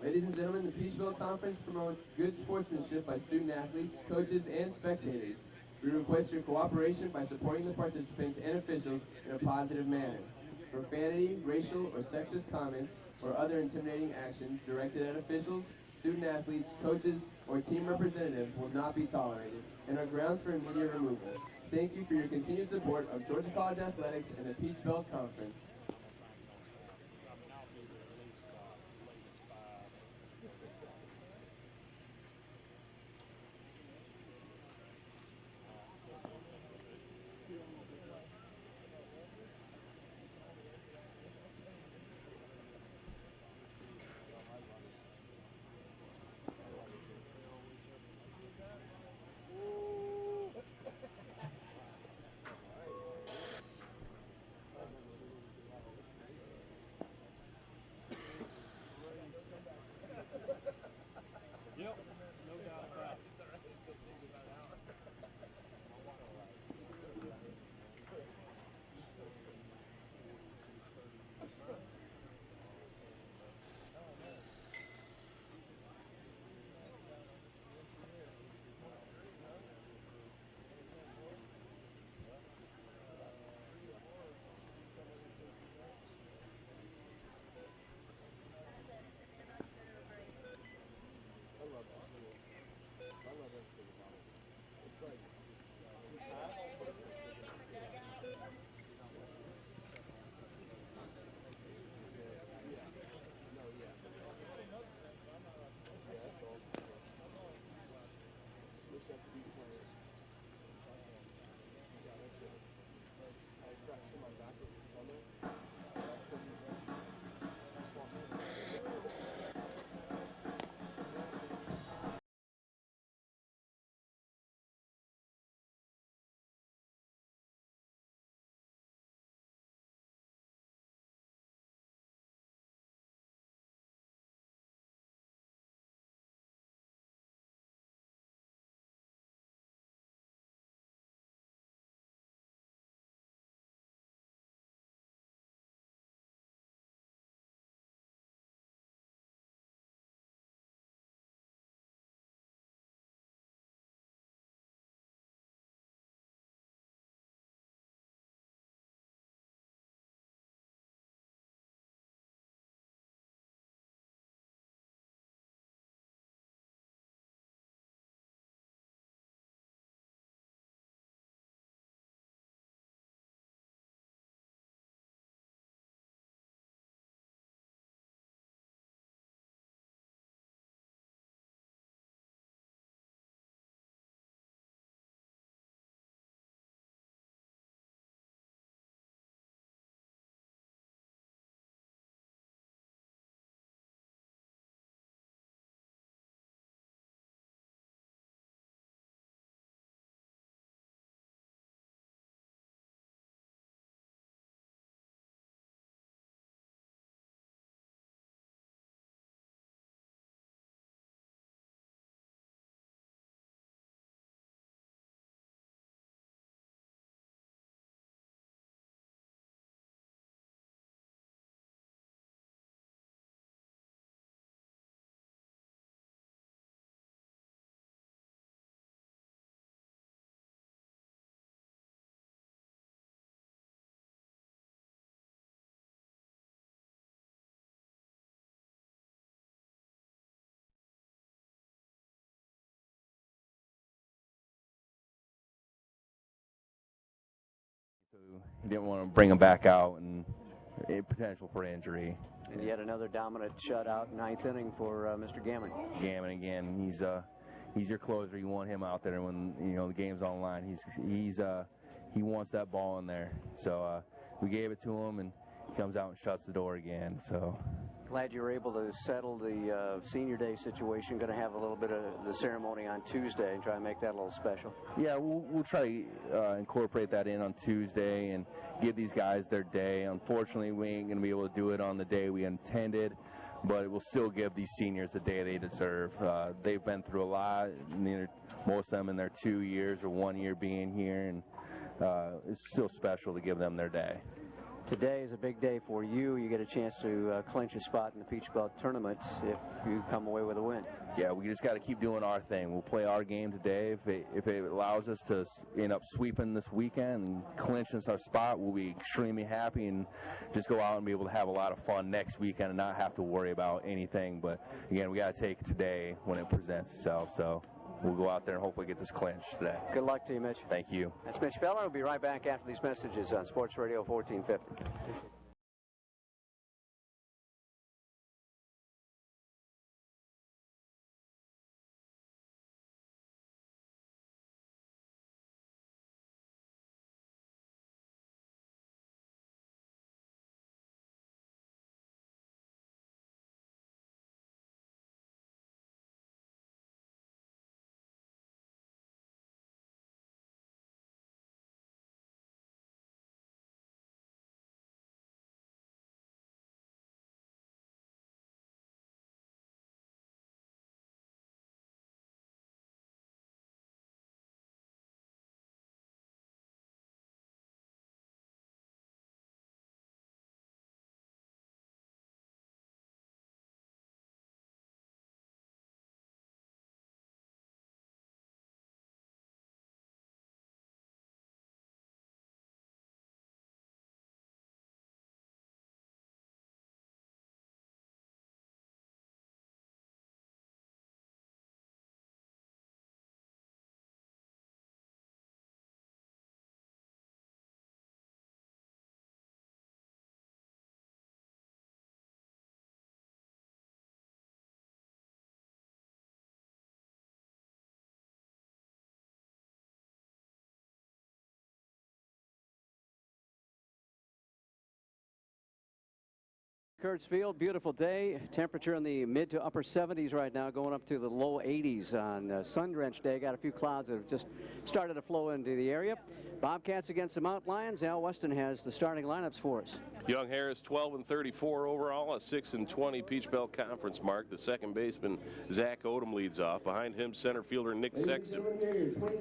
Ladies and gentlemen, the Peachville Conference promotes good sportsmanship by student athletes, coaches, and spectators. We request your cooperation by supporting the participants and officials in a positive manner. Profanity, racial, or sexist comments, or other intimidating actions directed at officials, student athletes, coaches, or team representatives will not be tolerated and are grounds for immediate removal. Thank you for your continued support of Georgia College Athletics and the Peach Belt Conference. So he didn't want to bring him back out and potential for injury. And yet another dominant shutout, ninth inning for Mr. Gammon. Gammon again. He's your closer. You want him out there when the game's on the line. He wants that ball in there. So we gave it to him, and he comes out and shuts the door again. So glad you were able to settle the senior day situation. Going to have a little bit of the ceremony on Tuesday and try and make that a little special. Yeah, we'll try to incorporate that in on Tuesday and give these guys their day. Unfortunately, we ain't going to be able to do it on the day we intended, but it will still give these seniors the day they deserve. They've been through a lot, most of them in their 2 years or 1 year being here, and it's still special to give them their day. today is a big day for you. You get a chance to clinch a spot in the Peach Belt tournament if you come away with a win. Yeah, we just got to keep doing our thing. We'll play our game today. If it allows us to end up sweeping this weekend and clinching our spot, we'll be extremely happy and just go out and be able to have a lot of fun next weekend and not have to worry about anything. But again, we got to take today when it presents itself. So we'll go out there and hopefully get this clinched today. Good luck to you, Mitch. Thank you. That's Mitch Feller. We'll be right back after these messages on Sports Radio 1450. Kurtz Field, beautiful day. Temperature in the mid to upper 70s right now, going up to the low 80s on sun-drenched day. Got a few clouds that have just started to flow into the area. Bobcats against the Mount Lions. Al Weston has the starting lineups for us. Young Harris 12-34 overall, a 6-20 Peach Belt Conference mark. The second baseman Zach Odom leads off. Behind him, center fielder Nick Sexton.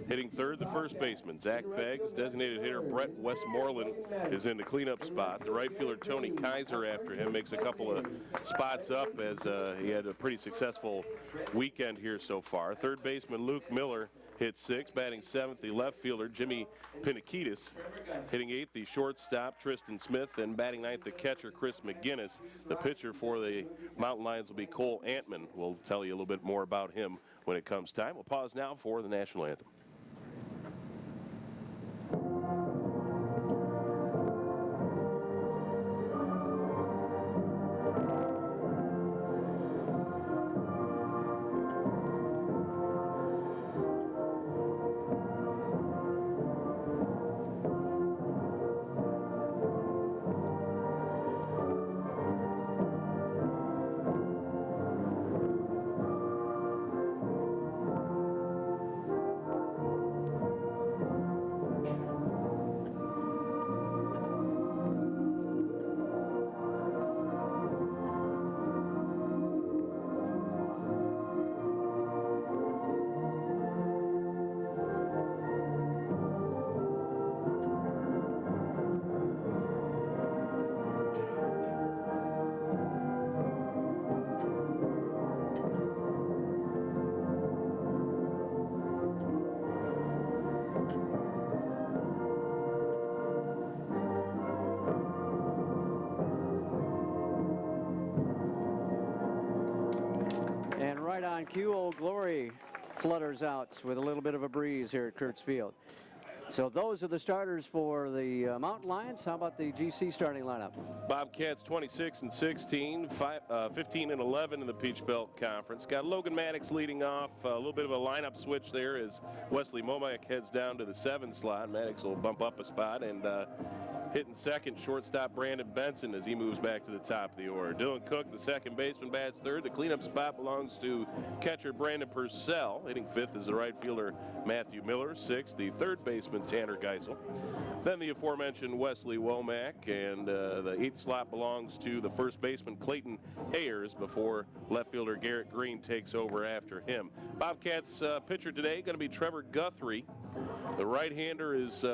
Hitting third, the first baseman Zach Beggs. Designated hitter Brett Westmoreland is in the cleanup spot. The right fielder Tony Kaiser after him makes a couple of spots up as he had a pretty successful weekend here so far. Third baseman Luke Miller hits sixth, batting seventh. The left fielder Jimmy Pinikitis hitting eighth. The shortstop Tristan Smith, and batting ninth the catcher Chris McGinnis. The pitcher for the Mountain Lions will be Cole Antman. We'll tell you a little bit more about him when it comes time. We'll pause now for the national anthem. Right on cue, Old Glory flutters out with a little bit of a breeze here at Kurtz Field. So those are the starters for the Mountain Lions. How about the GC starting lineup? Bobcats 26-16, 15-11 in the Peach Belt Conference. Got Logan MATTIX leading off. A little bit of a lineup switch there as Wesley Momack heads down to the 7 slot. MATTIX will bump up a spot, and hitting second, shortstop Brandon Benson as he moves back to the top of the order. Dylan Cook, the second baseman, bats third. The cleanup spot belongs to catcher Brandon Purcell. Hitting fifth is the right fielder Matthew Miller. Sixth, the third baseman Tanner Geisel. Then the aforementioned Wesley Womack, and the 8th slot belongs to the first baseman Clayton Ayers before left fielder Garrett Green takes over after him. Bobcats pitcher today going to be Trevor Guthrie. The right-hander is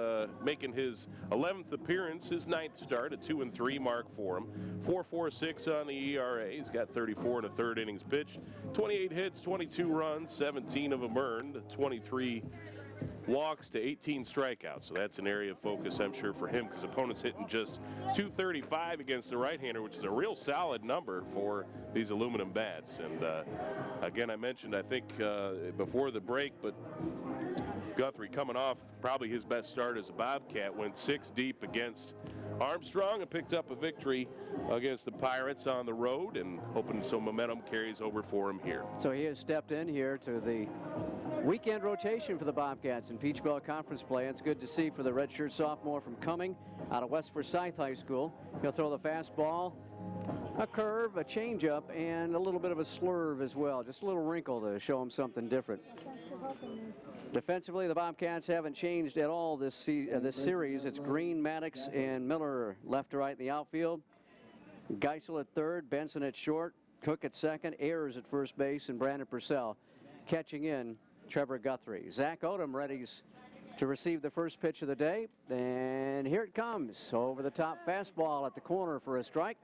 making his 11th appearance appearance, his 9th start, a 2-3 mark for him. 4.46 on the ERA. He's got 34 and a third innings pitched. 28 hits, 22 runs, 17 of them earned, 23 walks to 18 strikeouts. So that's an area of focus, I'm sure, for him, because opponents hitting just 235 against the right-hander, which is a real solid number for these aluminum bats. And again, I mentioned, I think, before the break, but Guthrie coming off probably his best start as a Bobcat, went 6 deep against Armstrong and picked up a victory against the Pirates on the road, and hoping some momentum carries over for him here. So he has stepped in here to the weekend rotation for the Bobcats in Peach Belt Conference play. It's good to see for the redshirt sophomore from Cumming out of West Forsyth High School. He'll throw the fastball, a curve, a changeup, and a little bit of a slurve as well. Just a little wrinkle to show him something different. Defensively, the Bobcats haven't changed at all this series. It's Green, MATTIX, and Miller left to right in the outfield. Geisel at third, Benson at short, Cook at second, Ayers at first base, and Brandon Purcell catching in Trevor Guthrie. Zach Odom ready to receive the first pitch of the day, and here it comes. Over the top fastball at the corner for a strike.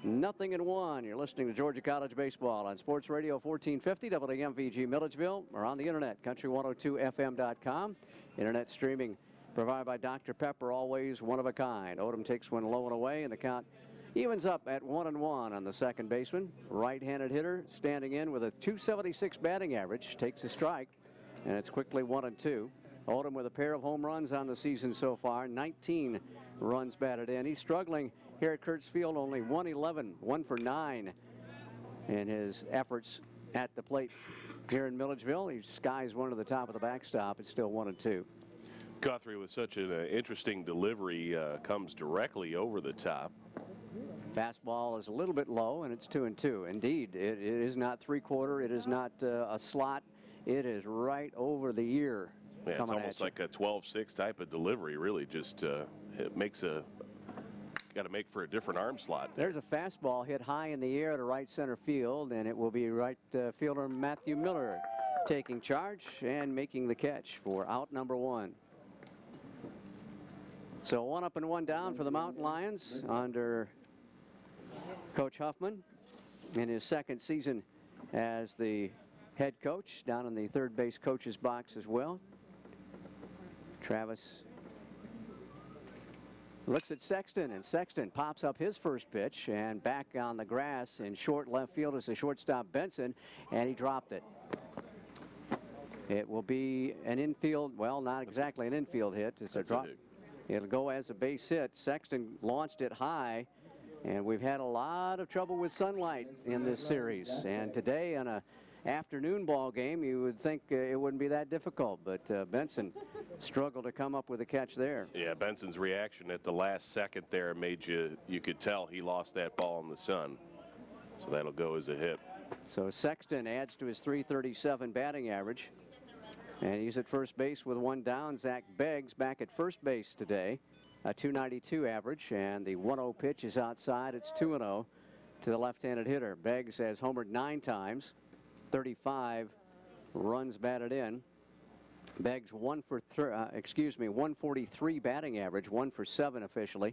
0-1. You're listening to Georgia College Baseball on Sports Radio 1450 WMVG Milledgeville, or on the internet, country102fm.com. Internet streaming provided by Dr. Pepper, always one of a kind. Odom takes one low and away, and the count evens up at 1-1 on the second baseman. Right-handed hitter standing in with a .276 batting average, takes a strike, and it's quickly 1-2. Odom with a pair of home runs on the season so far, 19 runs batted in. He's struggling here at Kurtz Field, only 111, 1 for 9 in his efforts at the plate here in Milledgeville. He skies one to the top of the backstop. It's still 1-2. Guthrie with such an interesting delivery comes directly over the top. Fastball is a little bit low, and it's 2-2. Indeed, it is not three-quarter. It is not a slot. It is right over the ear. Yeah, it's almost like a 12-6 type of delivery, really. Just it makes got to make for a different arm slot. There's a fastball hit high in the air to right center field, and it will be right fielder Matthew Miller taking charge and making the catch for out number 1. So 1 up and 1 down for the Mountain Lions under Coach Huffman in his second season as the head coach, down in the third base coach's box as well. Travis looks at Sexton, and Sexton pops up his first pitch, and back on the grass in short left field is the shortstop Benson, and he dropped it. It will be an infield, well, not exactly an infield hit. It's a drop. It'll go as a base hit. Sexton launched it high, and we've had a lot of trouble with sunlight in this series. And today, on a afternoon ball game, you would think it wouldn't be that difficult, but Benson struggled to come up with a catch there. Yeah, Benson's reaction at the last second there made you could tell he lost that ball in the sun. So that'll go as a hit. So Sexton adds to his .337 batting average, and he's at first base with 1 down. Zach Beggs back at first base today, a .292 average, and the 1-0 pitch is outside. It's 2-0 to the left-handed hitter. Beggs has homered 9 times. 35 runs batted in. Beggs 143 batting average, 1 for 7 officially.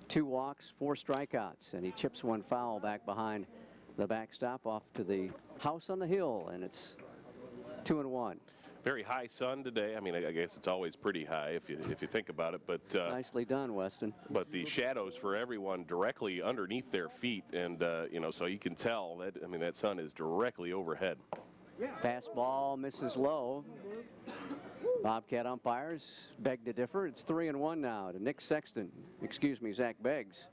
2 walks, 4 strikeouts, and he chips one foul back behind the backstop off to the house on the hill, and it's 2-1. Very high sun today. I mean, I guess it's always pretty high if you think about it. But nicely done, Weston. But the shadows for everyone directly underneath their feet, and you know, so you can tell that. I mean, that sun is directly overhead. Fastball misses low. Bobcat umpires beg to differ. It's 3-1 now to Nick Sexton. Excuse me, Zach Beggs.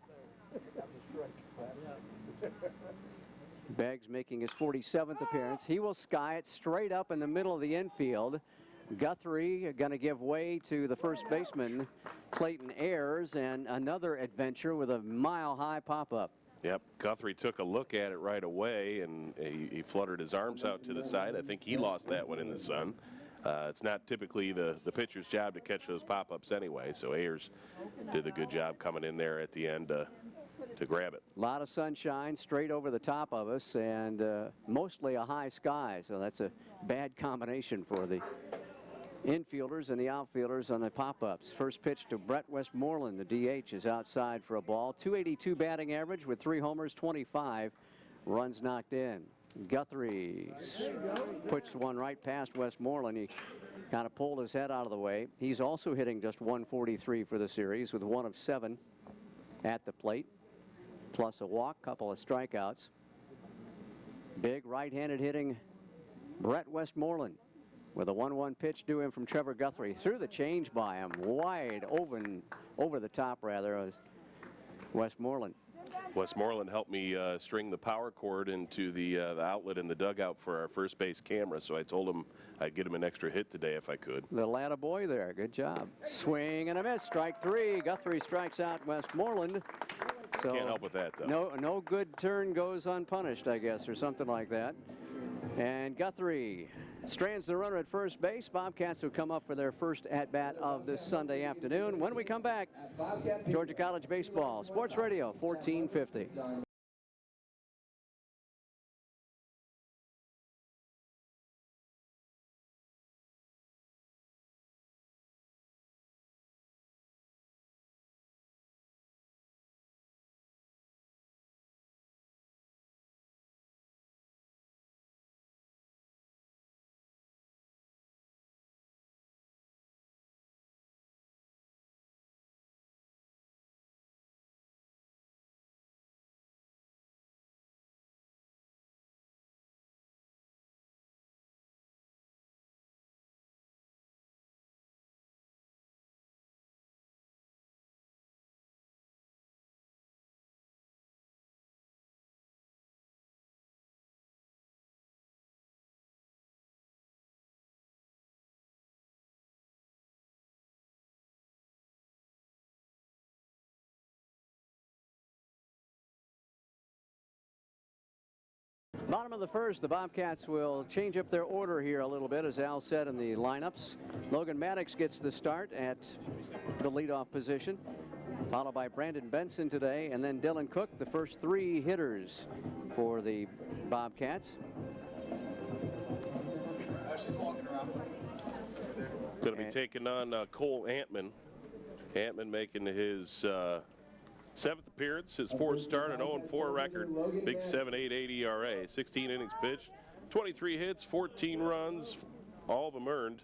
Beggs making his 47th appearance. He will sky it straight up in the middle of the infield. Guthrie going to give way to the first baseman, Clayton Ayers, and another adventure with a mile-high pop-up. Yep, Guthrie took a look at it right away, and he fluttered his arms out to the side. I think he lost that one in the sun. It's not typically the pitcher's job to catch those pop-ups anyway, so Ayers did a good job coming in there at the end to grab it. A lot of sunshine straight over the top of us, and mostly a high sky, so that's a bad combination for the infielders and the outfielders on the pop-ups. First pitch to Brett Westmoreland. The DH is outside for a ball. .282 batting average with 3 homers, 25 runs knocked in. Guthrie puts one right past Westmoreland. He kind of pulled his head out of the way. He's also hitting just .143 for the series with 1 of 7 at the plate, plus a walk, couple of strikeouts. Big right-handed hitting Brett Westmoreland with a 1-1 pitch due him from Trevor Guthrie. Threw the change by him, wide over the top rather, as Westmoreland. Westmoreland helped me string the power cord into the outlet in the dugout for our first base camera, so I told him I'd get him an extra hit today if I could. Little attaboy there, good job. Swing and a miss, strike 3. Guthrie strikes out Westmoreland. So can't help with that, though. No good turn goes unpunished, I guess, or something like that. And Guthrie strands the runner at first base. Bobcats will come up for their first at-bat of this Sunday afternoon. When we come back, Georgia College Baseball, Sports Radio 1450. Bottom of the first, the Bobcats will change up their order here a little bit, as Al said in the lineups. Logan MATTIX gets the start at the leadoff position, followed by Brandon Benson today, and then Dylan Cook, the first 3 hitters for the Bobcats. Going to be taking on Cole Antman. Antman making his 7th appearance, his 4th start, an 0-4 record, big 7.88 ERA, 16 innings pitched, 23 hits, 14 runs, all of them earned,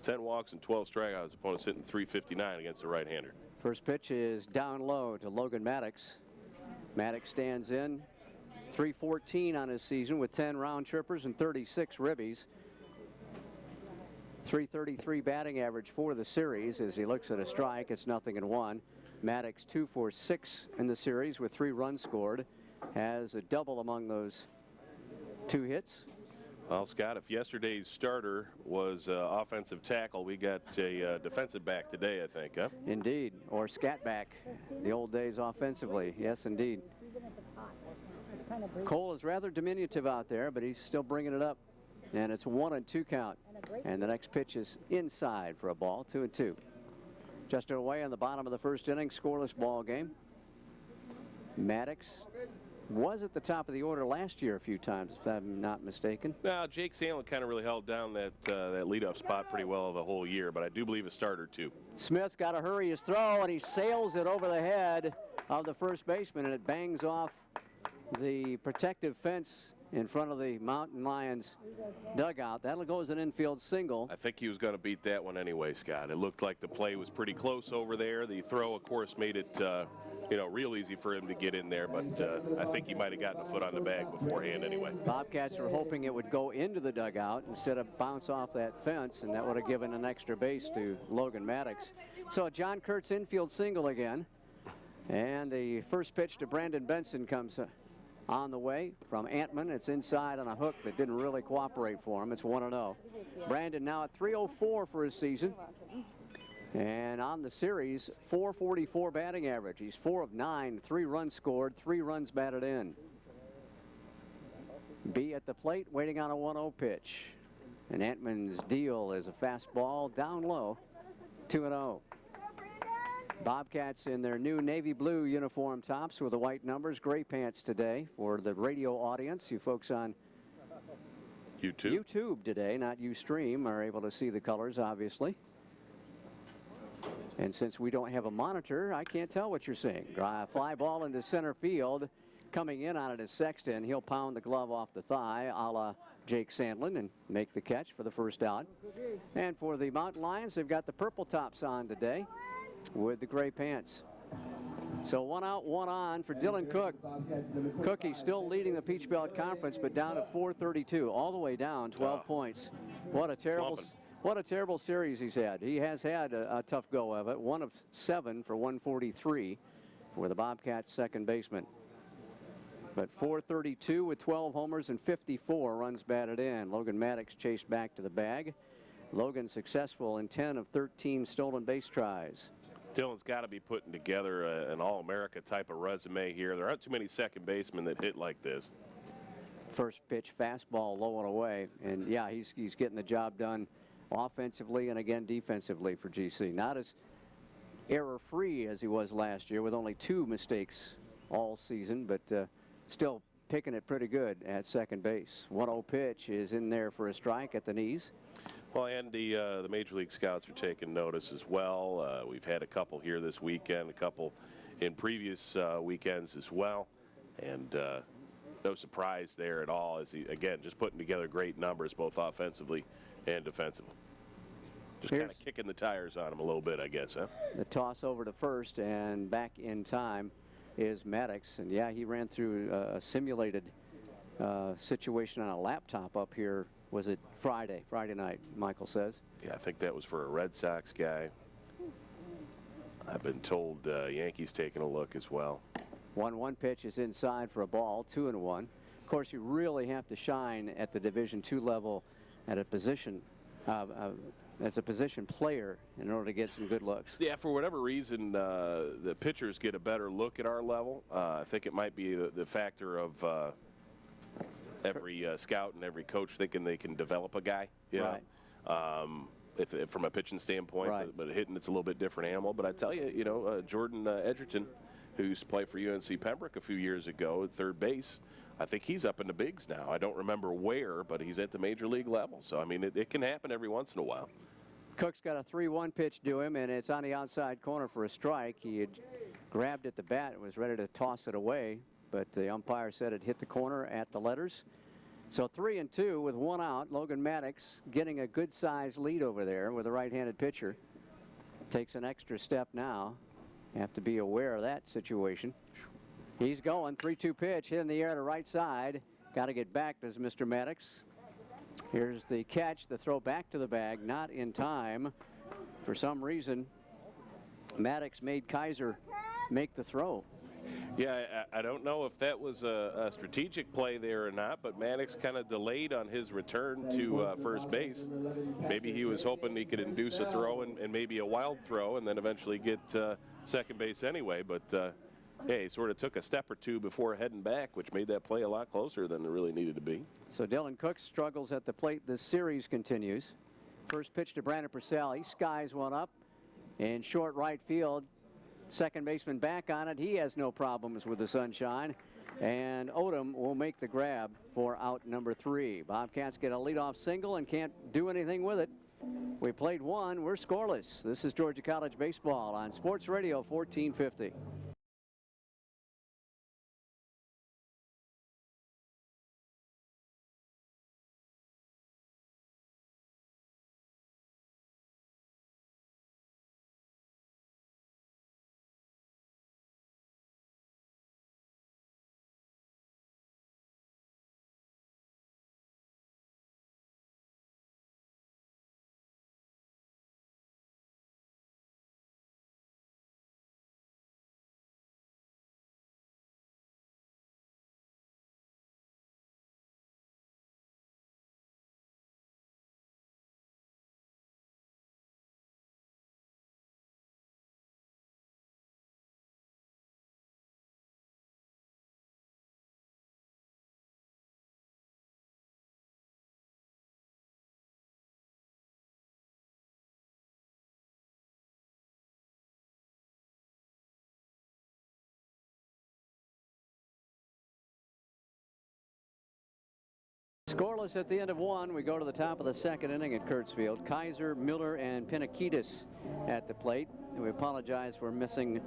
10 walks and 12 strikeouts. Opponents hitting .359 against the right-hander. First pitch is down low to Logan MATTIX. MATTIX stands in, .314 on his season with 10 round trippers and 36 ribbies. .333 batting average for the series. As he looks at a strike, it's 0-1. MATTIX 2 for 6 in the series with 3 runs scored. Has a double among those 2 hits. Well, Scott, if yesterday's starter was offensive tackle, we got a defensive back today, I think, huh? Indeed, or scat back, the old days offensively. Yes, indeed. Cole is rather diminutive out there, but he's still bringing it up. And it's 1-2 count. And the next pitch is inside for a ball, 2-2. Just away on the bottom of the first inning, scoreless ball game. MATTIX was at the top of the order last year a few times, if I'm not mistaken. Now, Jake Sandlin kind of really held down that leadoff spot pretty well the whole year, but I do believe a starter too. Smith's got to hurry his throw, and he sails it over the head of the first baseman, and it bangs off the protective fence in front of the Mountain Lions dugout. That'll go as an infield single. I think he was going to beat that one anyway, Scott. It looked like the play was pretty close over there. The throw, of course, made it real easy for him to get in there, but I think he might have gotten a foot on the bag beforehand anyway. Bobcats were hoping it would go into the dugout instead of bounce off that fence, and that would have given an extra base to Logan MATTIX. So a John Kurtz infield single again, and the first pitch to Brandon Benson comes on the way from Antman. It's inside on a hook that didn't really cooperate for him. It's 1-0. Brandon now at .304 for his season. And on the series, .444 batting average. He's 4 of 9, 3 runs scored, 3 runs batted in. B at the plate, waiting on a 1-0 pitch. And Antman's deal is a fastball down low, 2-0. Bobcats in their new navy blue uniform tops with the white numbers, gray pants today for the radio audience. You folks on YouTube today, not Ustream, are able to see the colors, obviously. And since we don't have a monitor, I can't tell what you're seeing. Fly ball into center field. Coming in on it is Sexton. He'll pound the glove off the thigh, a la Jake Sandlin, and make the catch for the first out. And for the Mountain Lions, they've got the purple tops on today with the gray pants. So 1 out, 1 on for Dylan Cook. Cookie's still leading the Peach Belt Conference, but down to 432, all the way down, 12 points. What a terrible series he's had. He has had a tough go of it. 1 of 7 for 143 for the Bobcats second baseman. But 432 with 12 homers and 54 runs batted in. Logan MATTIX chased back to the bag. Logan successful in 10 of 13 stolen base tries. Dylan's got to be putting together an All-America type of resume here. There aren't too many second basemen that hit like this. First pitch fastball low and away. And yeah, he's getting the job done offensively and again defensively for GC. Not as error-free as he was last year with only 2 mistakes all season, but still picking it pretty good at second base. 1-0 pitch is in there for a strike at the knees. Well, and the Major League Scouts are taking notice as well. We've had a couple here this weekend, a couple in previous weekends as well. And no surprise there at all as he, again, just putting together great numbers both offensively and defensively. Just kind of kicking the tires on him a little bit, I guess, huh? The toss over to first and back in time is MATTIX. And yeah, he ran through a simulated situation on a laptop up here. Was it Friday night, Michael says? Yeah, I think that was for a Red Sox guy. I've been told Yankees taking a look as well. 1-1 pitch is inside for a ball, 2-1. Of course, you really have to shine at the Division II level at a position as a position player in order to get some good looks. Yeah, for whatever reason, the pitchers get a better look at our level. I think it might be the factor of every scout and every coach thinking they can develop a guy, Right. if from a pitching standpoint, Right. but hitting it's a little bit different animal. But I tell you, Jordan Edgerton, who used to play for UNC Pembroke a few years ago at third base, I think he's up in the bigs now. I don't remember where, but he's at the major league level. So, I mean, it can happen every once in a while. Cook's got a 3-1 pitch to him, and it's on the outside corner for a strike. He had grabbed at the bat and was ready to toss it away, but the umpire said it hit the corner at the letters. So 3-2 with 1 out. Logan MATTIX getting a good-sized lead over there with a right-handed pitcher. Takes an extra step now. Have to be aware of that situation. He's going. 3-2 pitch hit in the air to right side. Got to get back, does Mr. MATTIX. Here's the catch. The throw back to the bag. Not in time. For some reason, MATTIX made Kaiser make the throw. Yeah, I don't know if that was a strategic play there or not, but MATTIX kind of delayed on his return to first base. Maybe he was hoping he could induce a throw and maybe a wild throw and then eventually get second base anyway. But, yeah, he sort of took a step or two before heading back, which made that play a lot closer than it really needed to be. So Dylan Cook struggles at the plate. This series continues. First pitch to Brandon Purcell. He skies one up in short right field. Second baseman back on it. He has no problems with the sunshine. And Odom will make the grab for out number 3. Bobcats get a leadoff single and can't do anything with it. We played 1. We're scoreless. This is Georgia College Baseball on Sports Radio 1450. Scoreless at the end of one. We go to the top of the second inning at Kurtzfield. Kaiser, Miller, and Pinakitis at the plate. And we apologize for missing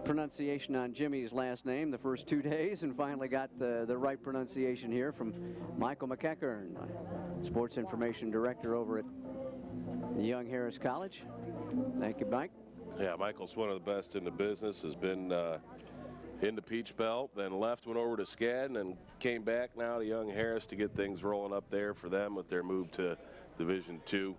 pronunciation on Jimmy's last name the first 2 days, and finally got the right pronunciation here from Michael McEachern, Sports Information Director over at the Young Harris College. Thank you, Mike. Yeah, Michael's one of the best in the business. Has been in the Peach Belt, then left, went over to Skadden, and came back now to Young Harris to get things rolling up there for them with their move to Division II.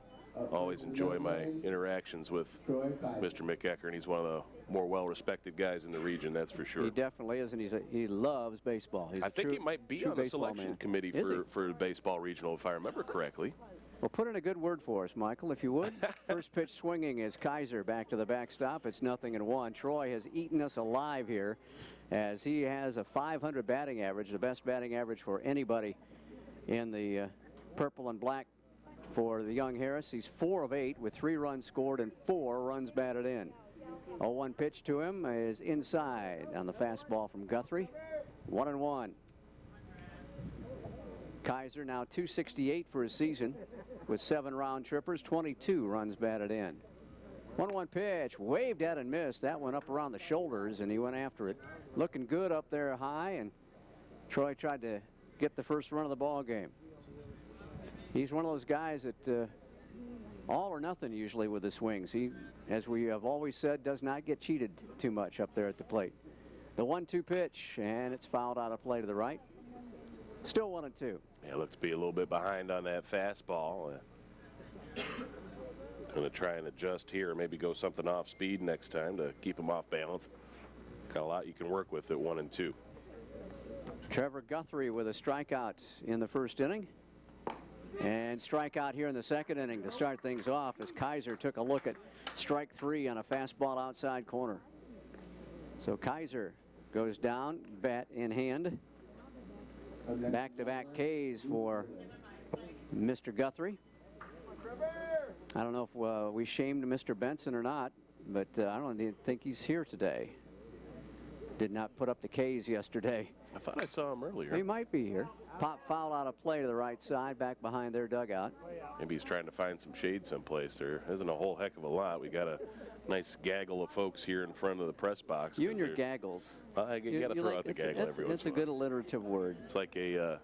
Always enjoy my interactions with Mr. McEachern. He's one of the more well-respected guys in the region, that's for sure. He definitely is, and he loves baseball. I think he might be on the selection committee for baseball regional, if I remember correctly. Well, put in a good word for us, Michael, if you would. First pitch swinging is Kaiser back to the backstop. It's 0-1. Troy has eaten us alive here as he has a .500 batting average, the best batting average for anybody in the purple and black for the Young Harris. He's 4 of 8 with 3 runs scored and 4 runs batted in. 0-1 pitch to him is inside on the fastball from Guthrie. 1-1. Kaiser now .268 for his season with 7 round trippers, 22 runs batted in. 1-1 pitch, waved at and missed. That went up around the shoulders, and he went after it. Looking good up there high, and Troy tried to get the first run of the ball game. He's one of those guys that all or nothing usually with the swings. He, as we have always said, does not get cheated too much up there at the plate. The 1-2 pitch, and it's fouled out of play to the right. Still 1-2. Yeah, looks to be a little bit behind on that fastball. Going to try and adjust here, maybe go something off speed next time to keep him off balance. Got a lot you can work with at 1-2. Trevor Guthrie with a strikeout in the first inning. And strikeout here in the second inning to start things off as Kaiser took a look at strike 3 on a fastball outside corner. So Kaiser goes down, bat in hand. Back-to-back Ks for Mr. Guthrie. I don't know if we shamed Mr. Benson or not, but I don't even think he's here today. Did not put up the Ks yesterday. I thought I saw him earlier. He might be here. Pop foul out of play to the right side, back behind their dugout. Maybe he's trying to find some shade someplace. There isn't a whole heck of a lot. We got a nice gaggle of folks here in front of the press box. You and your gaggles. You got to throw out the gaggle every once in a while. It's a good alliterative word. It's like a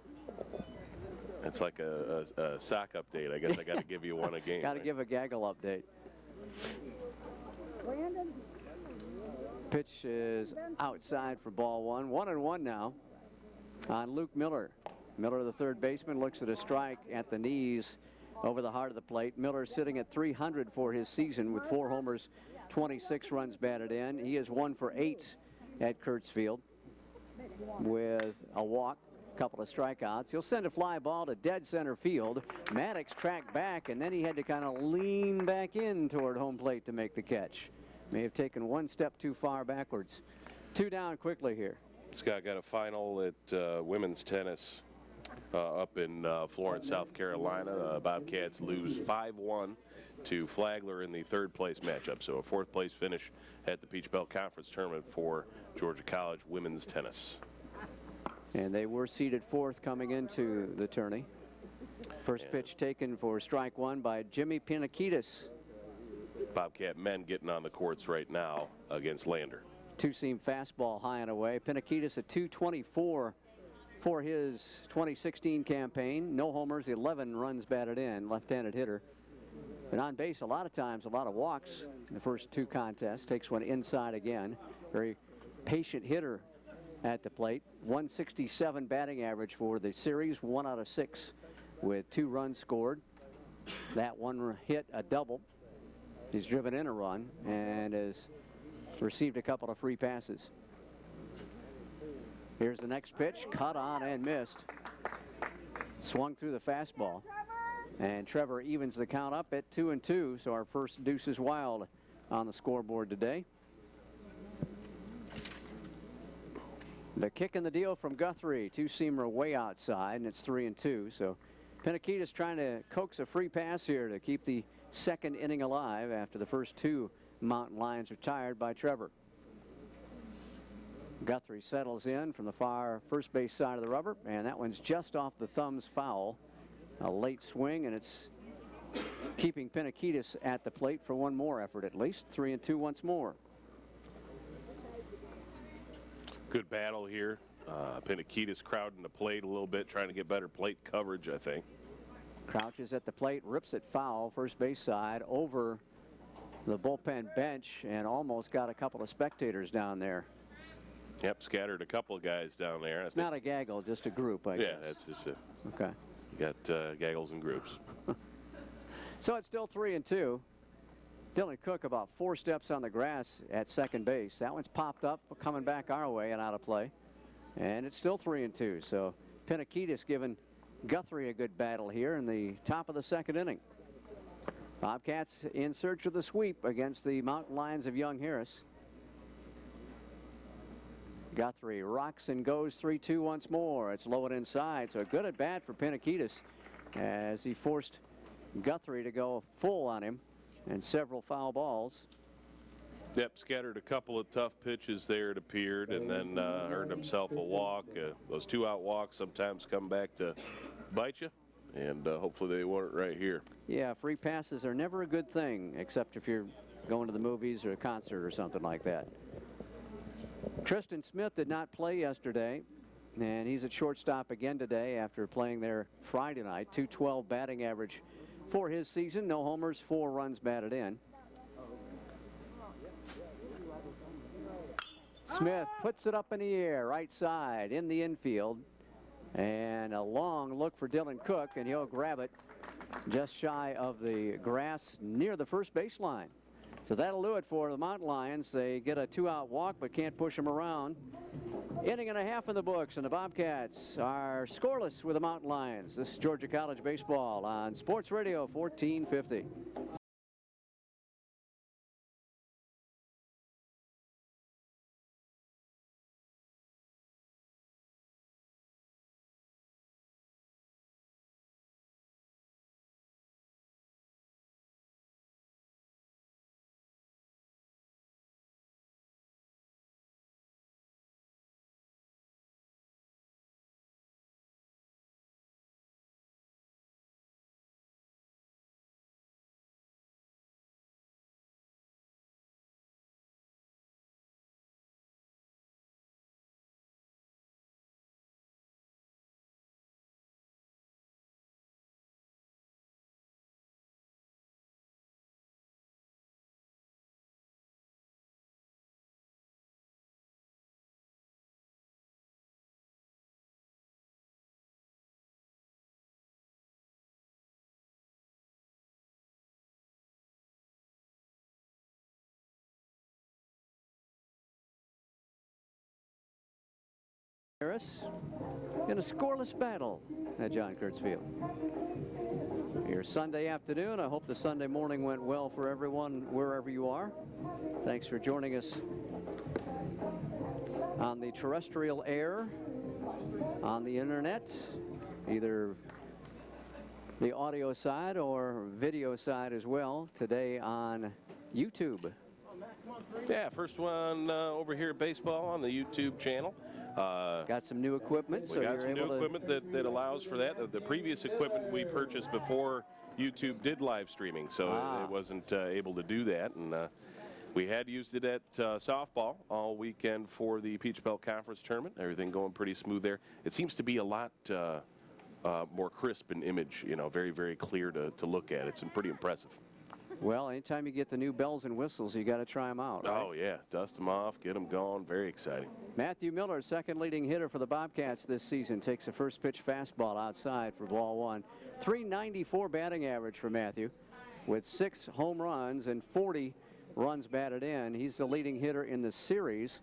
sock update. I guess I got to give you one a game. Got to give a gaggle update. Pitch is outside for ball 1. 1-1 now on Luke Miller. Miller, the third baseman, looks at a strike at the knees over the heart of the plate. Miller sitting at .300 for his season with 4 homers, 26 runs batted in. He is 1 for 8 at Kurtzfield with a walk, a couple of strikeouts. He'll send a fly ball to dead center field. MATTIX tracked back, and then he had to kind of lean back in toward home plate to make the catch. May have taken 1 step too far backwards. 2 down quickly here. Scott got a final at women's tennis up in Florence, South Carolina. Bobcats lose 5-1 to Flagler in the 3rd place matchup. So a 4th place finish at the Peach Belt Conference Tournament for Georgia College women's tennis. And they were seeded 4th coming into the tourney. First pitch taken for strike 1 by Jimmy Pinakitis. Bobcat men getting on the courts right now against Lander. 2-seam fastball high and away. Pinakitis at .224 for his 2016 campaign. No homers, 11 runs batted in, left-handed hitter. Been on base a lot of times, a lot of walks in the first 2 contests. Takes one inside again. Very patient hitter at the plate. 167 batting average for the series, 1 out of 6 with 2 runs scored. That one hit a double. He's driven in a run and has received a couple of free passes. Here's the next pitch, cut on and missed. Swung through the fastball. And Trevor evens the count up at 2-2, so our first Deuces Wild on the scoreboard today. The kick in the deal from Guthrie, 2-seamer way outside, and it's 3-2. So Pinakitis trying to coax a free pass here to keep the second inning alive after the first 2 Mountain Lions retired by Trevor. Guthrie settles in from the far first base side of the rubber, and that one's just off the thumbs foul. A late swing, and it's keeping Pinakitis at the plate for one more effort at least. 3-2 once more. Good battle here. Pinakitis crowding the plate a little bit, trying to get better plate coverage, I think. Crouches at the plate, rips it foul, first base side, over the bullpen bench, and almost got a couple of spectators down there. Yep, scattered a couple of guys down there. It's not a gaggle, just a group, I guess. Yeah, that's just it. Okay. You got gaggles and groups. So it's still 3-2. Dylan Cook about 4 steps on the grass at second base. That one's popped up, coming back our way and out of play. And it's still 3-2. So Pinakitis giving Guthrie a good battle here in the top of the second inning. Bobcats in search of the sweep against the Mountain Lions of Young Harris. Guthrie rocks and goes 3-2 once more. It's low and inside, so a good at bat for Pinakitis as he forced Guthrie to go full on him and several foul balls. Yep, scattered a couple of tough pitches there, it appeared, and then earned himself a walk. Those 2-out walks sometimes come back to bite you, and hopefully they won't right here. Yeah, free passes are never a good thing, except if you're going to the movies or a concert or something like that. Tristan Smith did not play yesterday, and he's at shortstop again today after playing there Friday night. .212 batting average for his season. No homers, 4 runs batted in. Smith puts it up in the air, right side, in the infield. And a long look for Dylan Cook, and he'll grab it just shy of the grass near the first baseline. So that'll do it for the Mountain Lions. They get a 2-out walk, but can't push them around. Inning and a half in the books, and the Bobcats are scoreless with the Mountain Lions. This is Georgia College Baseball on Sports Radio 1450. Harris in a scoreless battle at John Kurtz Field. Your Sunday afternoon. I hope the Sunday morning went well for everyone wherever you are. Thanks for joining us on the terrestrial air, on the internet, either the audio side or video side as well, today on YouTube. Yeah, first one over here at Baseball on the YouTube channel. Got some new equipment. We got some new equipment that allows for that. The previous equipment we purchased before YouTube did live streaming, so it wasn't able to do that. And we had used it at softball all weekend for the Peach Belt Conference tournament. Everything going pretty smooth there. It seems to be a lot more crisp in image, you know, very, very clear to look at. It's pretty impressive. Well, anytime you get the new bells and whistles, you got to try them out, right? Oh, yeah. Dust them off, get them going. Very exciting. Matthew Miller, second leading hitter for the Bobcats this season, takes a first pitch fastball outside for ball 1. .394 batting average for Matthew with 6 home runs and 40 runs batted in. He's the leading hitter in the series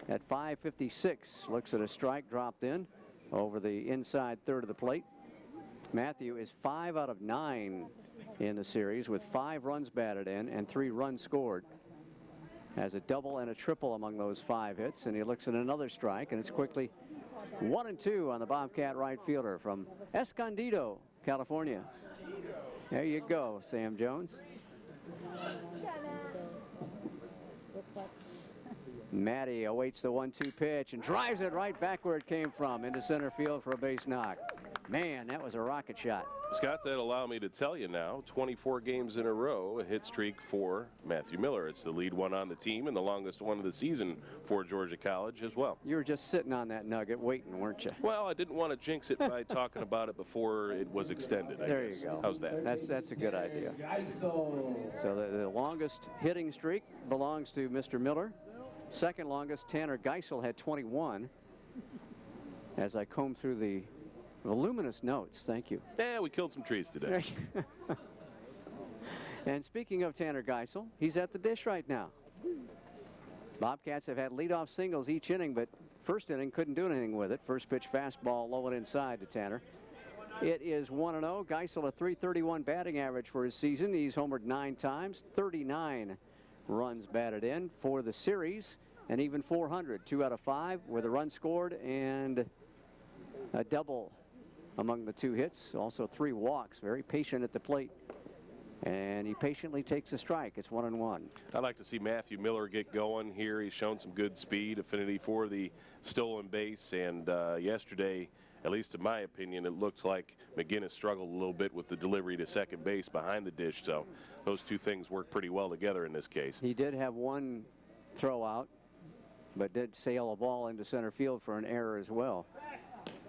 at .556. Looks at a strike dropped in over the inside third of the plate. Matthew is 5 out of 9 in the series with 5 runs batted in and 3 runs scored. Has a double and a triple among those 5 hits, and he looks at another strike, and it's quickly 1-2 on the Bobcat right fielder from Escondido, California. There you go, Sam Jones. Matty awaits the 1-2 pitch and drives it right back where it came from, into center field for a base knock. Man, that was a rocket shot. Scott, that allow me to tell you now, 24 games in a row, a hit streak for Matthew Miller. It's the lead one on the team and the longest one of the season for Georgia College as well. You were just sitting on that nugget waiting, weren't you? Well, I didn't want to jinx it by talking about it before it was extended, I there guess. You go. How's that? That's a good idea. So the longest hitting streak belongs to Mr. Miller. Second longest, Tanner Geisel had 21. As I comb through the voluminous notes, thank you. Yeah, we killed some trees today. And speaking of Tanner Geisel, he's at the dish right now. Bobcats have had leadoff singles each inning, but first inning couldn't do anything with it. First pitch fastball low and inside to Tanner. It is 1-0. Geisel a .331 batting average for his season. He's homered 9 times, 39 runs batted in for the series, and even 400, 2 out of 5 with a run scored and a double among the 2 hits. Also 3 walks. Very patient at the plate, and he patiently takes a strike. It's 1-1. I'd like to see Matthew Miller get going here. He's shown some good speed, affinity for the stolen base, and yesterday, at least in my opinion, it looked like McGinnis struggled a little bit with the delivery to second base behind the dish, so those 2 things work pretty well together in this case. He did have 1 throw out, but did sail a ball into center field for an error as well.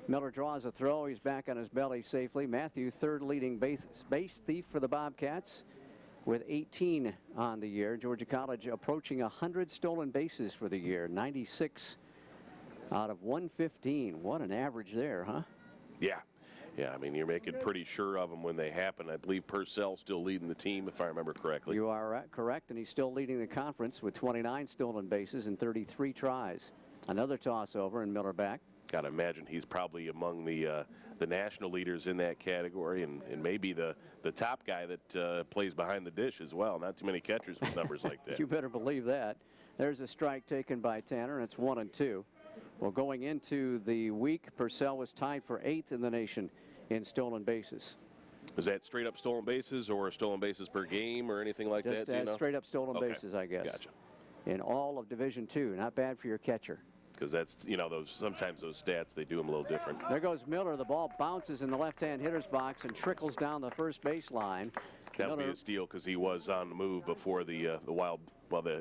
Miller draws a throw. He's back on his belly safely. Matthew, third leading base thief for the Bobcats with 18 on the year. Georgia College approaching 100 stolen bases for the year, 96 out of 115. What an average there, huh? Yeah. Yeah, I mean, you're making pretty sure of them when they happen. I believe Purcell's still leading the team, if I remember correctly. You are correct, and he's still leading the conference with 29 stolen bases and 33 tries. Another toss over and Miller back. Got to imagine he's probably among the national leaders in that category, and maybe the top guy that plays behind the dish as well. Not too many catchers with numbers like that. You better believe that. There's a strike taken by Tanner, and it's 1-2. Well, going into the week, Purcell was tied for 8th in the nation in stolen bases. Is that straight up stolen bases or stolen bases per game or anything like that? Just straight up stolen Okay. bases, I guess. Gotcha. In all of Division II. Not bad for your catcher. Because that's, you know, sometimes those stats, they do them a little different. There goes Miller. The ball bounces in the left-hand hitter's box and trickles down the first baseline. That would be a steal because he was on the move before the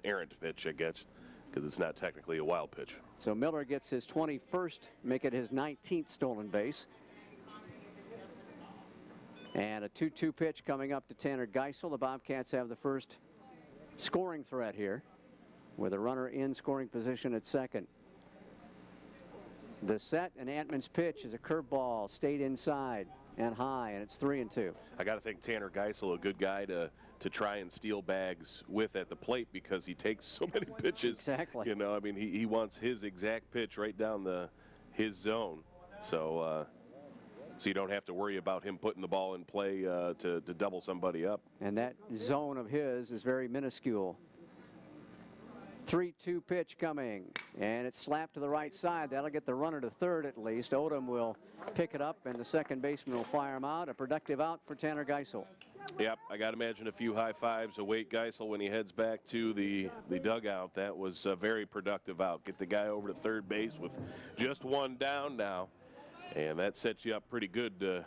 errant pitch, I guess, because it's not technically a wild pitch. So Miller gets his 21st, make it his 19th stolen base. And a 2-2 pitch coming up to Tanner Geisel. The Bobcats have the first scoring threat here with a runner in scoring position at second. The set and Antman's pitch is a curveball, stayed inside and high, and it's 3-2. I got to think Tanner Geisel, a good guy to try and steal bags with at the plate because he takes so many pitches. Exactly. You know, I mean, he wants his exact pitch right down his zone. So you don't have to worry about him putting the ball in play to double somebody up. And that zone of his is very minuscule. 3-2 pitch coming, and it's slapped to the right side. That'll get the runner to third at least. Odom will pick it up, and the second baseman will fire him out. A productive out for Tanner Geisel. Yep, I got to imagine a few high fives await Geisel when he heads back to the dugout. That was a very productive out. Get the guy over to third base with just 1 down now, and that sets you up pretty good to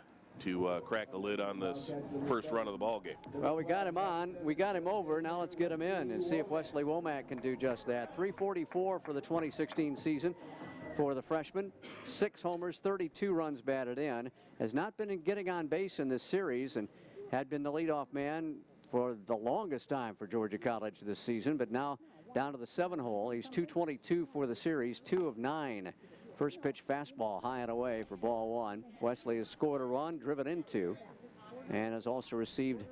crack the lid on this first run of the ball game. Well, we got him on, we got him over. Now let's get him in and see if Wesley Womack can do just that. 344 for the 2016 season for the freshman. 6 homers, 32 runs batted in. Has not been getting on base in this series and had been the leadoff man for the longest time for Georgia College this season, but now down to the 7-hole. He's 222 for the series, 2 of 9. First pitch fastball high and away for ball 1. Wesley has scored a run, driven into, and has also received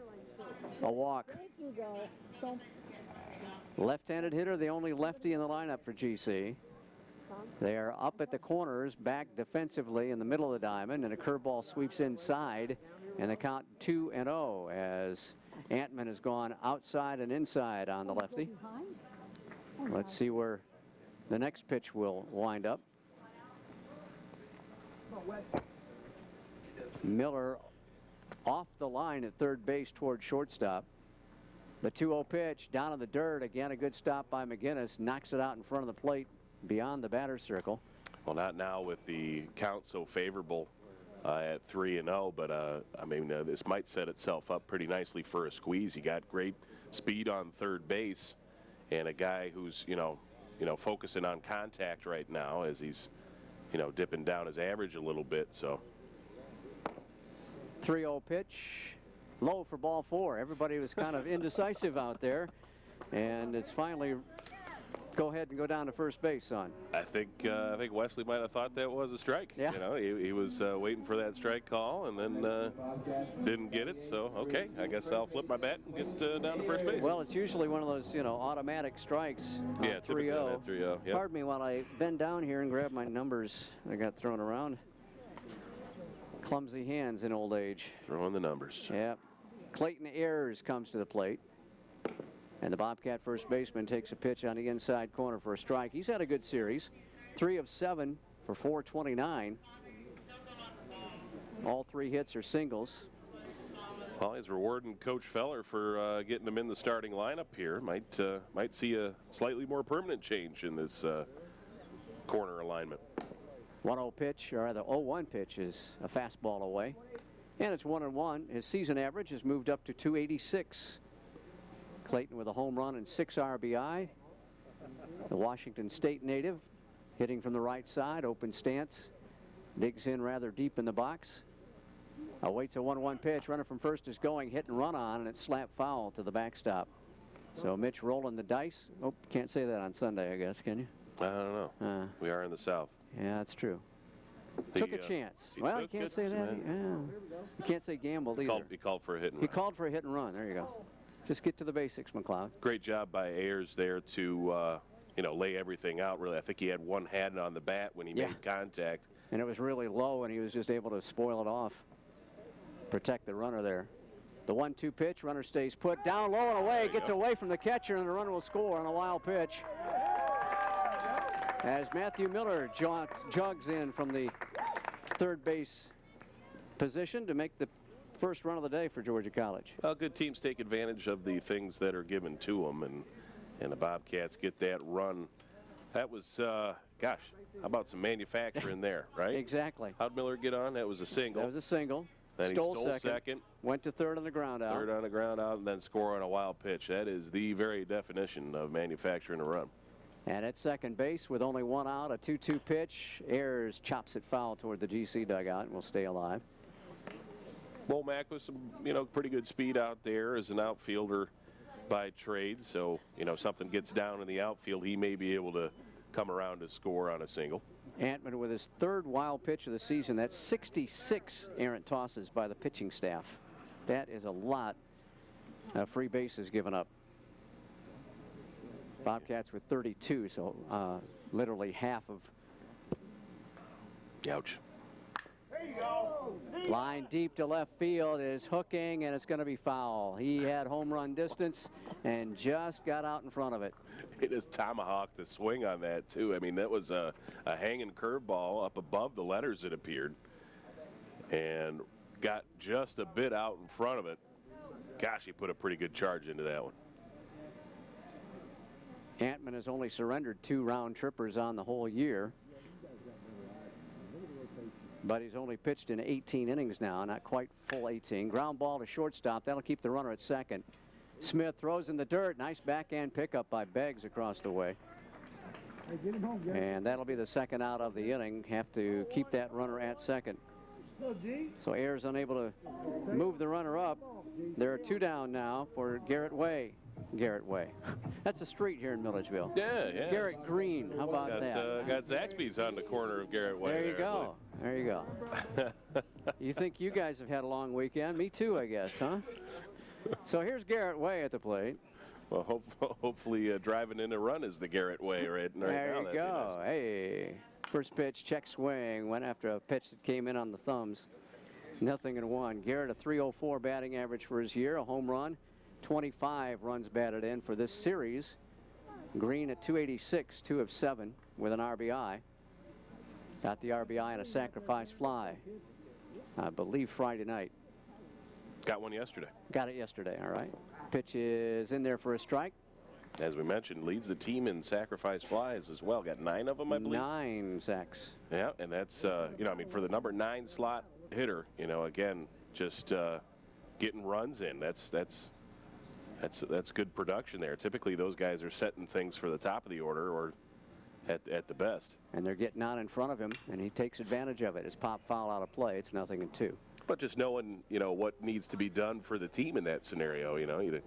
a walk. Left-handed hitter, the only lefty in the lineup for GC. They are up at the corners, back defensively in the middle of the diamond, and a curveball sweeps inside, and the count 2-0 as Antman has gone outside and inside on the lefty. Let's see where the next pitch will wind up. Miller off the line at third base toward shortstop. The 2-0 pitch down in the dirt. Again, a good stop by McGinnis. Knocks it out in front of the plate beyond the batter's circle. Well, not now with the count so favorable at 3-0, but I mean, this might set itself up pretty nicely for a squeeze. He got great speed on third base, and a guy who's focusing on contact right now as he's dipping down his average a little bit. So 3-0 pitch, low for ball 4. Everybody was kind of indecisive out there, and it's finally go ahead and go down to first base, son. I think Wesley might have thought that was a strike. Yeah. He was waiting for that strike call and then didn't get it. So okay, I guess I'll flip my bat and get down to first base. Well, it's usually one of those automatic strikes. Yeah, 3-0. 3-0. Yep. Pardon me while I bend down here and grab my numbers that got thrown around. Clumsy hands in old age. Throwing the numbers. Yeah. Clayton Ayers comes to the plate. And the Bobcat first baseman takes a pitch on the inside corner for a strike. He's had a good series. 3 of 7 for .429. All 3 hits are singles. Well, he's rewarding Coach Feller for getting him in the starting lineup here. Might see a slightly more permanent change in this corner alignment. 1-0 pitch, or the 0-1 pitch is a fastball away. And it's 1-1. His season average has moved up to .286. Clayton with a home run and 6 RBI. The Washington State native hitting from the right side, open stance, digs in rather deep in the box. Awaits a 1-1 pitch. Runner from first is going, hit and run on, and it's slap foul to the backstop. So Mitch rolling the dice. Oh, can't say that on Sunday, I guess, can you? I don't know. We are in the South. Yeah, that's true. Took a chance. Well, you can't say that. Yeah. You can't say gambled either. He called for a hit and run. He called for a hit and run. There you go. Just get to the basics, McLeod. Great job by Ayers there to, lay everything out, really. I think he had one hand on the bat when he made contact. And it was really low, and he was just able to spoil it off. Protect the runner there. The 1-2 pitch, runner stays put. Down low and away, gets away from the catcher, and the runner will score on a wild pitch. As Matthew Miller jogs in from the third base position to make the first run of the day for Georgia College. Well, good teams take advantage of the things that are given to them, and the Bobcats get that run. That was, gosh, how about some manufacturing there, right? Exactly. How'd Miller get on? That was a single. That was a single. Then stole he stole second. Went to third on the ground out. Third on the ground out, and then score on a wild pitch. That is the very definition of manufacturing a run. And at second base with only 1 out, a 2-2 pitch. Ayers chops it foul toward the GC dugout and will stay alive. Womack with some, pretty good speed out there as an outfielder by trade. So, something gets down in the outfield, he may be able to come around to score on a single. Antman with his 3rd wild pitch of the season. That's 66 errant tosses by the pitching staff. That is a lot of free bases given up. Bobcats with 32, so literally half of. Ouch. Line deep to left field is hooking, and it's going to be foul. He had home run distance and just got out in front of it. It is tomahawked the swing on that, too. I mean, that was a hanging curveball up above the letters, it appeared, and got just a bit out in front of it. Gosh, he put a pretty good charge into that one. Antman has only surrendered 2 round trippers on the whole year. But he's only pitched in 18 innings now, not quite full 18. Ground ball to shortstop. That'll keep the runner at second. Smith throws in the dirt. Nice backhand pickup by Beggs across the way. And that'll be the second out of the inning. Have to keep that runner at second. So Ayers unable to move the runner up. There are 2 down now for Garrett Way. Garrett Way. That's a street here in Milledgeville. Yeah. Garrett Green. How about that? Got Zaxby's on the corner of Garrett Way. There you go. There you go. You think you guys have had a long weekend? Me too, I guess, huh? So here's Garrett Way at the plate. Well, hopefully driving in a run is the Garrett Way right now. There you go. Nice. Hey. First pitch, check swing. Went after a pitch that came in on the thumbs. 0-1. Garrett, a .304 batting average for his year, a home run. 25 runs batted in for this series. Green at .286, 2 of 7 with an RBI. Got the RBI and a sacrifice fly, I believe, Friday night. Got one yesterday. Got it yesterday, all right. Pitch is in there for a strike. As we mentioned, leads the team in sacrifice flies as well. Got 9 of them, I believe. 9 sacks. Yeah, and that's, you know, I mean, for the number 9 slot hitter, you know, again, just getting runs in. That's good production there. Typically, those guys are setting things for the top of the order or at the best. And they're getting on in front of him, and he takes advantage of it. His pop foul out of play. It's 0-2. But just knowing, you know, what needs to be done for the team in that scenario, you know, you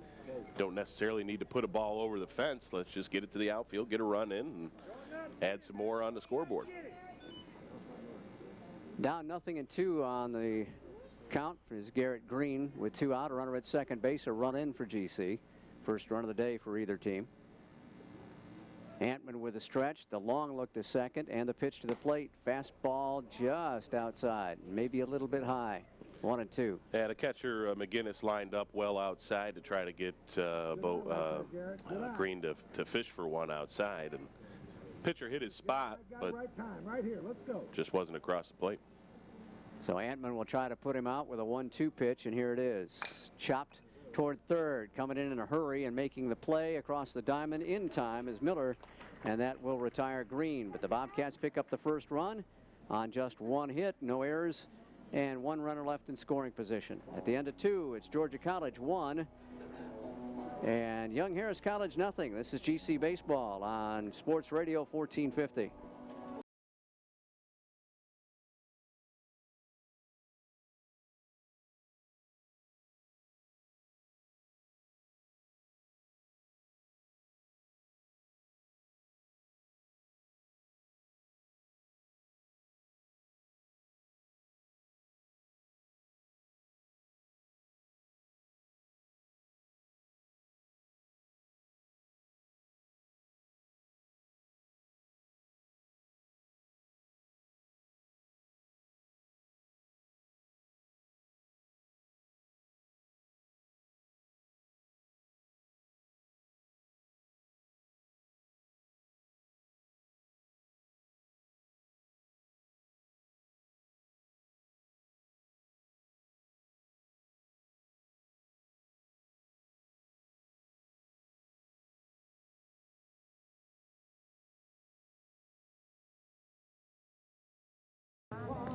don't necessarily need to put a ball over the fence. Let's just get it to the outfield, get a run in, and add some more on the scoreboard. Down 0-2 on the count is Garrett Green with 2 out. A runner at second base, a run in for GC. First run of the day for either team. Antman with a stretch, the long look to second, and the pitch to the plate. Fastball just outside, maybe a little bit high. 1-2. Yeah, the catcher McGinnis lined up well outside to try to get Green to fish for one outside, and pitcher hit his spot, but just wasn't across the plate. So Antman will try to put him out with a 1-2 pitch, and here it is. Chopped toward third, coming in a hurry and making the play across the diamond in time is Miller, and that will retire Green. But the Bobcats pick up the first run on just 1 hit, no errors, and 1 runner left in scoring position. At the end of 2, it's Georgia College 1 and Young Harris College nothing. This is GC Baseball on Sports Radio 1450.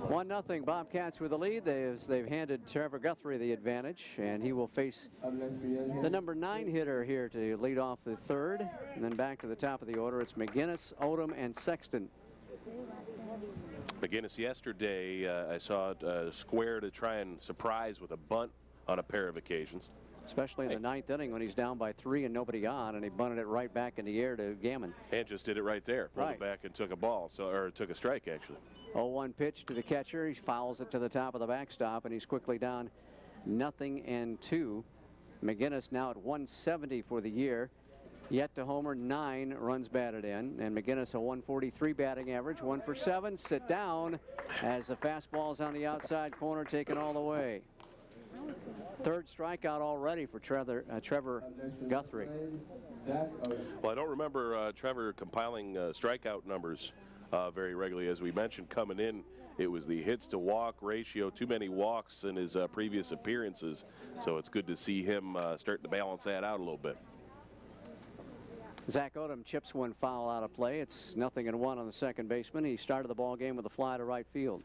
One nothing, Bobcats with the lead. They've handed Trevor Guthrie the advantage, and he will face the number 9 hitter here to lead off the third. And then back to the top of the order, it's McGinnis, Odom, and Sexton. McGinnis yesterday, I saw it square to try and surprise with a bunt on a pair of occasions. Especially in the 9th inning when he's down by 3 and nobody on, and he bunted it right back in the air to Gammon. And just did it right there. Pulled it back and took a ball, or took a strike, actually. 0-1 pitch to the catcher. He fouls it to the top of the backstop, and he's quickly down 0-2. McGinnis now at 170 for the year. Yet to homer, 9 runs batted in. And McGinnis a 143 batting average, 1 for 7. Sit down as the fastball's on the outside corner, taken all the way. Third strikeout already for Trevor Guthrie. Well, I don't remember Trevor compiling strikeout numbers very regularly. As we mentioned, coming in, it was the hits to walk ratio, too many walks in his previous appearances. So it's good to see him starting to balance that out a little bit. Zach Odom chips one foul out of play. It's 0-1 on the second baseman. He started the ball game with a fly to right field.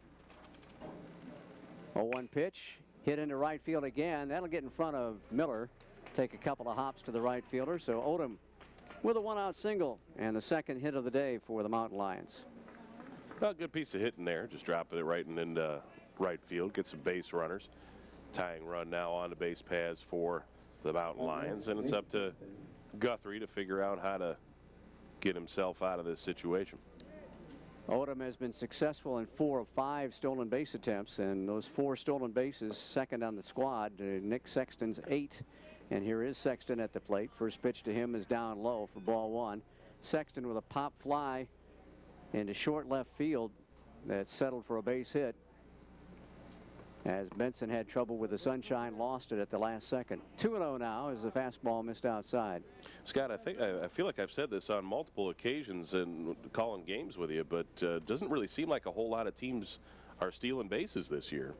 0-1 pitch. Hit into right field again. That'll get in front of Miller. Take a couple of hops to the right fielder. So Odom with a 1-out single and the second hit of the day for the Mountain Lions. Well, good piece of hitting there. Just dropping it right into right field. Get some base runners. Tying run now on the base paths for the Mountain Lions. And it's up to Guthrie to figure out how to get himself out of this situation. Odom has been successful in 4 of 5 stolen base attempts, and those 4 stolen bases, second on the squad. Nick Sexton's 8, and here is Sexton at the plate. First pitch to him is down low for ball 1. Sexton with a pop fly into short left field that settled for a base hit, as Benson had trouble with the sunshine, lost it at the last second. 2-0 now as the fastball missed outside. Scott, I feel like I've said this on multiple occasions and calling games with you, but doesn't really seem like a whole lot of teams are stealing bases this year.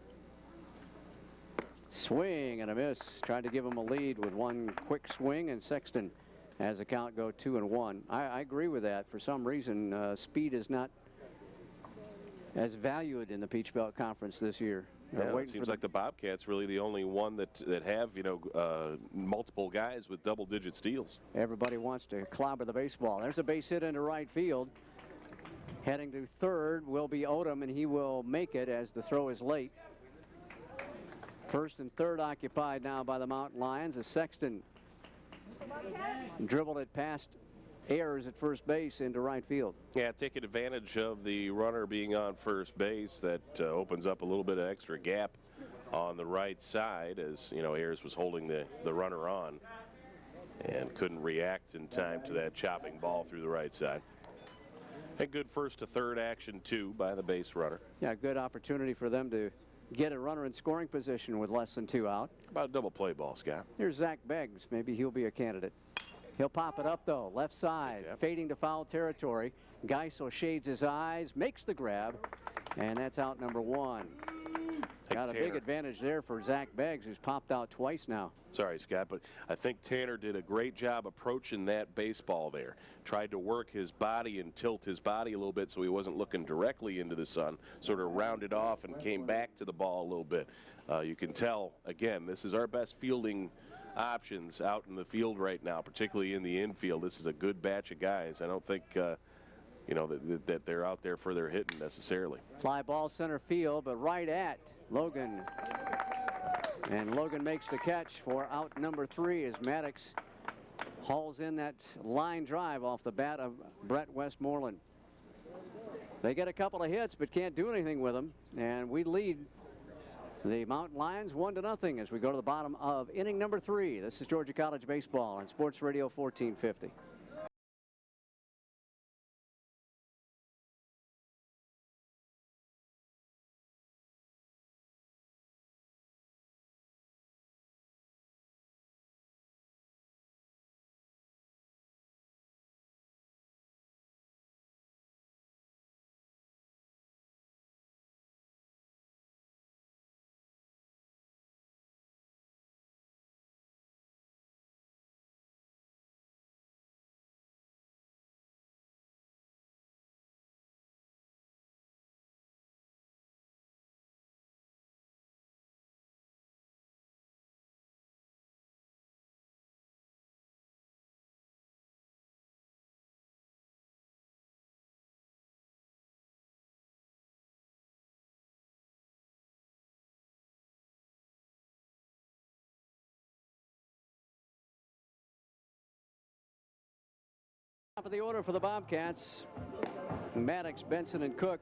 Swing and a miss. Tried to give him a lead with one quick swing, and Sexton has the count go 2-1. I agree with that. For some reason, speed is not as valued in the Peach Belt Conference this year. Yeah, it seems like the Bobcats really the only one that have, you know, multiple guys with double-digit steals. Everybody wants to clobber the baseball. There's a base hit into right field. Heading to third will be Odom, and he will make it as the throw is late. First and third occupied now by the Mountain Lions as Sexton dribbled it past Ayers at first base into right field. Yeah, taking advantage of the runner being on first base. That opens up a little bit of extra gap on the right side, as you know, Ayers was holding the runner on and couldn't react in time to that chopping ball through the right side. A good first to third action too by the base runner. Yeah, good opportunity for them to get a runner in scoring position with less than 2 out. About a double play ball, Scott. Here's Zach Beggs. Maybe he'll be a candidate. He'll pop it up, though. Left side, fading to foul territory. Geisel shades his eyes, makes the grab, and that's out number 1. Got a big advantage there for Zach Beggs, who's popped out twice now. Sorry, Scott, but I think Tanner did a great job approaching that baseball there. Tried to work his body and tilt his body a little bit so he wasn't looking directly into the sun, sort of rounded off and came back to the ball a little bit. You can tell, again, this is our best fielding options out in the field right now, particularly in the infield. This is a good batch of guys. I don't think you know, that they're out there for their hitting necessarily. Fly ball center field, but right at Logan. And Logan makes the catch for out number 3 as MATTIX hauls in that line drive off the bat of Brett Westmoreland. They get a couple of hits but can't do anything with them, and we lead the Mountain Lions 1-0 as we go to the bottom of inning number 3. This is Georgia College Baseball on Sports Radio 1450. Top of the order for the Bobcats, MATTIX, Benson, and Cook.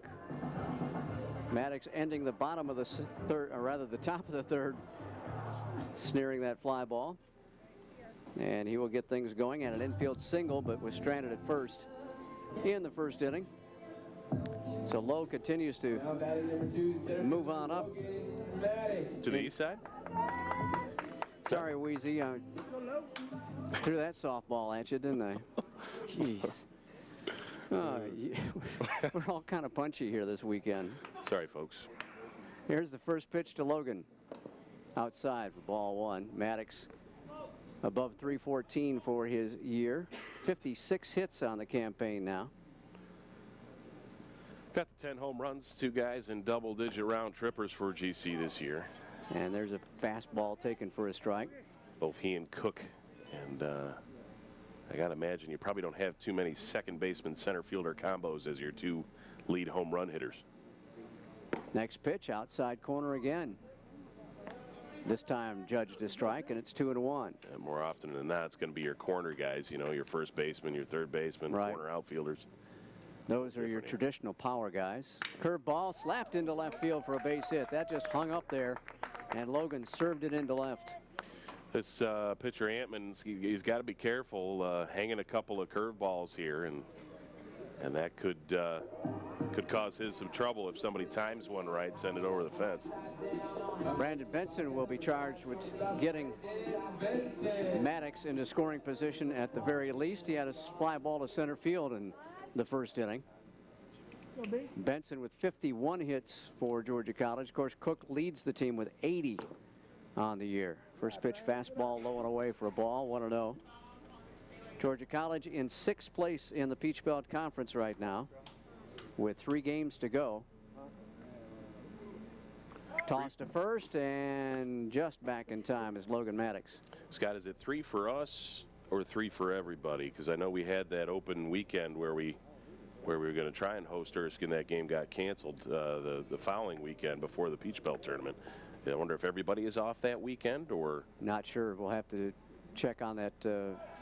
MATTIX ending the bottom of the third, or rather the top of the third, snaring that fly ball. And he will get things going at an infield single, but was stranded at first in the first inning. So Lowe continues to move on up. To the east side? Sorry, Wheezy. I threw that softball at you, didn't I? Jeez. We're all kind of punchy here this weekend. Sorry, folks. Here's the first pitch to Logan. Outside for ball 1. MATTIX above 314 for his year. 56 hits on the campaign now. Got the 10 home runs, 2 guys in double-digit round trippers for GC this year. And there's a fastball taken for a strike. Both he and Cook. And I got to imagine you probably don't have too many second baseman center fielder combos as your 2 lead home run hitters. Next pitch, outside corner again. This time judged a strike, and it's 2-1. And more often than not, it's going to be your corner guys, you know, your first baseman, your third baseman, corner outfielders. Those are your traditional power guys. Curve ball slapped into left field for a base hit. That just hung up there, and Logan served it into left. This pitcher Antman, he's got to be careful hanging a couple of curveballs here, and that could cause his some trouble if somebody times one right, send it over the fence. Brandon Benson will be charged with getting MATTIX into scoring position at the very least. He had a fly ball to center field in the first inning. Benson with 51 hits for Georgia College. Of course, Cook leads the team with 80. on the year. First pitch fastball low and away for a ball, 1-0. Georgia College in 6th place in the Peach Belt Conference right now with 3 games to go. Toss to first and just back in time is Logan MATTIX. Scott, is it 3 for us or 3 for everybody? Because I know we had that open weekend where we were going to try and host Erskine. That game got canceled the following weekend before the Peach Belt tournament. I wonder if everybody is off that weekend or... Not sure. We'll have to check on that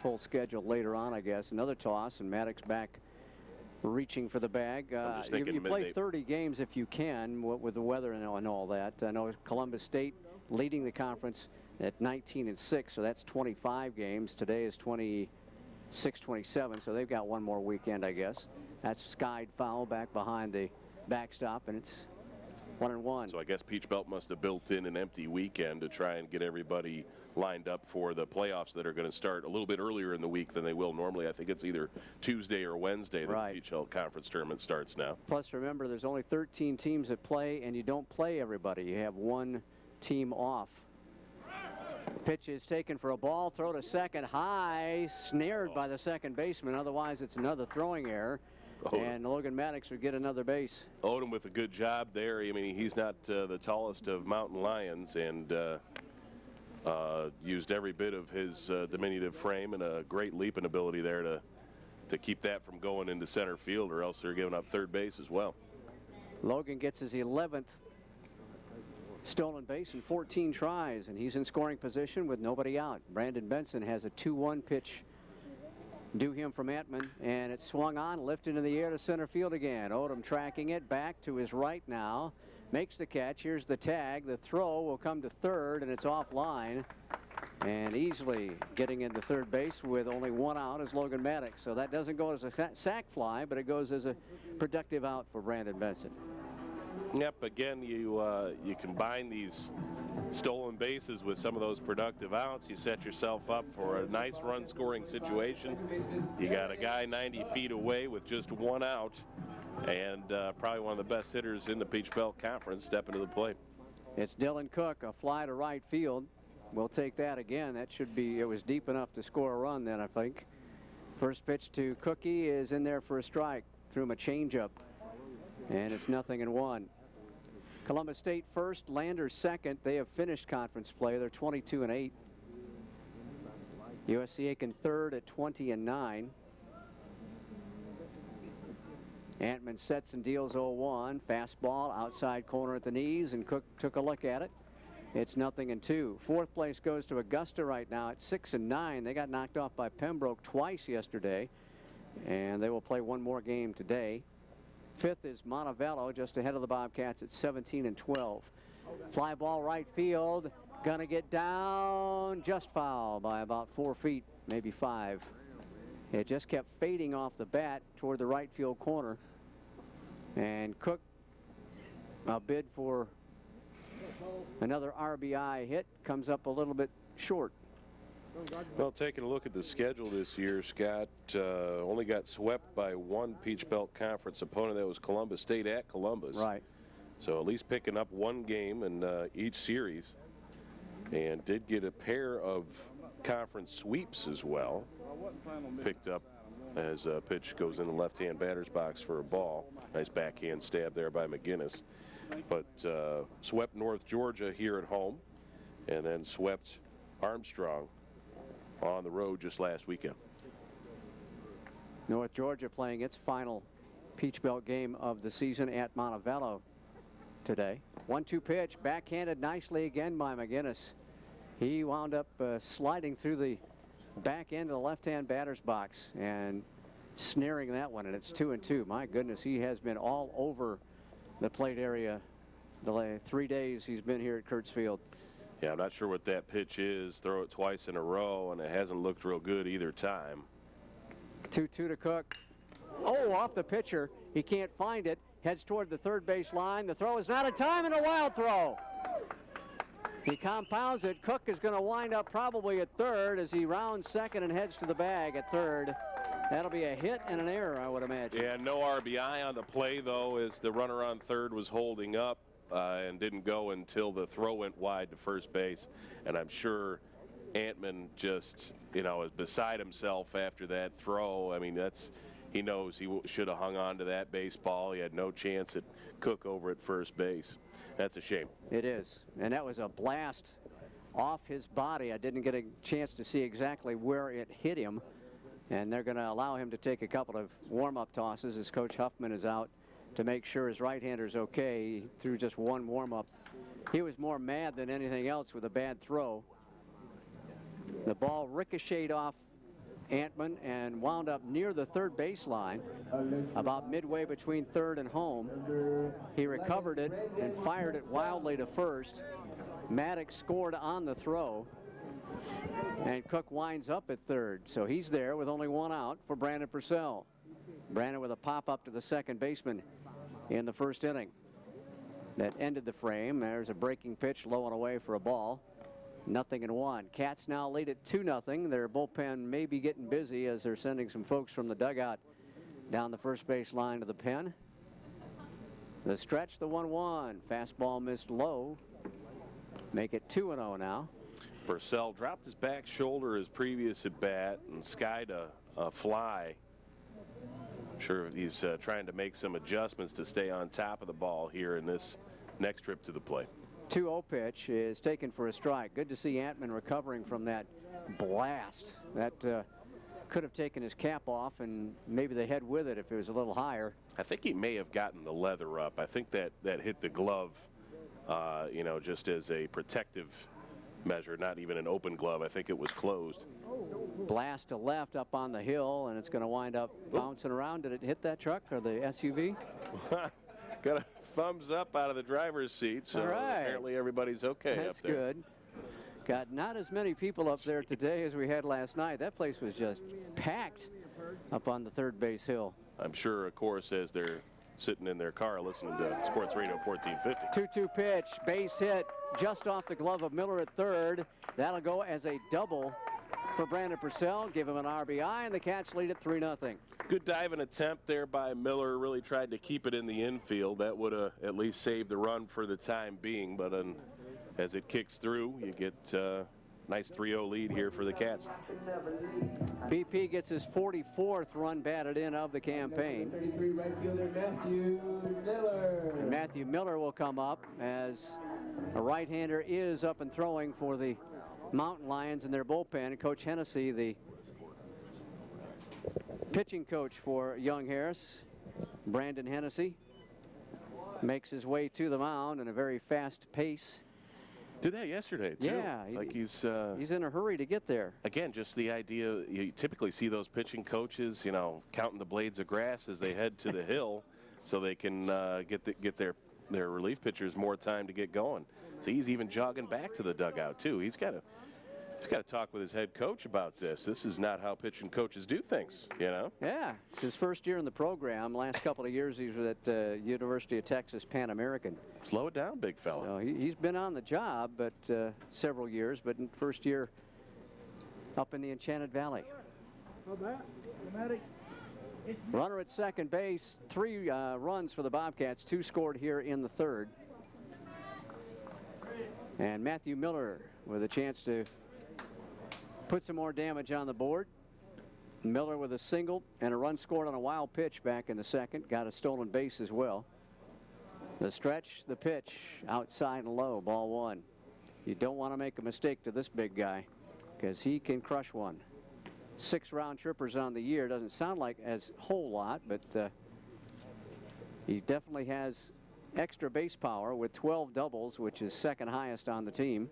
full schedule later on, I guess. Another toss, and MATTIX back reaching for the bag. You play 30 games if you can, with the weather and all that. I know Columbus State leading the conference at 19-6, so that's 25 games. Today is 26-27, so they've got one more weekend, I guess. That's skied foul back behind the backstop, and it's 1-1. So I guess Peach Belt must have built in an empty weekend to try and get everybody lined up for the playoffs that are going to start a little bit earlier in the week than they will normally. I think it's either Tuesday or Wednesday that the Peach Belt Conference tournament starts now. Plus, remember, there's only 13 teams that play, and you don't play everybody. You have one team off. Pitch is taken for a ball, throw to second, high, snared by the second baseman. Otherwise, it's another throwing error. And Logan MATTIX would get another base. Odom with a good job there. I mean, he's not the tallest of mountain lions, and used every bit of his diminutive frame and a great leaping ability there to keep that from going into center field, or else they're giving up third base as well. Logan gets his 11th stolen base in 14 tries, and he's in scoring position with nobody out. Brandon Benson has a 2-1 pitch due him from Antman, and it's swung on, lifted in the air to center field again. Odom tracking it back to his right now, makes the catch. Here's the tag. The throw will come to third, and it's offline. And easily getting into third base with only one out is Logan MATTIX. So that doesn't go as a sac fly, but it goes as a productive out for Brandon Benson. Yep, again, you combine these stolen bases with some of those productive outs. You set yourself up for a nice run scoring situation. You got a guy 90 feet away with just one out, and probably one of the best hitters in the Peach Belt Conference stepping to the plate. It's Dylan Cook, a fly to right field. We'll take that again. That should be, it was deep enough to score a run then, I think. First pitch to Cookie is in there for a strike. Threw him a changeup, and it's 0-1. Columbus State first, Landers second. They have finished conference play. They're 22-8. USC Aiken third at 20-9. Antman sets and deals 0-1. Fastball outside corner at the knees, and Cook took a look at it. It's 0-2. Fourth place goes to Augusta right now at 6-9. They got knocked off by Pembroke twice yesterday, and they will play one more game today. Fifth is Montevallo, just ahead of the Bobcats at 17-12. Fly ball right field, gonna get down, just foul by about 4 feet, maybe 5. It just kept fading off the bat toward the right field corner. And Cook, a bid for another RBI hit, comes up a little bit short. Well, taking a look at the schedule this year, Scott only got swept by one Peach Belt Conference opponent. That was Columbus State at Columbus. Right. So at least picking up one game in each series, and did get a pair of conference sweeps as well. Picked up as a pitch goes in the left-hand batter's box for a ball. Nice backhand stab there by McGinnis. But swept North Georgia here at home, and then swept Armstrong on the road just last weekend. North Georgia playing its final Peach Belt game of the season at Montevallo today. 1-2 pitch, backhanded nicely again by McGinnis. He wound up sliding through the back end of the left-hand batter's box and snaring that one, and it's 2-2. My goodness, he has been all over the plate area the 3 days he's been here at Kurtzfield. Yeah, I'm not sure what that pitch is. Throw it twice in a row, and it hasn't looked real good either time. 2-2 to Cook. Oh, off the pitcher. He can't find it. Heads toward the third base line. The throw is not in time, and a wild throw. He compounds it. Cook is going to wind up probably at third as he rounds second and heads to the bag at third. That'll be a hit and an error, I would imagine. Yeah, no RBI on the play, though, as the runner on third was holding up. and didn't go until the throw went wide to first base. And I'm sure Antman just, you know, is beside himself after that throw. I mean, he knows he should have hung on to that baseball. He had no chance at Cook over at first base. That's a shame. It is. And that was a blast off his body. I didn't get a chance to see exactly where it hit him. And they're going to allow him to take a couple of warm-up tosses as Coach Huffman is out to make sure his right-hander's okay. He threw just one warm-up. He was more mad than anything else with a bad throw. The ball ricocheted off Antman and wound up near the third baseline, about midway between third and home. He recovered it and fired it wildly to first. MATTIX scored on the throw, and Cook winds up at third. So he's there with only one out for Brandon Purcell. Brandon with a pop-up to the second baseman in the first inning. That ended the frame. There's a breaking pitch low and away for a ball. 0-1. Cats now lead at 2-0. Their bullpen may be getting busy as they're sending some folks from the dugout down the first base line to the pen. The stretch, the 1-1. Fastball missed low. Make it 2-0 now. Purcell dropped his back shoulder his previous at bat and skied a fly. I'm sure he's trying to make some adjustments to stay on top of the ball here in this next trip to the plate. 2-0 pitch is taken for a strike. Good to see Antman recovering from that blast. That could have taken his cap off and maybe the head with it if it was a little higher. I think he may have gotten the leather up. I think that hit the glove, you know, just as a protective measure, not even an open glove. I think it was closed. Blast to left up on the hill, and it's going to wind up bouncing around. Did it hit that truck or the SUV? Got a thumbs up out of the driver's seat, so apparently everybody's okay. That's up there. Good. Got not as many people up there today as we had last night. That place was just packed up on the third base hill. I'm sure, of course, as they're sitting in their car listening to Sports Radio 1450. 2-2 pitch, base hit just off the glove of Miller at third. That'll go as a double for Brandon Purcell. Give him an RBI, and the Cats lead at 3-0. Good diving attempt there by Miller. Really tried to keep it in the infield. That would have at least saved the run for the time being. But as it kicks through, you get a nice 3-0 lead here for the Cats. BP gets his 44th run batted in of the campaign. 33 right fielder Matthew Miller. And Matthew Miller will come up as a right-hander is up and throwing for the Mountain Lions in their bullpen. Coach Hennessy, the pitching coach for Young Harris, Brandon Hennessy, makes his way to the mound in a very fast pace. Did that yesterday, too. Yeah. It's like he's in a hurry to get there. Again, just the idea, you typically see those pitching coaches, you know, counting the blades of grass as they head to the hill so they can get their relief pitchers more time to get going. So he's even jogging back to the dugout, too. He's got to talk with his head coach about this. This is not how pitching coaches do things, you know? Yeah, it's his first year in the program. Last couple of years he was at University of Texas Pan American. Slow it down, big fella. So he's been on the job but several years, but in first year up in the Enchanted Valley. Runner at second base, 3 runs for the Bobcats, 2 scored here in the third. And Matthew Miller with a chance to put some more damage on the board. Miller with a single and a run scored on a wild pitch back in the second. Got a stolen base as well. The stretch, the pitch, outside and low, ball 1. You don't want to make a mistake to this big guy because he can crush one. 6 round trippers on the year. Doesn't sound like as a whole lot, but he definitely has extra base power with 12 doubles, which is second highest on the team.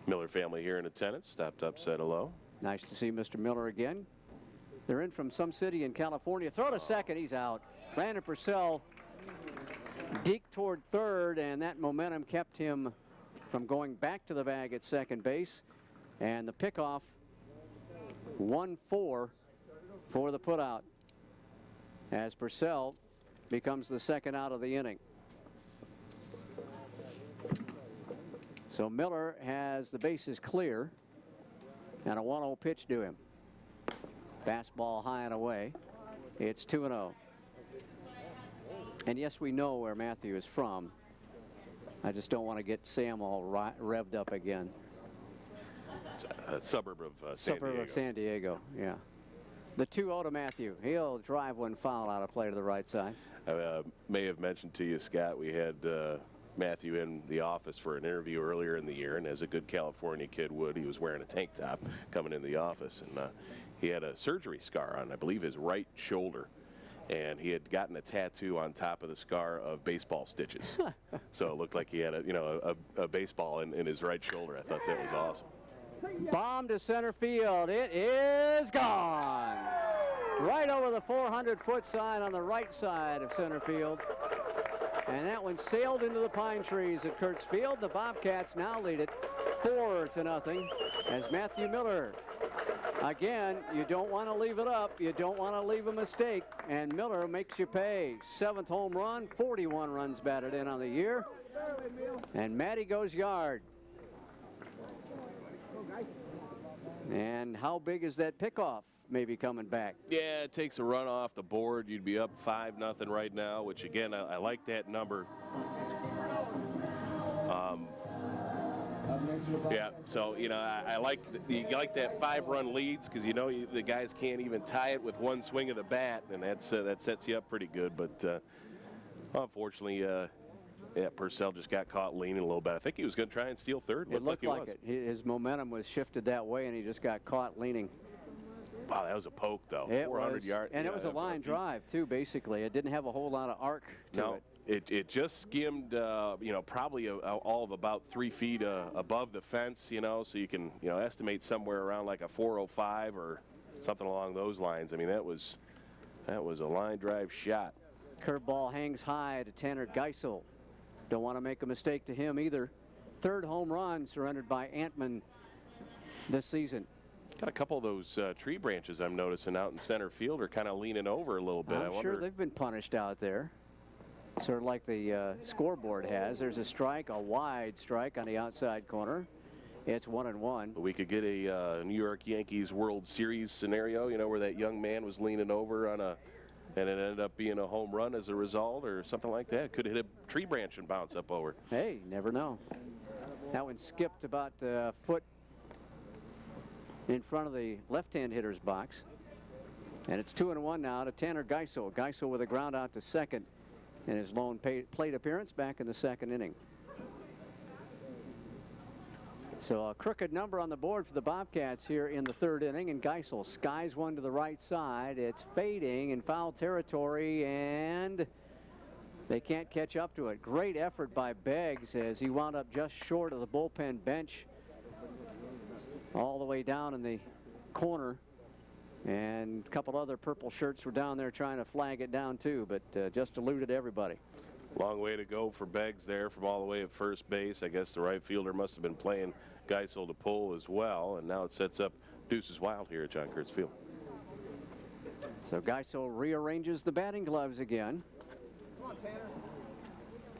Miller family here in attendance. Stopped up, said hello. Nice to see Mr. Miller again. They're in from some city in California. Throw to second, he's out. Brandon Purcell deked toward third, and that momentum kept him from going back to the bag at second base. And the pickoff, 1-4 for the putout as Purcell becomes the second out of the inning. So Miller has the bases clear and a 1-0 pitch to him. Fastball high and away. It's 2-0. And yes, we know where Matthew is from. I just don't want to get Sam all revved up again. It's a suburb of San Diego, yeah. The 2-0 to Matthew. He'll drive one foul out of play to the right side. I may have mentioned to you, Scott, we had Matthew in the office for an interview earlier in the year, and as a good California kid would, he was wearing a tank top coming in the office, and he had a surgery scar on, I believe, his right shoulder, and he had gotten a tattoo on top of the scar of baseball stitches. So it looked like he had a baseball in his right shoulder. I thought that was awesome. Bomb to center field. It is gone. Right over the 400-foot sign on the right side of center field. And that one sailed into the pine trees at Kurtz Field. The Bobcats now lead it 4-0 as Matthew Miller. Again, you don't want to leave it up. You don't want to leave a mistake. And Miller makes you pay. 7th home run, 41 runs batted in on the year. And Matty goes yard. And how big is that pickoff maybe coming back? Yeah, it takes a run off the board. You'd be up 5-0 right now, which again, I like that number. Yeah, so I like you like that 5-run leads because the guys can't even tie it with one swing of the bat, and that sets you up pretty good. But unfortunately, Purcell just got caught leaning a little bit. I think he was going to try and steal third. It looked like it. His momentum was shifted that way, and he just got caught leaning. Wow, that was a poke, though. 400 yards. And it was a line drive, too, basically. It didn't have a whole lot of arc to it. It just skimmed, probably all of about 3 feet above the fence, so you can, estimate somewhere around like a 405 or something along those lines. I mean, that was a line drive shot. Curveball hangs high to Tanner Geisel. Don't want to make a mistake to him either. 3rd home run surrendered by Antman this season. Got a couple of those tree branches I'm noticing out in center field are kind of leaning over a little bit. I'm sure they've been punished out there. Sort of like the scoreboard has. There's a strike, a wide strike on the outside corner. It's 1-1. We could get a New York Yankees World Series scenario, where that young man was leaning over on and it ended up being a home run as a result or something like that. Could hit a tree branch and bounce up over. Hey, never know. That one skipped about a foot in front of the left-hand hitter's box. And it's 2-1 now to Tanner Geisel. Geisel with a ground out to second in his lone plate appearance back in the 2nd inning. So a crooked number on the board for the Bobcats here in the 3rd inning, and Geisel skies one to the right side. It's fading in foul territory, and they can't catch up to it. Great effort by Beggs as he wound up just short of the bullpen bench all the way down in the corner. And a couple other purple shirts were down there trying to flag it down too, but just eluded everybody. Long way to go for Beggs there from all the way at first base. I guess the right fielder must have been playing Geisel to pull as well, and now it sets up Deuces Wild here at John Kurtz Field. So Geisel rearranges the batting gloves again.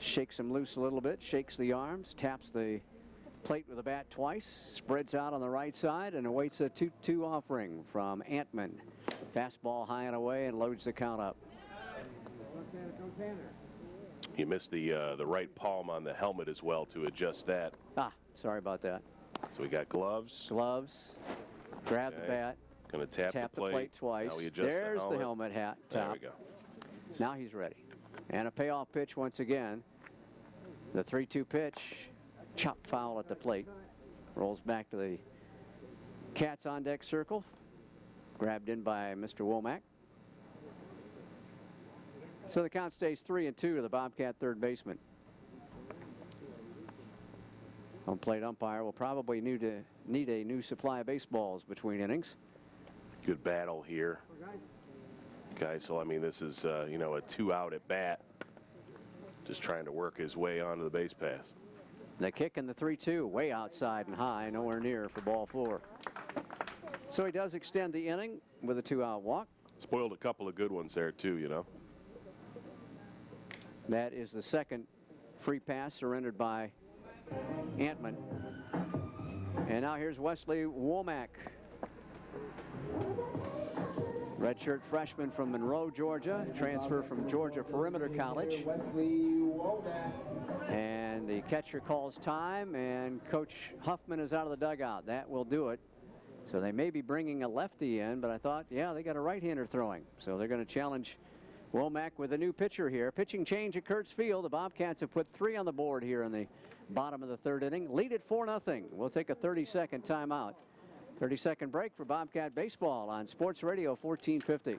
Shakes him loose a little bit, shakes the arms, taps the plate with a bat twice, spreads out on the right side, and awaits a 2-2 offering from Antman. Fastball high and away and loads the count up. He missed the right palm on the helmet as well to adjust that. Sorry about that. So we got gloves. Gloves. Grab the bat. Going to tap the plate twice. Now we adjust There's the helmet hat top. There we go. Now he's ready. And a payoff pitch once again. The 3-2 pitch. Chopped foul at the plate. Rolls back to the Cats on deck circle. Grabbed in by Mr. Womack. So the count stays 3-2 to the Bobcat third baseman. Home plate umpire will probably need a new supply of baseballs between innings. Good battle here. Geisel, I mean, this is, a 2-out at bat. Just trying to work his way onto the base pass. The kick and the 3-2 way outside and high, nowhere near for ball 4. So he does extend the inning with a 2-out walk. Spoiled a couple of good ones there too, That is the second free pass surrendered by Antman. And now here's Wesley Womack. Redshirt freshman from Monroe, Georgia, transfer from Georgia Perimeter College. And the catcher calls time, and Coach Huffman is out of the dugout. That will do it. So they may be bringing a lefty in, but I thought, yeah, they got a right-hander throwing. So they're going to challenge Womack with a new pitcher here. Pitching change at Kurtz Field. The Bobcats have put 3 on the board here in the bottom of the 3rd inning. Lead it 4-0. We'll take a 30-second timeout. 30-second break for Bobcat Baseball on Sports Radio 1450.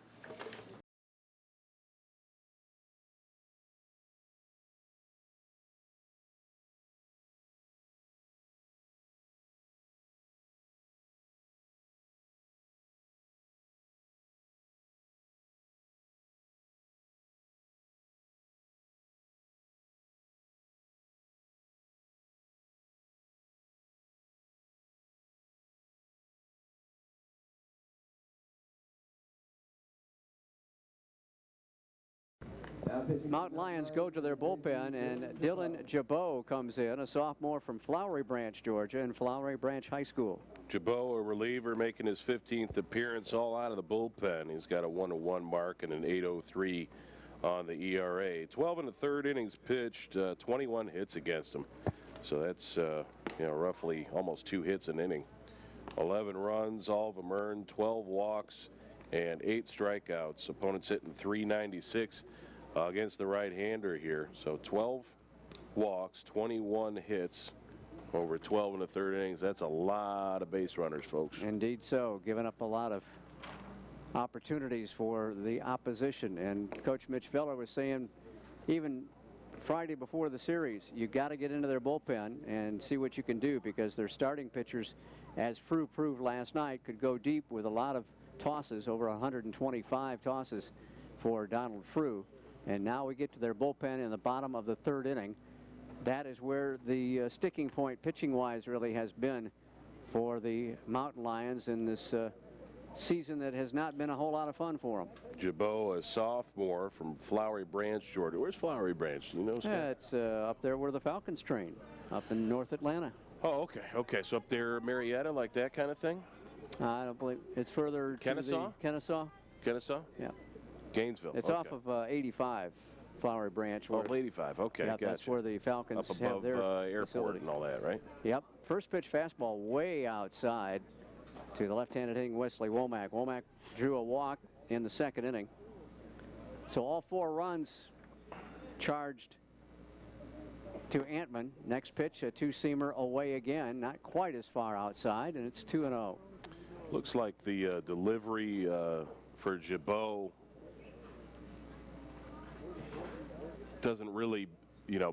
Mountain Lions go to their bullpen, and Dylan Jabot comes in, a sophomore from Flowery Branch, Georgia, and Flowery Branch High School. Jabot, a reliever, making his 15th appearance, all out of the bullpen. He's got a 1-1 mark and an 8.03 on the ERA. 12 in the 3rd innings pitched, 21 hits against him. So that's roughly almost 2 hits an inning. 11 runs, all of them earned, 12 walks, and 8 strikeouts. Opponents hitting .396. Against the right-hander here. So 12 walks, 21 hits over 12 in the 3rd innings. That's a lot of base runners, folks. Indeed so. Giving up a lot of opportunities for the opposition. And Coach Mitch Feller was saying even Friday before the series, you got to get into their bullpen and see what you can do, because their starting pitchers, as Frew proved last night, could go deep with a lot of tosses, over 125 tosses for Donald Frew. And now we get to their bullpen in the bottom of the 3rd inning. That is where the sticking point pitching-wise really has been for the Mountain Lions in this season that has not been a whole lot of fun for them. Jabot, a sophomore from Flowery Branch, Georgia. Where's Flowery Branch? Do you know, Scott? Yeah, it's up there where the Falcons train, up in North Atlanta. Oh, okay. Okay, so up there, Marietta, like that kind of thing? I don't believe it's further Kennesaw? to the Kennesaw. Kennesaw? Yeah. Gainesville. It's off of 85, Flowery Branch. Off 85. Okay, yeah, gotcha. that's where the Falcons up have above their airport facility. And all that, right? Yep. First pitch fastball way outside to the left-handed hitting Wesley Womack. Womack drew a walk in the 2nd inning. So all 4 runs charged to Antman. Next pitch, a 2-seamer away again, not quite as far outside, and it's 2-0. Looks like the delivery for Jabot doesn't really,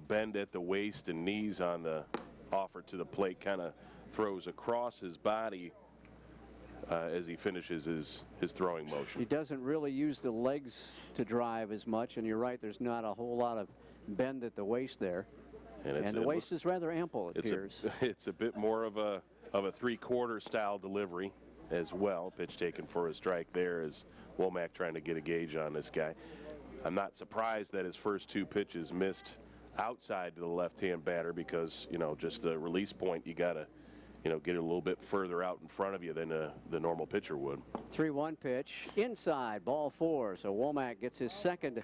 bend at the waist and knees on the offer to the plate. Kind of throws across his body as he finishes his throwing motion. He doesn't really use the legs to drive as much, and you're right, there's not a whole lot of bend at the waist there. And the waist is rather ample, it appears. It's a bit more of a 3/4 style delivery as well. Pitch taken for a strike there as Womack trying to get a gauge on this guy. I'm not surprised that his first 2 pitches missed outside to the left-hand batter, because, just the release point, you got to, get it a little bit further out in front of you than the normal pitcher would. 3-1 pitch, inside, ball 4. So Womack gets his 2nd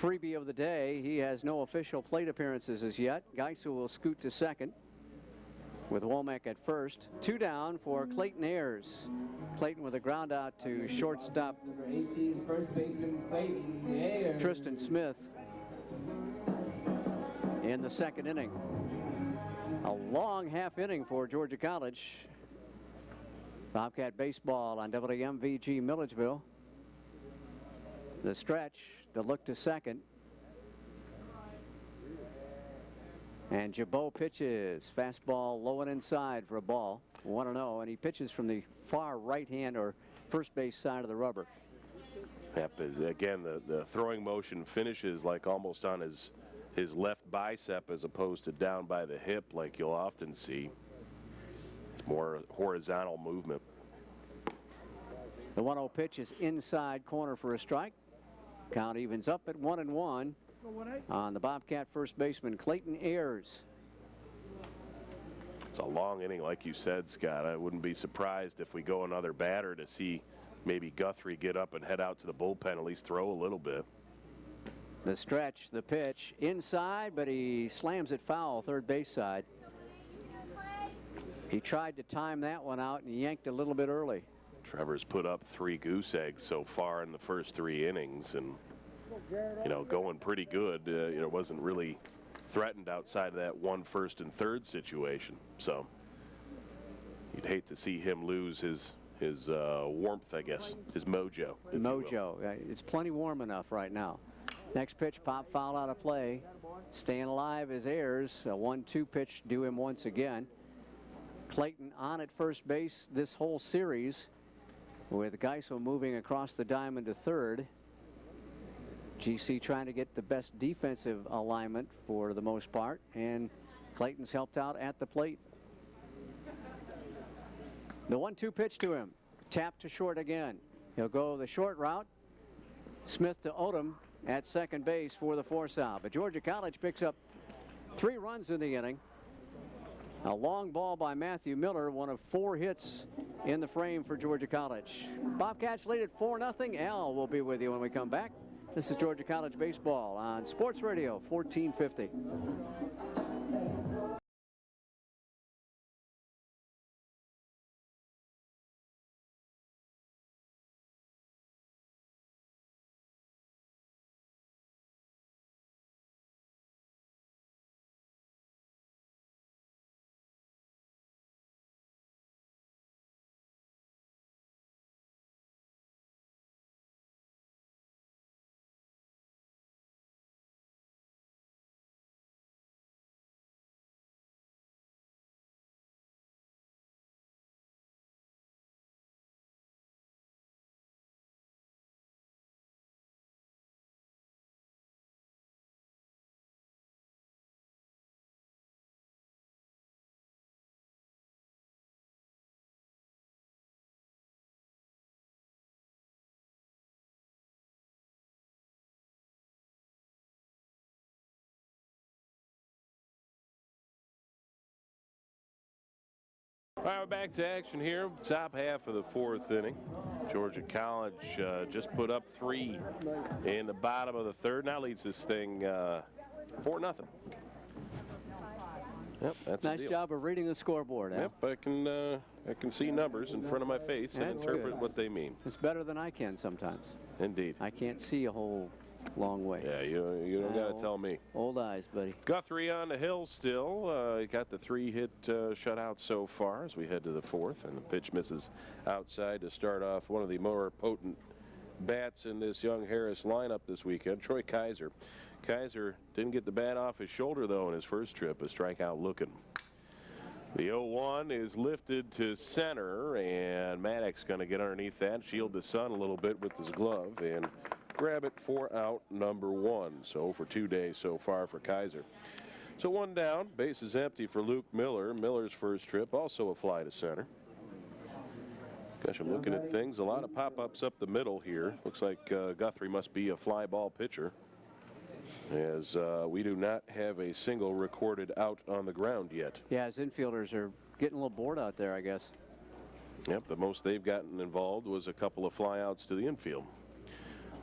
freebie of the day. He has no official plate appearances as yet. Geisel will scoot to 2nd with Womack at 1st. 2 down for Clayton Ayers. Clayton with a ground out to shortstop Number 18, first baseman Clayton Ayers. Tristan Smith in the 2nd inning. A long half inning for Georgia College. Bobcat baseball on WMVG Milledgeville. The stretch, the look to 2nd. And Jabot pitches. Fastball low and inside for a ball. 1-0, and he pitches from the far right-hand or first base side of the rubber. Yep, again, the throwing motion finishes like almost on his left bicep as opposed to down by the hip like you'll often see. It's more horizontal movement. The 1-0 pitch is inside corner for a strike. Count evens up at 1-1 on the Bobcat first baseman Clayton Ayers. It's a long inning, like you said, Scott. I wouldn't be surprised if we go another batter to see maybe Guthrie get up and head out to the bullpen, at least throw a little bit. The stretch, the pitch, inside, but he slams it foul, third base side. He tried to time that one out and yanked a little bit early. Trevor's put up 3 goose eggs so far in the first 3 innings, and going pretty good. Wasn't really threatened outside of that 1 first and third situation. So you'd hate to see him lose his warmth, I guess, his mojo. Mojo. It's plenty warm enough right now. Next pitch, pop foul out of play. Staying alive is Ayers. A 1-2 pitch due him once again. Clayton on at first base this whole series, with Geisel moving across the diamond to third. GC trying to get the best defensive alignment for the most part, and Clayton's helped out at the plate. The 1-2 pitch to him. Tap to short again. He'll go the short route. Smith to Odom at second base for the force out. But Georgia College picks up 3 runs in the inning. A long ball by Matthew Miller, one of 4 hits in the frame for Georgia College. Bobcats lead at 4-0. Al will be with you when we come back. This is Georgia College baseball on Sports Radio 1450. All right, we're back to action here. Top half of the 4th inning. Georgia College just put up 3 in the bottom of the 3rd. Now leads this thing 4-0. Yep, that's nice job of reading the scoreboard. Yep, I can see numbers in front of my face and interpret what they mean. It's better than I can sometimes. Indeed. I can't see a whole long way. Yeah, you don't got to tell me. Old eyes, buddy. Guthrie on the hill still. He got the 3-hit shutout so far as we head to the 4th, and the pitch misses outside to start off one of the more potent bats in this Young Harris lineup this weekend, Troy Kaiser. Kaiser didn't get the bat off his shoulder, though, in his first trip, a strikeout looking. The 0-1 is lifted to center, and MATTIX going to get underneath that, shield the sun a little bit with his glove, and grab it for out number 1. So for 2 days so far for Kaiser. So 1 down, base is empty for Luke Miller. Miller's first trip, also a fly to center. Gosh, I'm looking at things. A lot of pop-ups up the middle here. Looks like Guthrie must be a fly ball pitcher, as we do not have a single recorded out on the ground yet. Yeah, his infielders are getting a little bored out there, I guess. Yep, the most they've gotten involved was a couple of flyouts to the infield.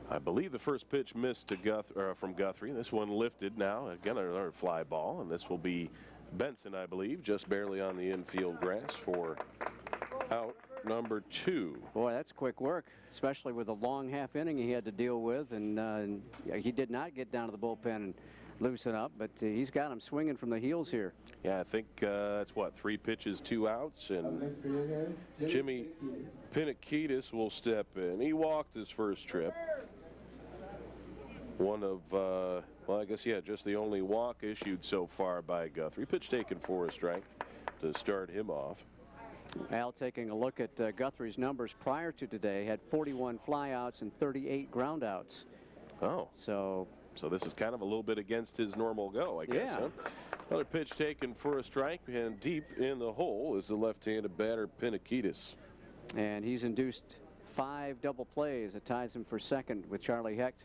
I believe the first pitch missed to from Guthrie. This one lifted now. Again, another fly ball, and this will be Benson, I believe, just barely on the infield grass for out number 2. Boy, that's quick work, especially with the long half inning he had to deal with, and he did not get down to the bullpen and loosen up, but he's got him swinging from the heels here. Yeah, I think it's what, 3 pitches, 2 outs, and Jimmy Pinikitis will step in. He walked his first trip. One of, well, I guess, yeah, just the only walk issued so far by Guthrie. Pitch taken for a strike to start him off. Al taking a look at Guthrie's numbers prior to today, had 41 flyouts and 38 groundouts. Oh. So this is kind of a little bit against his normal go, I guess. Yeah. Huh? Another pitch taken for a strike, and deep in the hole is the left-handed batter, Pinikitis. And he's induced 5 double plays. It ties him for second with Charlie Hecht.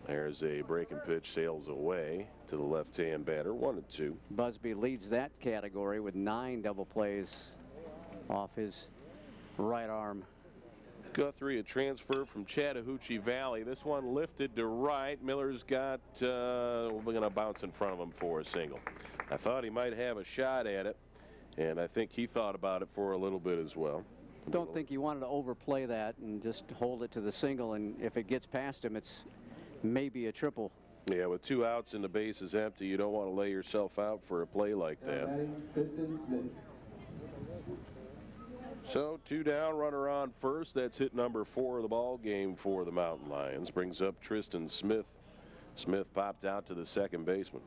There's a breaking pitch, sails away to the left-hand batter, 1-2. Busby leads that category with 9 double plays off his right arm. Guthrie, a transfer from Chattahoochee Valley. This one lifted to right. Miller's got, we're going to bounce in front of him for a single. I thought he might have a shot at it, and I think he thought about it for a little bit as well. Don't think he wanted to overplay that and just hold it to the single, and if it gets past him, it's maybe a triple. Yeah, with 2 outs and the base is empty, you don't want to lay yourself out for a play like that. So 2 down, runner on first. That's hit number 4 of the ball game for the Mountain Lions. Brings up Tristan Smith. Smith popped out to the second baseman.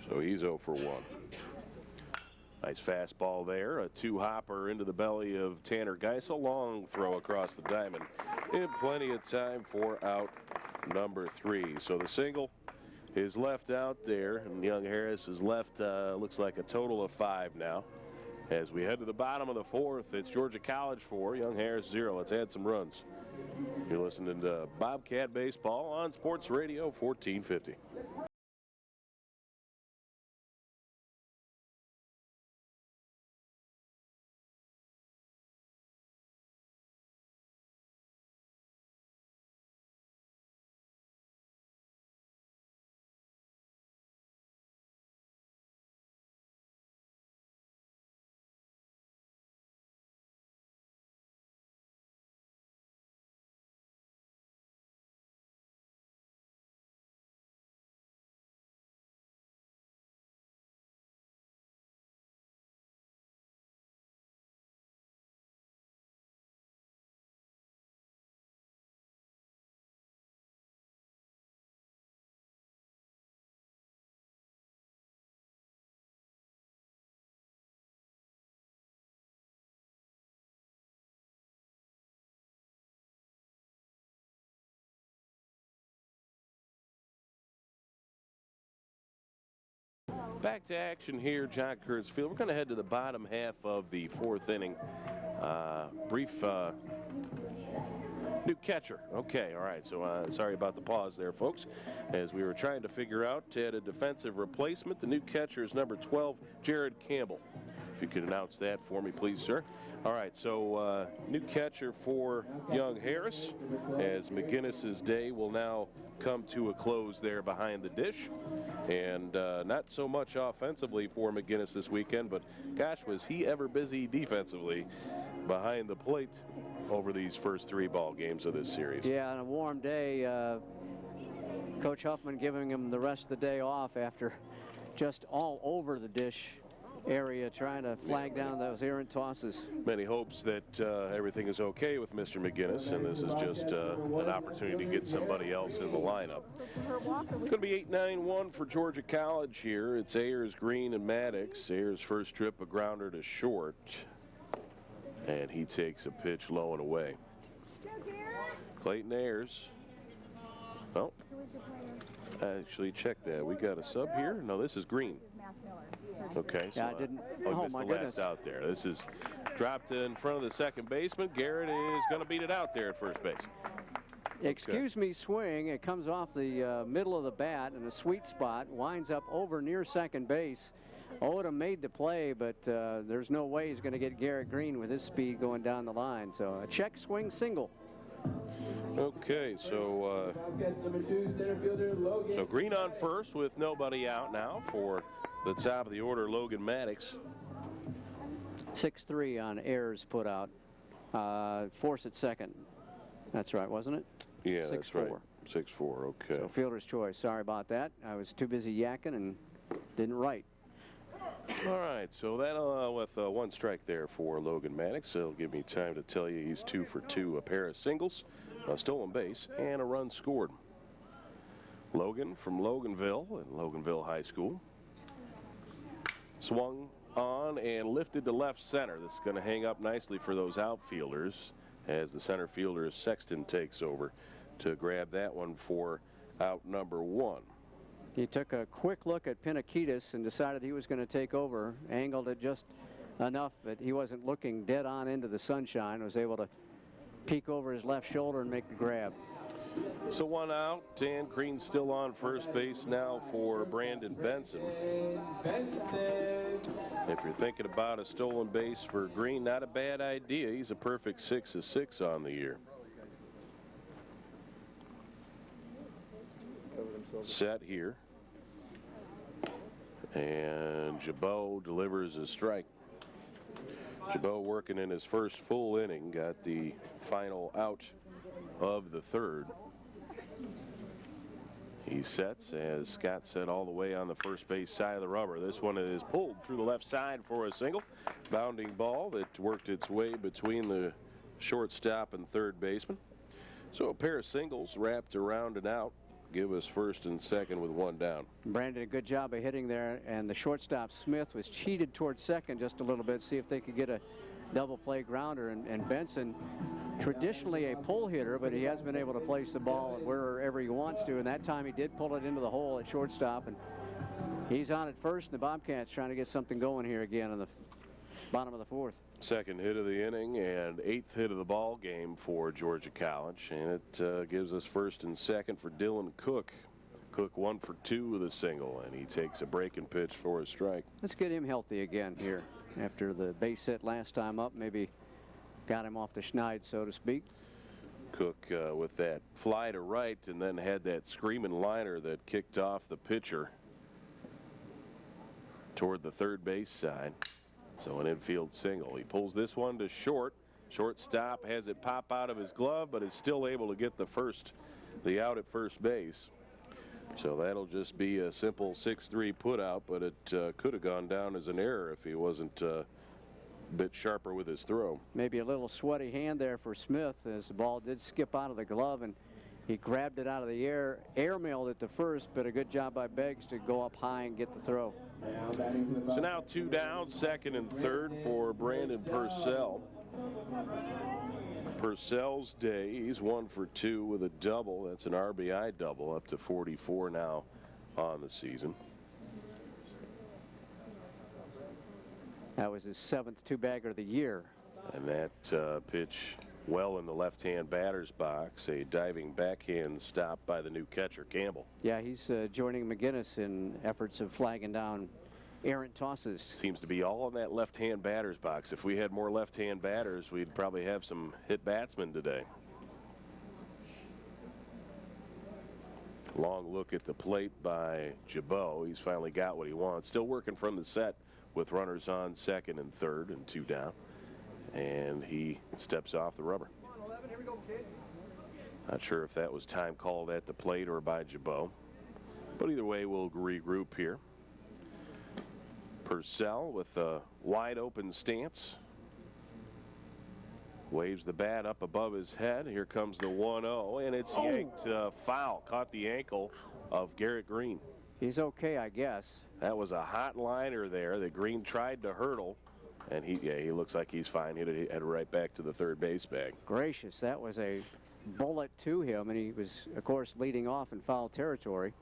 So he's 0 for 1. Nice fastball there. A 2-hopper into the belly of Tanner Geisel. Long throw across the diamond. And plenty of time for out number 3. So the single is left out there, and Young Harris is left, looks like a total of 5 now. As we head to the bottom of the 4th, it's Georgia College 4, Young Harris 0. Let's add some runs. You're listening to Bobcat Baseball on Sports Radio 1450. Back to action here, John Kurtz Field. We're going to head to the bottom half of the 4th inning. Brief new catcher. Okay, all right. So sorry about the pause there, folks. As we were trying to figure out, at a defensive replacement, the new catcher is number 12, Jared Campbell. If you could announce that for me, please, sir. All right, so new catcher for Young Harris, as McGinnis's day will now come to a close there behind the dish. And not so much offensively for McGinnis this weekend, but gosh, was he ever busy defensively behind the plate over these first 3 ball games of this series. Yeah, on a warm day, Coach Huffman giving him the rest of the day off after just all over the dish area trying to flag down those errant tosses. Many hopes that everything is okay with Mr. McGinnis, and this is just an opportunity to get somebody else in the lineup. Going to be 8-9-1 for Georgia College here. It's Ayers, Green, and MATTIX. Ayers' first trip, a grounder to short, and he takes a pitch low and away. Clayton Ayers. Oh, actually check that. We got a sub here. No, this is Green. Okay, so yeah, I didn't. oh, my the goodness. last out there. This is dropped in front of the second baseman. Garrett is going to beat it out there at first base. Excuse me, swing. It comes off the middle of the bat in a sweet spot, winds up over near second base. Odom made the play, but there's no way he's going to get Garrett Green with his speed going down the line. So a check swing single. Okay, so Green on first with nobody out now for the top of the order, Logan MATTIX. 6-3 on Ayers put out. Force at second. That's right, wasn't it? Yeah, that's right. 6-4, okay. So fielder's choice. Sorry about that. I was too busy yakking and didn't write. All right, so that with 1 strike there for Logan MATTIX. It'll give me time to tell you he's 2 for 2, a pair of singles, a stolen base, and a run scored. Logan from Loganville and Loganville High School. Swung on and lifted to left center. This is going to hang up nicely for those outfielders as the center fielder Sexton takes over to grab that one for out number 1. He took a quick look at Pinakitis and decided he was going to take over, angled it just enough that he wasn't looking dead on into the sunshine, was able to peek over his left shoulder and make the grab. So 1 out, and Green still on first base now for Brandon Benson. If you're thinking about a stolen base for Green, not a bad idea. He's a perfect 6 of 6 on the year. Set here. And GCBO delivers a strike. GCBO working in his first full inning, got the final out of the third. He sets, as Scott said, all the way on the first base side of the rubber. This one is pulled through the left side for a single. Bounding ball that worked its way between the shortstop and third baseman. So a pair of singles wrapped around and out give us first and second with one down. Brandon, a good job of hitting there, and the shortstop Smith was cheated towards second just a little bit, see if they could get a double play grounder, and Benson, traditionally a pull hitter, but he has been able to place the ball wherever he wants to, and that time he did pull it into the hole at shortstop, and he's on at first, and the Bobcats trying to get something going here again in the bottom of the fourth. Second hit of the inning and 8th hit of the ball game for Georgia College, and it gives us first and second for Dylan Cook. Cook 1 for 2 with a single, and he takes a breaking pitch for a strike. Let's get him healthy again here after the base hit last time up. Maybe got him off the schneid, so to speak. Cook with that fly to right, and then had that screaming liner that kicked off the pitcher toward the third base side. So an infield single. He pulls this one to short. Shortstop has it pop out of his glove, but is still able to get the out at first base. So that'll just be a simple 6-3 put out, but it could have gone down as an error if he wasn't a bit sharper with his throw. Maybe a little sweaty hand there for Smith, as the ball did skip out of the glove, and he grabbed it out of the air, airmailed it to first, but a good job by Beggs to go up high and get the throw. So now 2 down, second and third for Brandon Purcell. Purcell's day, he's 1 for 2 with a double. That's an RBI double, up to 44 now on the season. That was his 7th two-bagger of the year. And that pitch well in the left-hand batter's box, a diving backhand stop by the new catcher, Campbell. Yeah, he's joining McGinnis in efforts of flagging down errant tosses. Seems to be all in that left-hand batter's box. If we had more left-hand batters, we'd probably have some hit batsmen today. Long look at the plate by GCBO. He's finally got what he wants. Still working from the set with runners on second and third and 2 down. And he steps off the rubber. Not sure if that was time called at the plate or by GCBO. But either way, we'll regroup here. Purcell with a wide open stance. Waves the bat up above his head. Here comes the 1-0, and it's yanked foul. Caught the ankle of Garrett Green. He's okay, I guess. That was a hot liner there that Green tried to hurdle. And he looks like he's fine. He headed right back to the third base bag. Gracious, that was a bullet to him, and he was, of course, leading off in foul territory.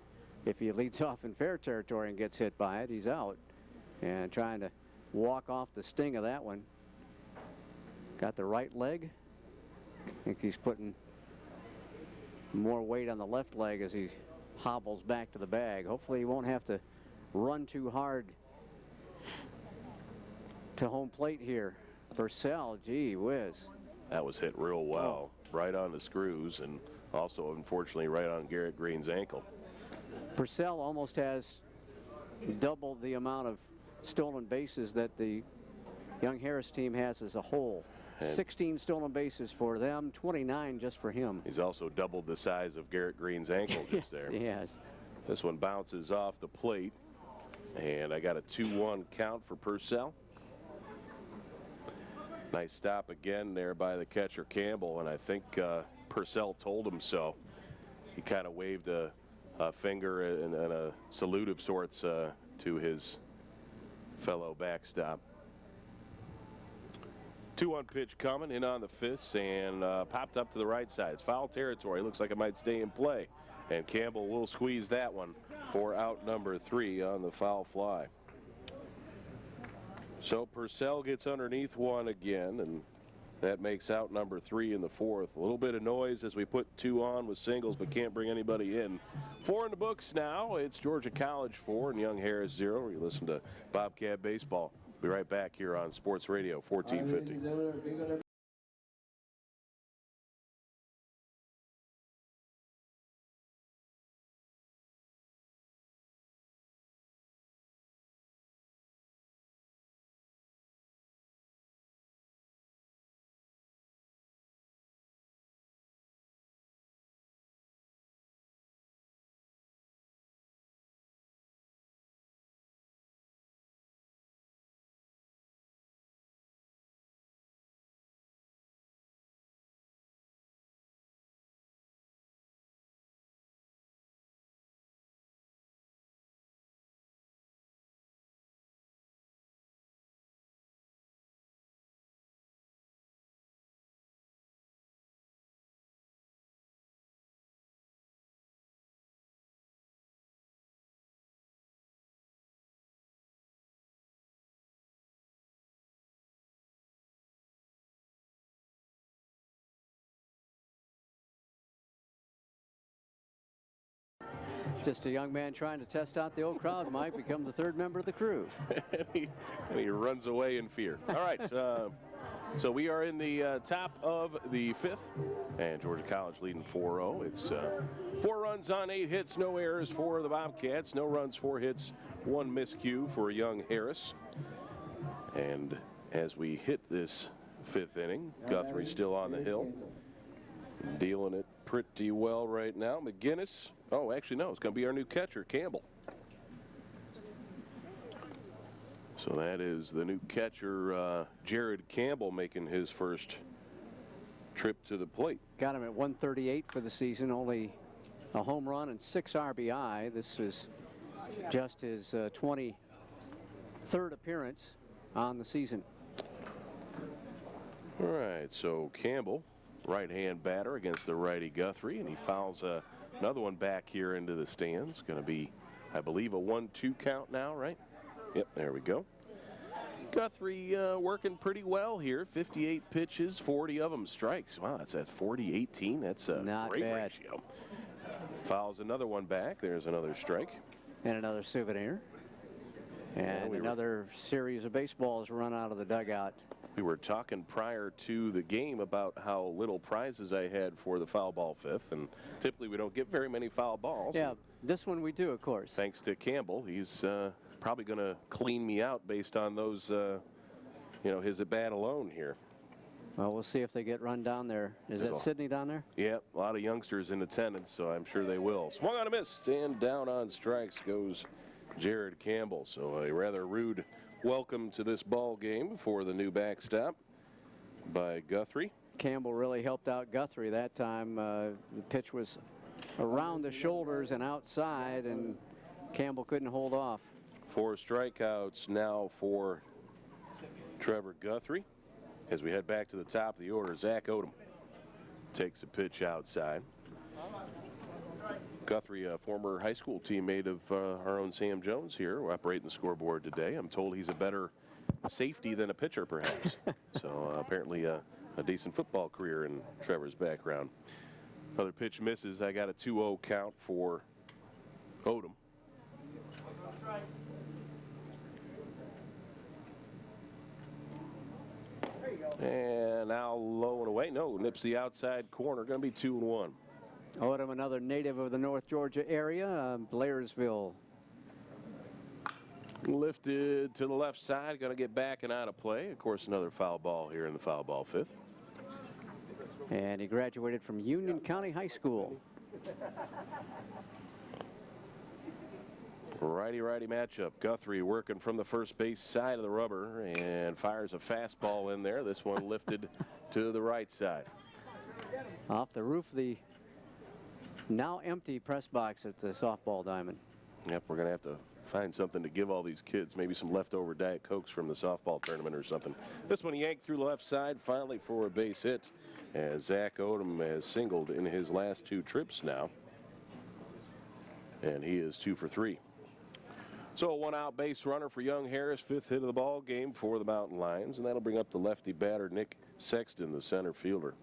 If he leads off in fair territory and gets hit by it, he's out. And trying to walk off the sting of that one. Got the right leg. I think he's putting more weight on the left leg as he hobbles back to the bag. Hopefully he won't have to run too hard to home plate here. Purcell, gee whiz. That was hit real well, right on the screws, and also, unfortunately, right on Garrett Green's ankle. Purcell almost has doubled the amount of stolen bases that the Young Harris team has as a whole. And 16 stolen bases for them, 29 just for him. He's also doubled the size of Garrett Green's ankle just there. Yes. This one bounces off the plate, and I got a 2-1 count for Purcell. Nice stop again there by the catcher Campbell, and I think Purcell told him so. He kind of waved a finger and a salute of sorts to his fellow backstop. 2-1 pitch coming in on the fists and popped up to the right side. It's foul territory. Looks like it might stay in play, and Campbell will squeeze that one for out number 3 on the foul fly. So Purcell gets underneath one again, and that makes out number 3 in the 4th. A little bit of noise as we put 2 on with singles, but can't bring anybody in. 4 in the books now. It's Georgia College 4 and Young Harris 0. You listen to Bobcat Baseball Be right back here on Sports Radio 1450. Just a young man trying to test out the old crowd. Might become the third member of the crew. and he runs away in fear. All right, so we are in the top of the 5th, and Georgia College leading 4-0. It's 4 runs on 8 hits, no errors for the Bobcats, no runs, 4 hits, 1 miscue for young Harris. And as we hit this 5th inning, Guthrie still on the hill, dealing it pretty well right now. McGinnis, oh, actually, no, it's going to be our new catcher, Campbell. So that is the new catcher, Jared Campbell, making his first trip to the plate. Got him at 138 for the season, only a home run and 6 RBI. This is just his 23rd appearance on the season. All right, so Campbell, right-hand batter against the righty Guthrie, and he fouls another one back here into the stands. Going to be, I believe, a 1-2 count now, right? Yep, there we go. Guthrie working pretty well here. 58 pitches, 40 of them strikes. Wow, that's at 40-18. That's a Not great bad. ratio. Fouls another one back. There's another strike. And another souvenir. And another series of baseballs run out of the dugout. We were talking prior to the game about how little prizes I had for the foul ball 5th, and typically we don't get very many foul balls. Yeah, this one we do, of course. Thanks to Campbell, he's probably going to clean me out based on those, his at bat alone here. Well, we'll see if they get run down there. Is that Sydney down there? Yep, a lot of youngsters in attendance, so I'm sure they will. Swung on a miss, and down on strikes goes Jared Campbell. So a rather rude welcome to this ball game for the new backstop by Guthrie. Campbell really helped out Guthrie that time. The pitch was around the shoulders and outside, and Campbell couldn't hold off. 4 strikeouts now for Trevor Guthrie. As we head back to the top of the order, Zach Odom takes a pitch outside. Guthrie, a former high school teammate of our own Sam Jones here, operating the scoreboard today. I'm told he's a better safety than a pitcher, perhaps. So apparently a decent football career in Trevor's background. Another pitch misses. I got a 2-0 count for Odom. And now low and away. No, nips the outside corner. Going to be 2-1. Odom, another native of the North Georgia area, Blairsville. Lifted to the left side, going to get back and out of play. Of course, another foul ball here in the foul ball 5th. And he graduated from Union County High School. Righty-righty matchup. Guthrie working from the first base side of the rubber and fires a fastball in there. This one lifted to the right side. Off the roof of the now empty press box at the softball diamond. Yep, we're going to have to find something to give all these kids, maybe some leftover Diet Cokes from the softball tournament or something. This one yanked through the left side, finally for a base hit, as Zach Odom has singled in his last 2 trips now. And he is 2 for 3. So a 1-out base runner for young Harris, 5th hit of the ball game for the Mountain Lions, and that'll bring up the lefty batter Nick Sexton, the center fielder.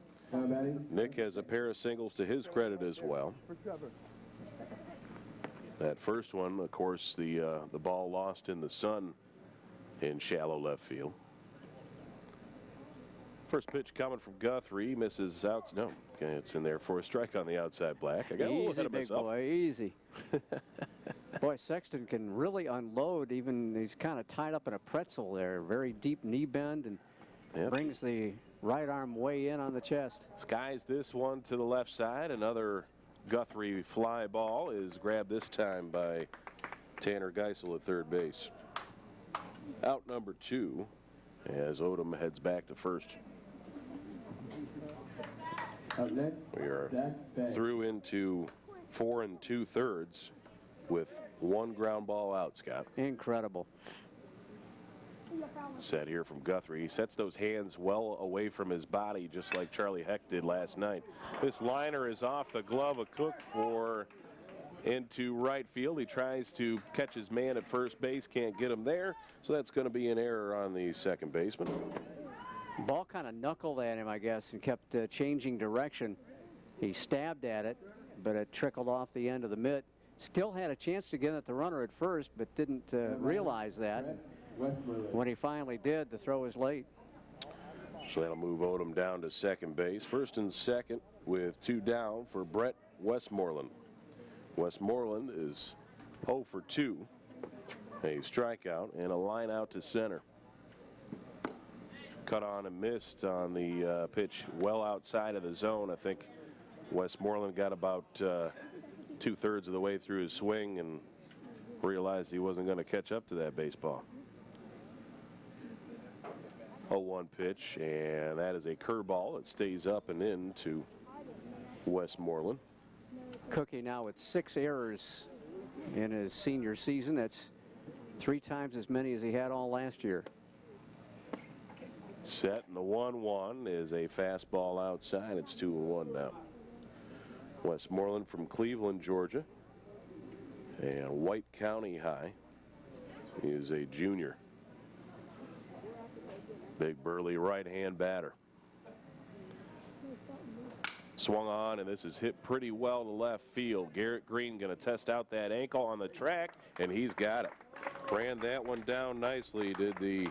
Nick has a pair of singles to his credit as well. That first one, of course, the ball lost in the sun in shallow left field. First pitch coming from Guthrie, misses out. No, okay, it's in there for a strike on the outside black. I got a little ahead of big myself. Boy, easy. Boy, Sexton can really unload. Even he's kind of tied up in a pretzel there. Very deep knee bend, and brings the right arm way in on the chest. Skies this one to the left side. Another Guthrie fly ball is grabbed this time by Tanner Geisel at third base. Out number 2 as Odom heads back to first. Up next, We are through into 4 2/3 with 1 ground ball out, Scott. Incredible. Set here from Guthrie. He sets those hands well away from his body, just like Charlie Heck did last night. This liner is off the glove of Cook for into right field. He tries to catch his man at first base, can't get him there, so that's going to be an error on the second baseman. Ball kind of knuckled at him, I guess, and kept changing direction. He stabbed at it, but it trickled off the end of the mitt. Still had a chance to get at the runner at first, but didn't realize that. When he finally did, the throw was late. So that'll move Odom down to second base. First and second with 2 down for Brett Westmoreland. Westmoreland is 0 for 2. A strikeout and a line out to center. Cut on and missed on the pitch well outside of the zone. I think Westmoreland got about 2/3 of the way through his swing and realized he wasn't going to catch up to that baseball. 0-1 pitch, and that is a curveball. It stays up and in to Westmoreland. Cookie now with 6 errors in his senior season. That's 3 times as many as he had all last year. Set, and the 1-1 is a fastball outside. It's 2-1 now. Westmoreland from Cleveland, Georgia, and White County High. He is a junior. Big burly right-hand batter. Swung on, and this is hit pretty well to left field. Garrett Green going to test out that ankle on the track, and he's got it. Ran that one down nicely, did the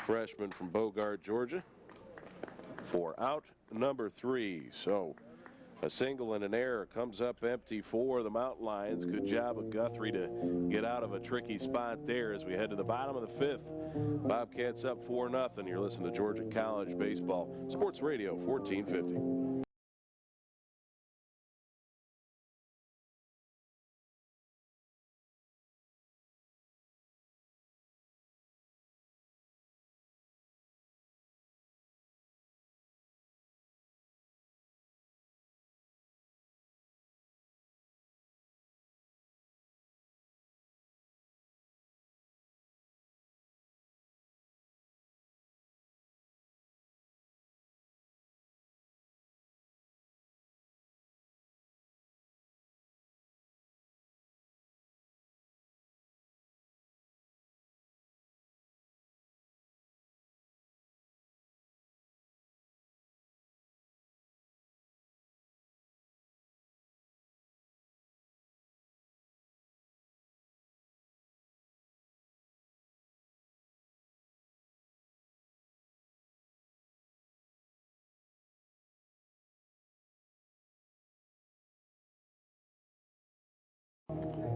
freshman from Bogart, Georgia, for out number 3. So a single and an error comes up empty for the Mountain Lions. Good job of Guthrie to get out of a tricky spot there as we head to the bottom of the 5th. Bobcats up 4-0. You're listening to Georgia College Baseball. Sports Radio 1450.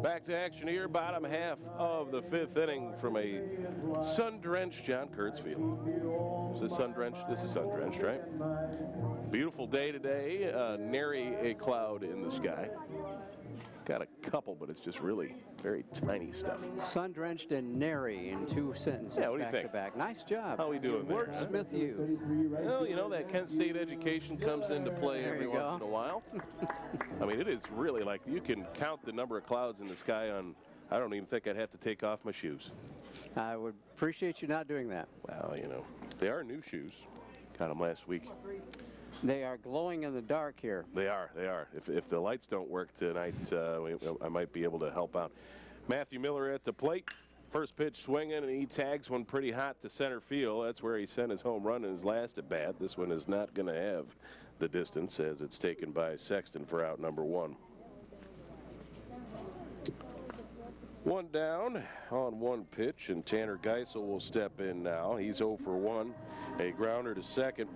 Back to action here, bottom half of the 5th inning from a sun-drenched John Kurtz Field. Is this sun-drenched? This is sun-drenched, right? Beautiful day today, nary a cloud in the sky. Got a couple, but it's just really very tiny stuff. Sun-drenched and nary in 2 sentences. Yeah, what do you back think? to back. Nice job. How we doing there? Wordsmith you. Well, you know, that Kent State education comes into play There every you go. once in a while. I mean, it is really like you can count the number of clouds in the sky on, I don't even think I'd have to take off my shoes. I would appreciate you not doing that. Well, you know, they are new shoes. Got them last week. They are glowing in the dark here. They are. If the lights don't work tonight, I might be able to help out. Matthew Miller at the plate. First pitch swinging, and he tags one pretty hot to center field. That's where he sent his home run in his last at bat. This one is not going to have the distance as it's taken by Sexton for out number 1. One down on one pitch, and Tanner Geisel will step in now. He's 0 for 1. A grounder to second.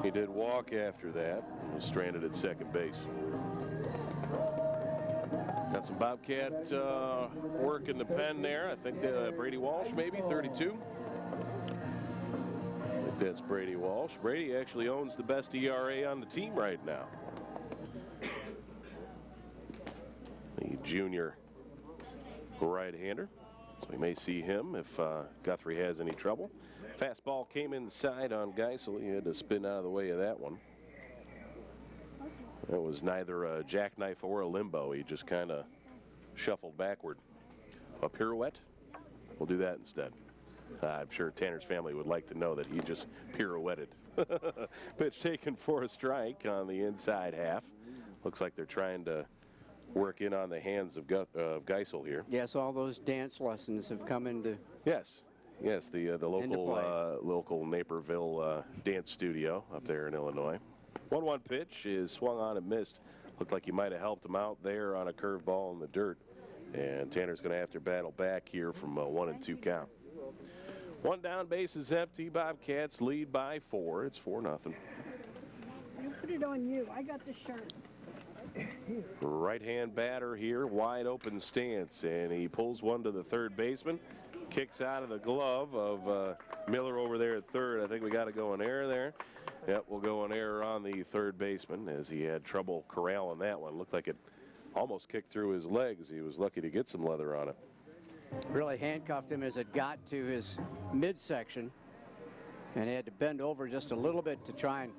He did walk after that and was stranded at second base. Got some Bobcat work in the pen there. I think Brady Walsh, maybe 32. I think that's Brady Walsh. Brady actually owns the best ERA on the team right now. The junior right-hander. So we may see him if Guthrie has any trouble. Fastball came inside on Geisel. He had to spin out of the way of that one. It was neither a jackknife or a limbo. He just kind of shuffled backward. A pirouette? We'll do that instead. I'm sure Tanner's family would like to know that he just pirouetted. Pitch taken for a strike on the inside half. Looks like they're trying to work in on the hands of Geisel here. Yes, all those dance lessons have come into. Yes, the local Naperville dance studio up there in Illinois. 1-1 pitch is swung on and missed. Looked like he might have helped him out there on a curveball in the dirt. And Tanner's going to have to battle back here from a 1-2 count. One down, base is empty. Bobcats lead by 4. It's 4-0. You put it on you. I got the shirt. Right-hand batter here, wide open stance, and he pulls one to the third baseman. Kicks out of the glove of Miller over there at third. I think we got to go in error there. Yep, we'll go in error on the third baseman as he had trouble corralling that one. Looked like it almost kicked through his legs. He was lucky to get some leather on it. Really handcuffed him as it got to his midsection, and he had to bend over just a little bit to try and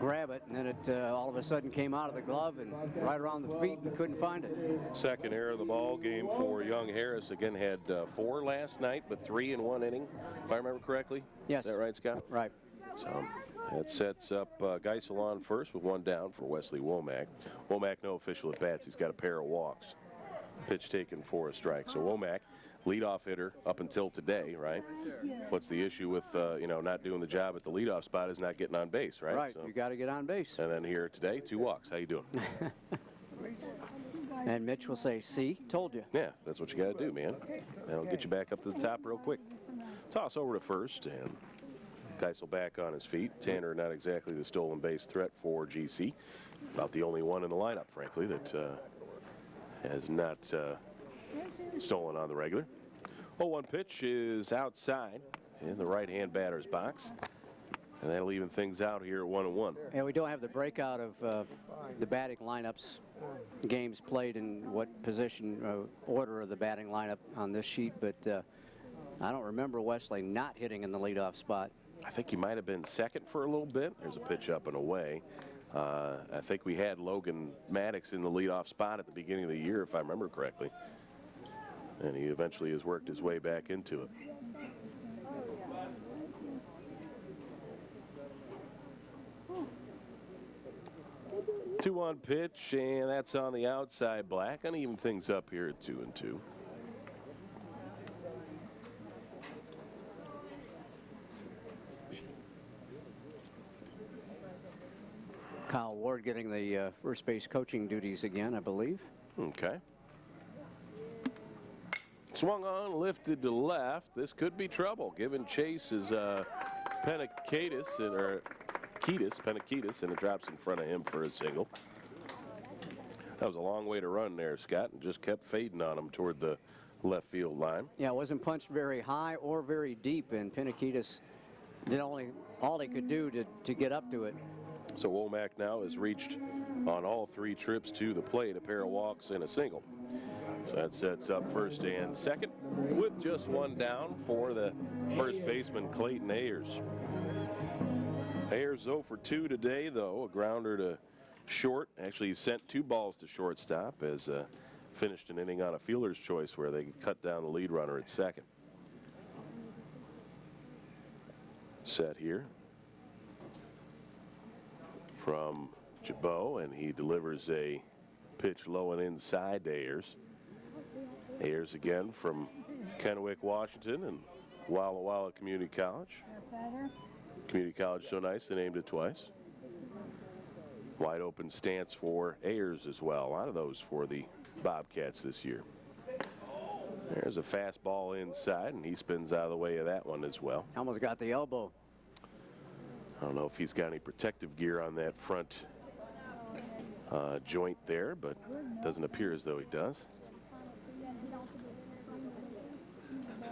grab it, and then it all of a sudden came out of the glove and right around the feet and couldn't find it. Second error of the ball game for Young Harris. Again, had 4 last night, but 3 in 1 inning, if I remember correctly. Yes. Is that right, Scott? Right. So that sets up Geisel on first with 1 down for Wesley Womack. Womack no official at bats. He's got a pair of walks. Pitch taken for a strike. So Womack, leadoff hitter up until today, right? What's the issue with not doing the job at the leadoff spot is not getting on base, right? Right. So, you got to get on base. and then here today, 2 walks. How you doing? And Mitch will say, "See, told you." Yeah, that's what you got to do, man. That'll get you back up to the top real quick. Toss over to first, and Geisel back on his feet. Tanner not exactly the stolen base threat for GC. About the only one in the lineup, frankly, that has not stolen on the regular. 0-1 pitch is outside in the right-hand batter's box. And that'll even things out here at 1-1. And we don't have the breakout of the batting lineups, games played in what position order of the batting lineup on this sheet, but I don't remember Wesley not hitting in the leadoff spot. I think he might have been second for a little bit. There's a pitch up and away. I think we had Logan MATTIX in the leadoff spot at the beginning of the year, if I remember correctly. And he eventually has worked his way back into it. Two-one pitch, and that's on the outside black. And even things up here at 2-2. Kyle Ward getting the first base coaching duties again, I believe. Okay. Swung on, lifted to left. This could be trouble, given chase is Penakidis, and it drops in front of him for a single. That was a long way to run there, Scott, and just kept fading on him toward the left field line. Yeah, it wasn't punched very high or very deep, and Penakidis did all he could do to get up to it. So Womack now has reached on all 3 trips to the plate, a pair of walks and a single. So that sets up first and second with just 1 down for the first baseman, Clayton Ayers. Ayers 0 for 2 today, though. A grounder to short. Actually, he sent 2 balls to shortstop as finished an inning on a fielder's choice where they cut down the lead runner at second. Set here from Jabot, and he delivers a pitch low and inside to Ayers. Ayers again from Kennewick, Washington, and Walla Walla Community College. Community College so nice they named it twice. Wide open stance for Ayers as well. A lot of those for the Bobcats this year. There's a fastball inside, and he spins out of the way of that one as well. Almost got the elbow. I don't know if he's got any protective gear on that front joint there, but doesn't appear as though he does.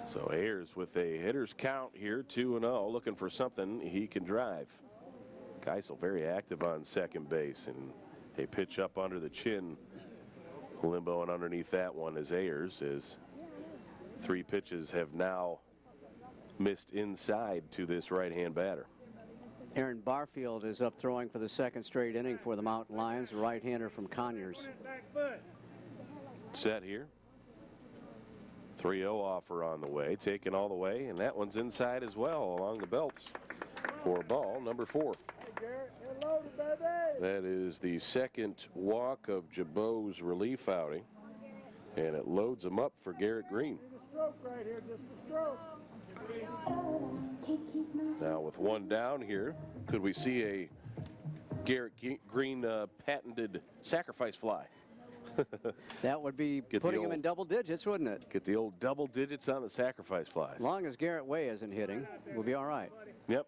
So Ayers with a hitter's count here, 2-0, looking for something he can drive. Geisel very active on second base, and a pitch up under the chin, limbo, and underneath that one is Ayers, as 3 pitches have now missed inside to this right-hand batter. Aaron Barfield is up throwing for the 2nd straight inning for the Mountain Lions, a right-hander from Conyers. Set here. 3-0 offer on the way, taken all the way, and that one's inside as well along the belts for ball number 4. That is the 2nd walk of Jabot's relief outing, and it loads him up for Garrett Green. Now with 1 down here, could we see a Garrett Green patented sacrifice fly? That would be putting him in double digits, wouldn't it? Get the old double digits on the sacrifice flies. As long as Garrett Way isn't hitting, we'll be all right. Yep.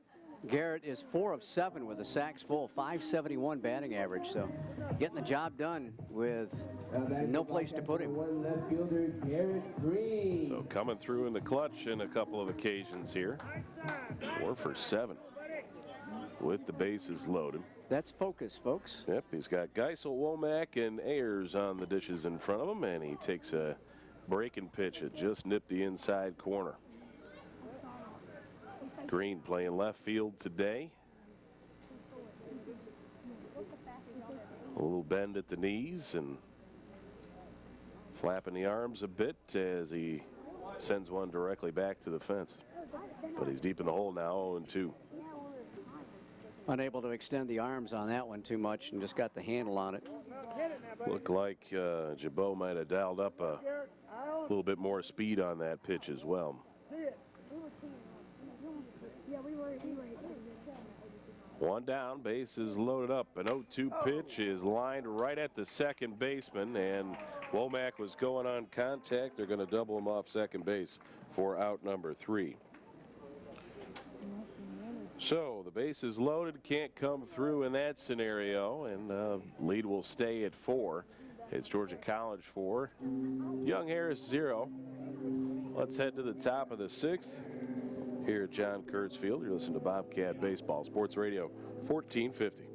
Garrett is 4 of 7 with the sacks full, 571 batting average, so getting the job done with no place to put him. Left fielder Garrett Green. So coming through in the clutch in a couple of occasions here. 4 for 7 with the bases loaded. That's focus, folks. Yep, he's got Geisel, Womack, and Ayers on the dishes in front of him, and he takes a breaking pitch that just nipped the inside corner. Green playing left field today. A little bend at the knees and flapping the arms a bit as he sends one directly back to the fence. But he's deep in the hole now, 0-2. Unable to extend the arms on that one too much and just got the handle on it. Looked like Jabot might have dialed up a little bit more speed on that pitch as well. One down, base is loaded up. An 0-2 pitch is lined right at the second baseman, and Womack was going on contact. They're going to double him off second base for out number 3. So the base is loaded, can't come through in that scenario, and lead will stay at 4. It's Georgia College 4, Young Harris 0. Let's head to the top of the 6th here at John Kurtz Field. You're listening to Bobcat Baseball, Sports Radio 1450.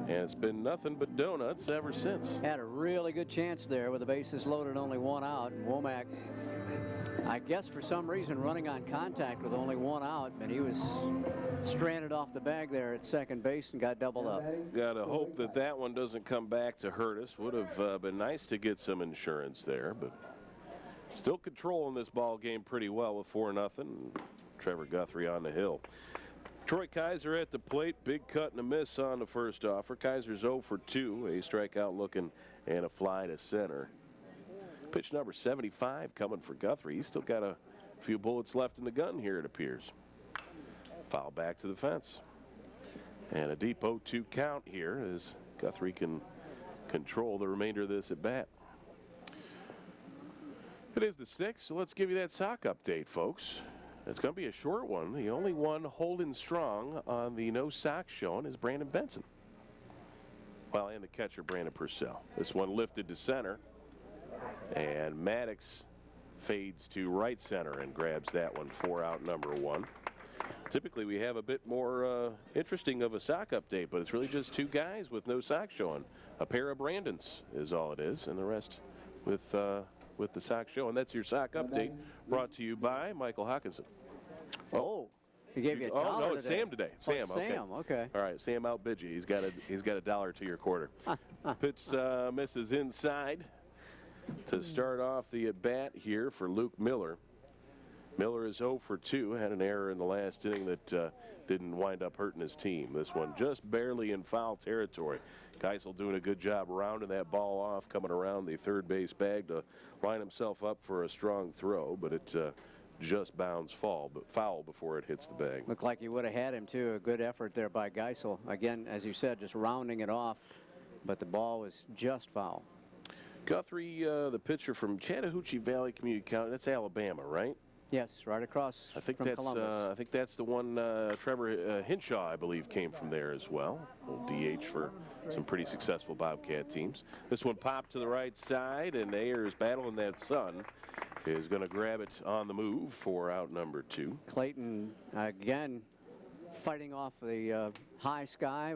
And it's been nothing but donuts ever since. Had a really good chance there with the bases loaded, only 1 out. And Womack, I guess for some reason, running on contact with only 1 out, but he was stranded off the bag there at second base and got doubled up. Got to hope that that one doesn't come back to hurt us. Would have been nice to get some insurance there, but still controlling this ball game pretty well with 4-0. Trevor Guthrie on the hill. Troy Kaiser at the plate, big cut and a miss on the first offer. Kaiser's 0 for 2, a strikeout looking and a fly to center. Pitch number 75 coming for Guthrie. He's still got a few bullets left in the gun here, it appears. Foul back to the fence. And a deep 0-2 count here as Guthrie can control the remainder of this at bat. It is the 6th, so let's give you that sock update, folks. It's going to be a short one. The only one holding strong on the no sock showing is Brandon Benson. Well, and the catcher, Brandon Purcell. This one lifted to center, and MATTIX fades to right center and grabs that one for out number 1. Typically, we have a bit more interesting of a sock update, but it's really just 2 guys with no sock showing. A pair of Brandons is all it is, and the rest with the sock show. And that's your sock update, brought to you by Michael Hawkinson. Oh, he gave you a dollar. Oh no, it's today. Sam today. Sam, oh, Sam, okay. All right, Sam outbid you. He's got a dollar to your quarter. Pitch misses inside to start off the at bat here for Luke Miller. Miller is 0 for 2, had an error in the last inning that didn't wind up hurting his team. This one just barely in foul territory. Geisel doing a good job rounding that ball off, coming around the third base bag to line himself up for a strong throw, but it just bounds foul before it hits the bag. Looked like he would have had him too. A good effort there by Geisel. Again, as you said, just rounding it off, but the ball was just foul. Guthrie, the pitcher from Chattahoochee Valley Community College, that's Alabama, right? Yes, right across from Columbus. I think that's the one. Trevor Hinshaw, I believe, came from there as well. Little DH for some pretty successful Bobcat teams. This one popped to the right side, and Ayers battling that sun is going to grab it on the move for out number 2. Clayton again fighting off the high sky,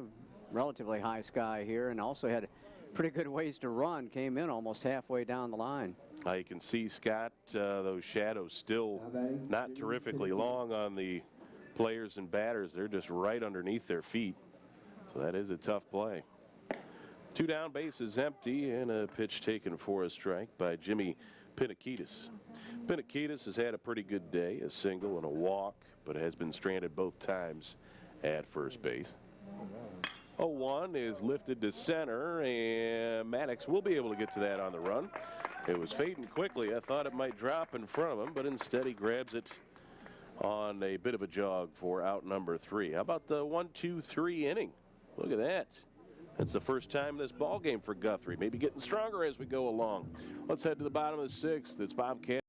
relatively high sky here, and also had pretty good ways to run. Came in almost halfway down the line. You can see, Scott, those shadows still not terrifically long on the players and batters. They're just right underneath their feet. So that is a tough play. 2 down, bases empty, and a pitch taken for a strike by Jimmy Pinakitis. Pinakitis has had a pretty good day, a single and a walk, but has been stranded both times at first base. 0-1 is lifted to center, and MATTIX will be able to get to that on the run. It was fading quickly. I thought it might drop in front of him, but instead he grabs it on a bit of a jog for out number 3. How about the 1-2-3 inning? Look at that. That's the first time in this ball game for Guthrie. Maybe getting stronger as we go along. Let's head to the bottom of the 6th. It's Bobcat.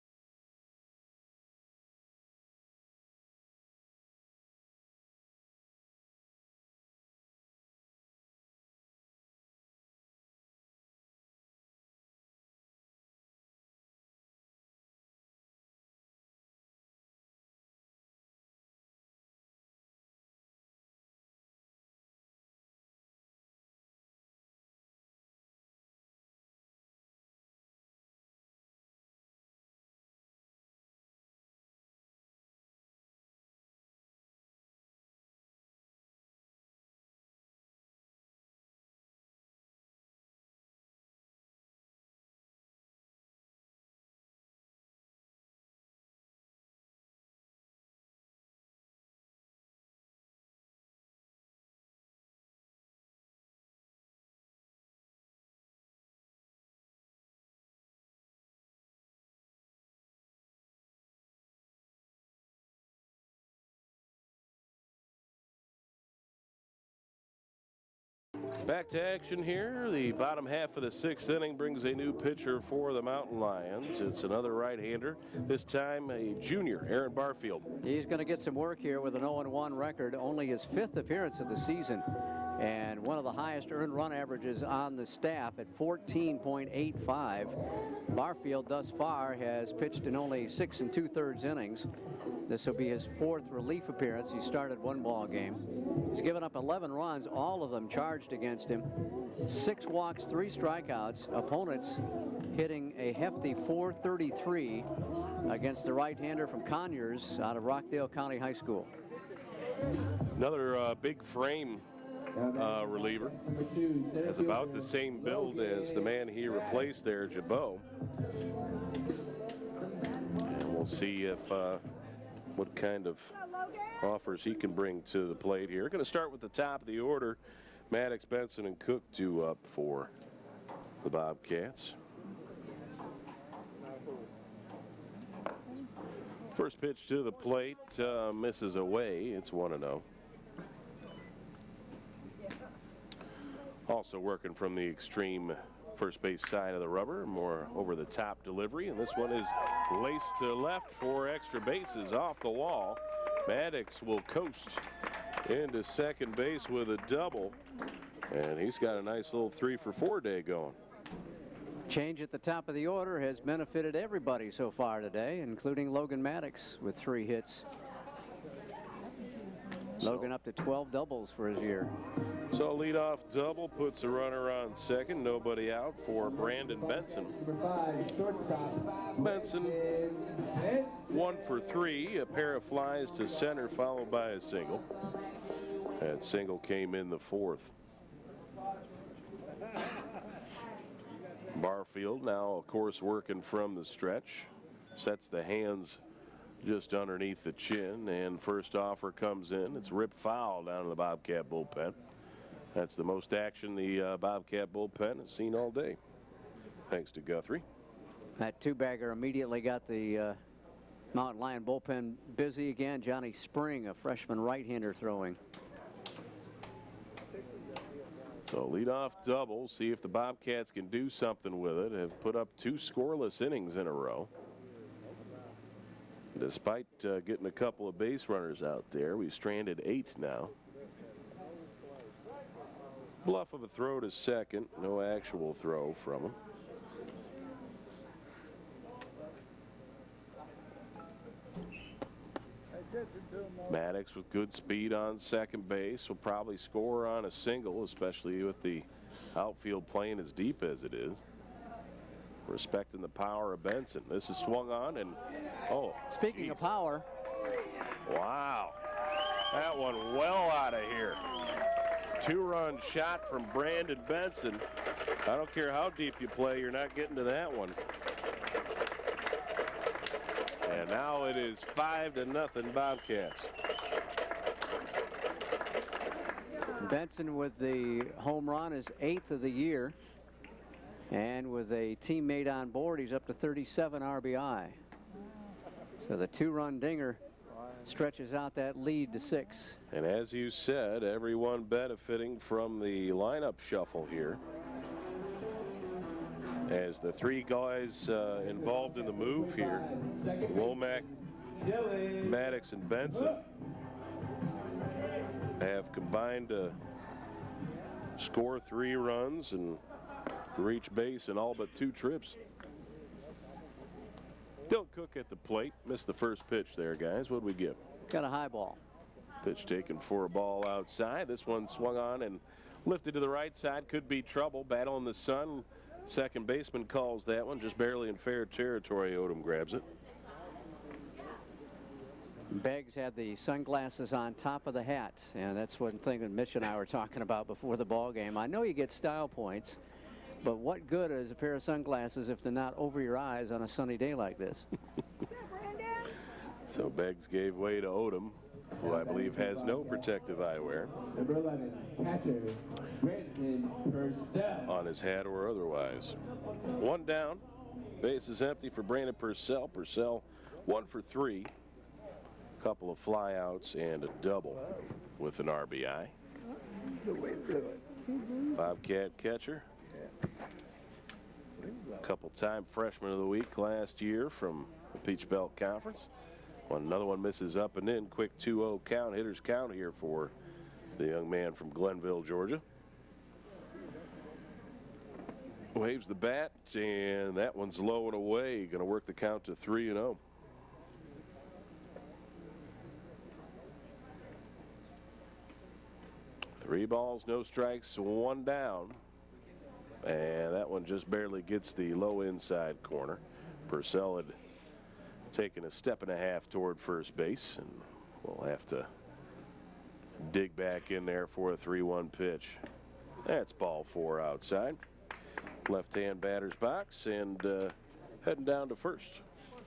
Back to action here. The bottom half of the 6th inning brings a new pitcher for the Mountain Lions. It's another right-hander, this time a junior, Aaron Barfield. He's going to get some work here with an 0-1 record, only his 5th appearance of the season, and one of the highest earned run averages on the staff at 14.85. Barfield thus far has pitched in only 6 2/3 innings. This will be his 4th relief appearance. He started 1 ball game. He's given up 11 runs, all of them charged against him. 6 walks, 3 strikeouts. Opponents hitting a hefty .433 against the right-hander from Conyers out of Rockdale County High School. Another big frame reliever. Has about the same build as the man he replaced there, Jabot. And we'll see if what kind of offers he can bring to the plate here. Going to start with the top of the order. MATTIX, Benson, and Cook due up for the Bobcats. First pitch to the plate misses away. It's 1-0. Also working from the extreme first base side of the rubber, more over the top delivery, and this one is laced to left for extra bases off the wall. MATTIX will coast into second base with a double, and he's got a nice little 3-for-4 day going. Change at the top of the order has benefited everybody so far today, including Logan MATTIX with 3 hits. Logan up to 12 doubles for his year. So leadoff double puts a runner on second, nobody out for Brandon Benson. Benson 1 for 3, a pair of flies to center followed by a single. That single came in the 4th. Barfield now, of course, working from the stretch, sets the hands just underneath the chin, and first offer comes in. It's ripped foul down in the Bobcat bullpen. That's the most action the Bobcat bullpen has seen all day, thanks to Guthrie. That two-bagger immediately got the Mountain Lion bullpen busy again. Johnny Spring, a freshman right-hander, throwing. So leadoff double, see if the Bobcats can do something with it. Have put up 2 scoreless innings in a row. Despite getting a couple of base runners out there, we've stranded 8 now. Bluff of a throw to second, no actual throw from him. MATTIX with good speed on second base will probably score on a single, especially with the outfield playing as deep as it is. Respecting the power of Benson. This is swung on, and Speaking of power. Wow, that one well out of here. 2-run shot from Brandon Benson. I don't care how deep you play, you're not getting to that one. And now it is 5-0 Bobcats. Benson with the home run, is 8th of the year. And with a teammate on board, he's up to 37 RBI. So the 2-run dinger stretches out that lead to 6. And as you said, everyone benefiting from the lineup shuffle here, as the 3 guys involved in the move here, Womack, MATTIX, and Benson, have combined to score 3 runs and reach base in all but 2 trips. Dylan Cook at the plate. Missed the first pitch there, guys. What did we get? Got a high ball. Pitch taken for a ball outside. This one swung on and lifted to the right side. Could be trouble. Battle in the sun. Second baseman calls that one. Just barely in fair territory. Odom grabs it. Beggs had the sunglasses on top of the hat, and that's one thing that Mitch and I were talking about before the ball game. I know you get style points, but what good is a pair of sunglasses if they're not over your eyes on a sunny day like this? So Beggs gave way to Odom, who I believe has no protective eyewear. Number 11, catcher, Brandon Purcell. On his hat or otherwise. 1 down. Base is empty for Brandon Purcell. Purcell 1 for 3. Couple of flyouts and a double with an RBI. Bobcat catcher. Couple-time freshman of the week last year from the Peach Belt Conference. Another one misses up and in. Quick 2-0 count, hitters count here for the young man from Glenville, Georgia. Waves the bat, and that one's low and away. Going to work the count to 3-0. Three balls, no strikes, 1 down. And that one just barely gets the low inside corner. Purcell had taken a step and a half toward first base, and we'll have to dig back in there for a 3-1 pitch. That's ball 4 outside. Left-hand batter's box, and heading down to first,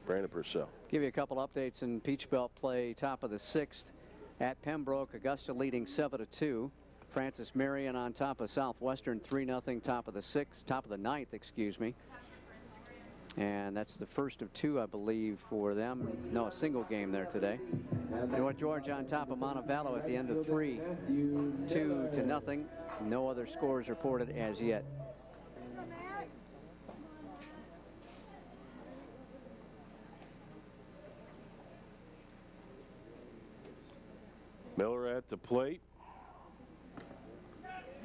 Brandon Purcell. Give you a couple updates in Peach Belt play. Top of the 6th at Pembroke, Augusta leading 7-2. Francis Marion on top of Southwestern 3-0. Top of the 9th, excuse me. And that's the first of 2, I believe, for them. No, a single game there today. North Georgia on top of Montevallo at the end of 3, 2-0. No other scores reported as yet. at the plate.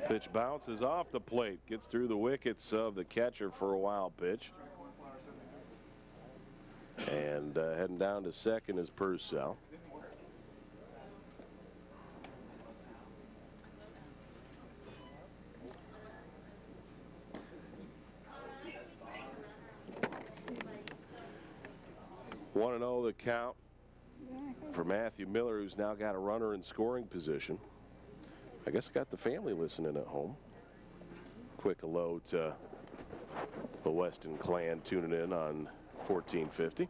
Pitch bounces off the plate, gets through the wickets of the catcher for a wild pitch. And heading down to second is Purcell. One and 0 the count for Matthew Miller, who's now got a runner in scoring position. I guess I got the family listening at home. Quick hello to the Weston clan tuning in on 1450.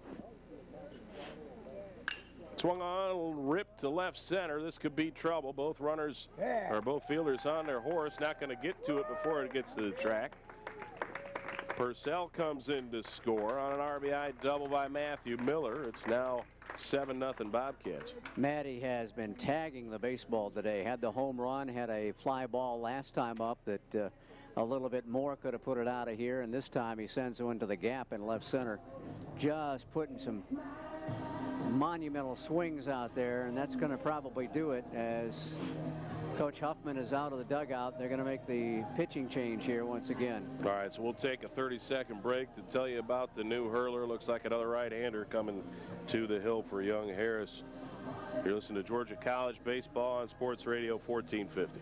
Swung on, ripped to left center. This could be trouble. Both runners, or both fielders on their horse, not going to get to it before it gets to the track. Purcell comes in to score on an RBI double by Matthew Miller. It's now 7-0 Bobcats. Matty has been tagging the baseball today. Had the home run, had a fly ball last time up that a little bit more could have put it out of here, and this time he sends it into the gap in left center. Just putting some monumental swings out there, and that's going to probably do it as Coach Huffman is out of the dugout. They're going to make the pitching change here once again. All right, so we'll take a 30-second break to tell you about the new hurler. Looks like another right-hander coming to the hill for Young Harris. You're listening to Georgia College Baseball on Sports Radio 1450.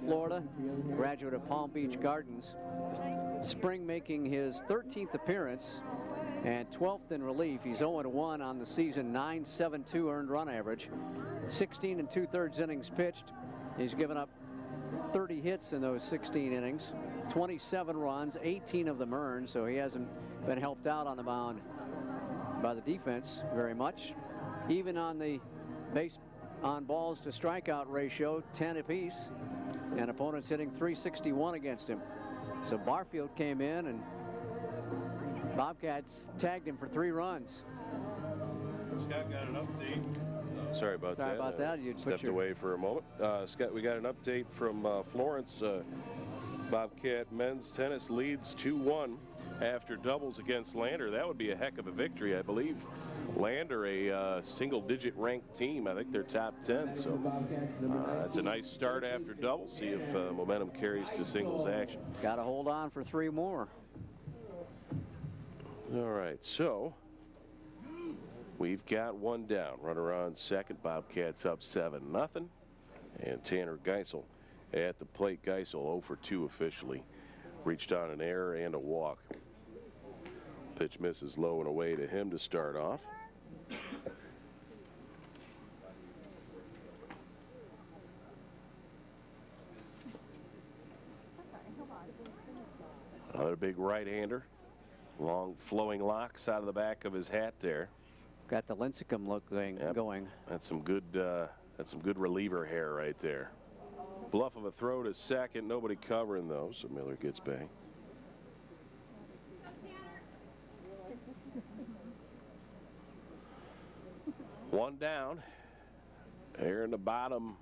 Florida, graduate of Palm Beach Gardens. Spring making his 13th appearance and 12th in relief. He's 0-1 on the season, 9.72 earned run average, 16 2/3 innings pitched. He's given up 30 hits in those 16 innings, 27 runs, 18 of them earned, so he hasn't been helped out on the mound by the defense very much. Even on the base on balls to strikeout ratio, 10 apiece, and opponents hitting .361 against him. So Barfield came in, and Bobcats tagged him for 3 runs. Scott got an update. Sorry about that. Sorry about that. You stepped away for a moment. Scott, we got an update from Florence. Bobcat men's tennis leads 2-1 after doubles against Lander. That would be a heck of a victory, I believe. Lander, a single-digit ranked team. I think they're top 10. So that's a nice start after doubles. See if momentum carries to singles action. Got to hold on for 3 more. All right, so we've got 1 down. Runner on second. Bobcats up 7-0. And Tanner Geisel at the plate. Geisel 0 for 2 officially. Reached on an error and a walk. Pitch misses low and away to him to start off. Another big right-hander. Long flowing locks out of the back of his hat there. Got the Lincecum look going. That's some good reliever hair right there. Bluff of a throw to second. Nobody covering though, so Miller gets back. One down. Here in the bottom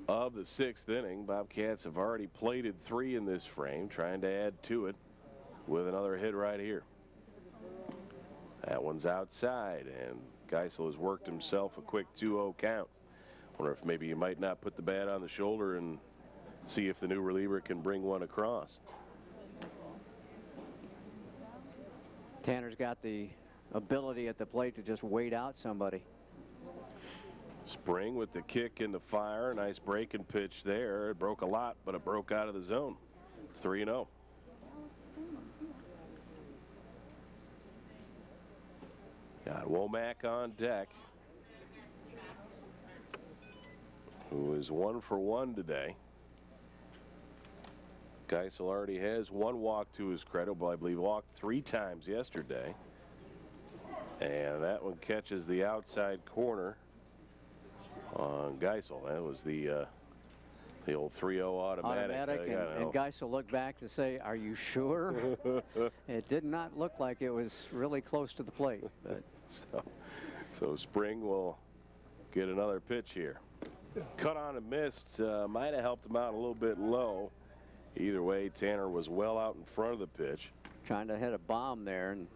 of the 6th inning. Bobcats have already plated 3 in this frame, trying to add to it with another hit right here. That one's outside, and Geisel has worked himself a quick 2-0 count. Wonder if maybe he might not put the bat on the shoulder and see if the new reliever can bring one across. Tanner's got the ability at the plate to just wait out somebody. Spring with the kick in the fire. Nice breaking pitch there. It broke a lot, but it broke out of the zone. It's 3-0. Got Womack on deck, who is 1 for 1 today. Geisel already has one walk to his credit, but I believe walked 3 times yesterday. And that one catches the outside corner on Geisel. That was the old 3-0 automatic. And Geisel looked back to say, "Are you sure?" It did not look like it was really close to the plate. But. So Spring will get another pitch here. Cut on and missed. Might have helped him out a little bit low. Either way, Tanner was well out in front of the pitch. Trying to hit a bomb there. And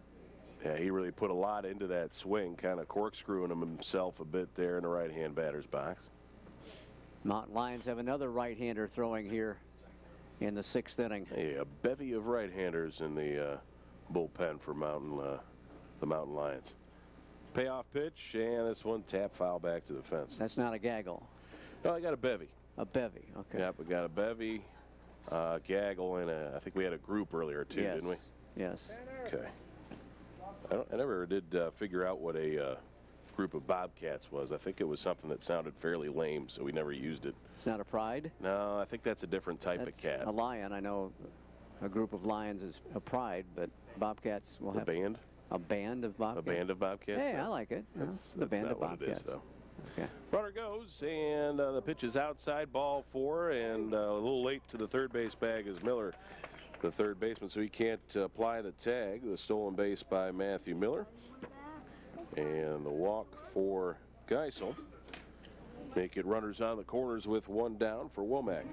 yeah, he really put a lot into that swing, kind of corkscrewing himself a bit there in the right-hand batter's box. Mountain Lions have another right-hander throwing here in the 6th inning. Hey, a bevy of right-handers in the bullpen for the Mountain Lions. Payoff pitch, and this one tap foul back to the fence. That's not a gaggle. No, I got a bevy. A bevy, okay. Yep, we got a bevy, gaggle, and I think we had a group earlier too, yes. didn't we? Yes. Okay. I never did figure out what a group of Bobcats was. I think it was something that sounded fairly lame, so we never used it. It's not a pride? No, I think that's a different type of cat. A lion. I know a group of lions is a pride, but Bobcats will have... band? A band of Bobcats? A band of Bobcats? Hey, I like it. That's the band not of what Bobcats. it is, though. Okay. Runner goes, and the pitch is outside, ball 4, and a little late to the third base bag is Miller, the third baseman, so he can't apply the tag. The stolen base by Matthew Miller. And the walk for Geisel. Make it runners on the corners with 1 down for Womack.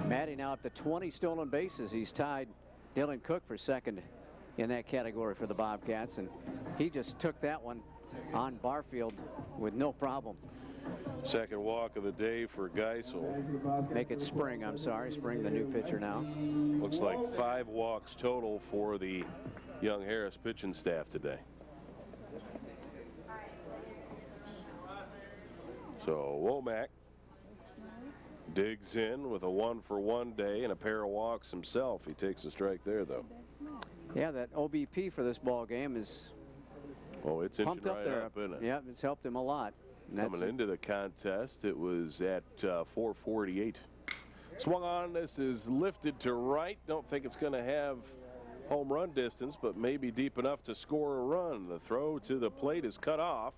Matty now up to 20 stolen bases. He's tied Dylan Cook for 2nd in that category for the Bobcats, and he just took that one on Barfield with no problem. Second walk of the day for Geisel. Make it Spring, I'm sorry. Spring, the new pitcher now. Looks like 5 walks total for the Young Harris pitching staff today. So Womack digs in with a 1-for-1 day and a pair of walks himself. He takes a strike there, though. Yeah, that OBP for this ball game is it's pumped up right there. up, isn't it? Yeah, it's helped him a lot. Coming into the contest, it was at 448. Swung on. This is lifted to right. Don't think it's going to have home run distance, but maybe deep enough to score a run. The throw to the plate is cut off.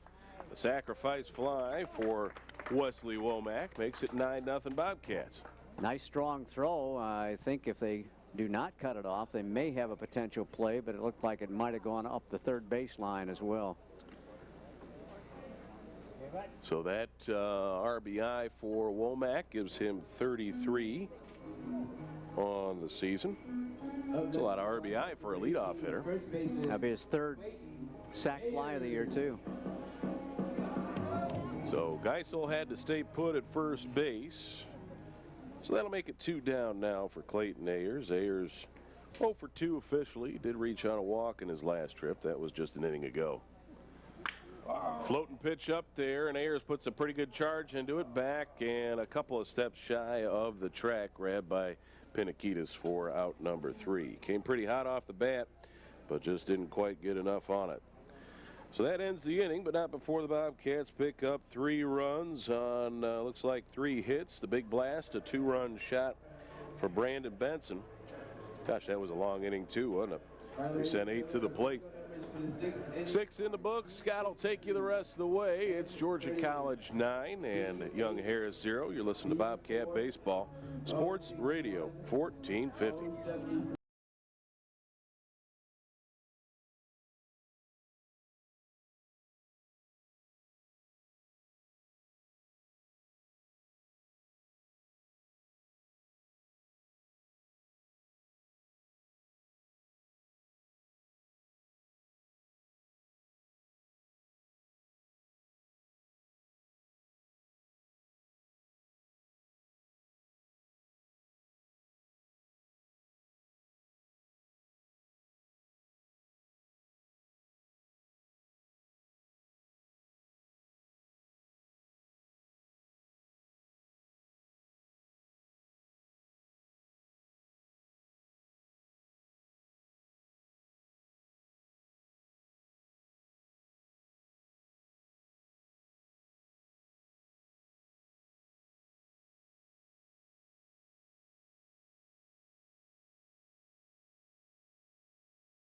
The sacrifice fly for Wesley Womack makes it 9-0 Bobcats. Nice strong throw. I think if they do not cut it off, they may have a potential play, but it looked like it might have gone up the third baseline as well. So that RBI for Womack gives him 33 on the season. That's a lot of RBI for a leadoff hitter. That'll be his 3rd sack fly of the year, too. So Geisel had to stay put at first base. So that'll make it 2 down now for Clayton Ayers. Ayers 0 for 2 officially. He did reach on a walk in his last trip. That was just an inning ago. Floating pitch up there, and Ayers puts a pretty good charge into it. Back and a couple of steps shy of the track, grabbed by Pinakitas for out number 3. Came pretty hot off the bat, but just didn't quite get enough on it. So that ends the inning, but not before the Bobcats pick up 3 runs on, looks like 3 hits. The big blast, a 2-run shot for Brandon Benson. Gosh, that was a long inning too, wasn't it? We sent 8 to the plate. 6 in the books. Scott will take you the rest of the way. It's Georgia College 9 and Young Harris 0. You're listening to Bobcat Baseball, Sports Radio 1450.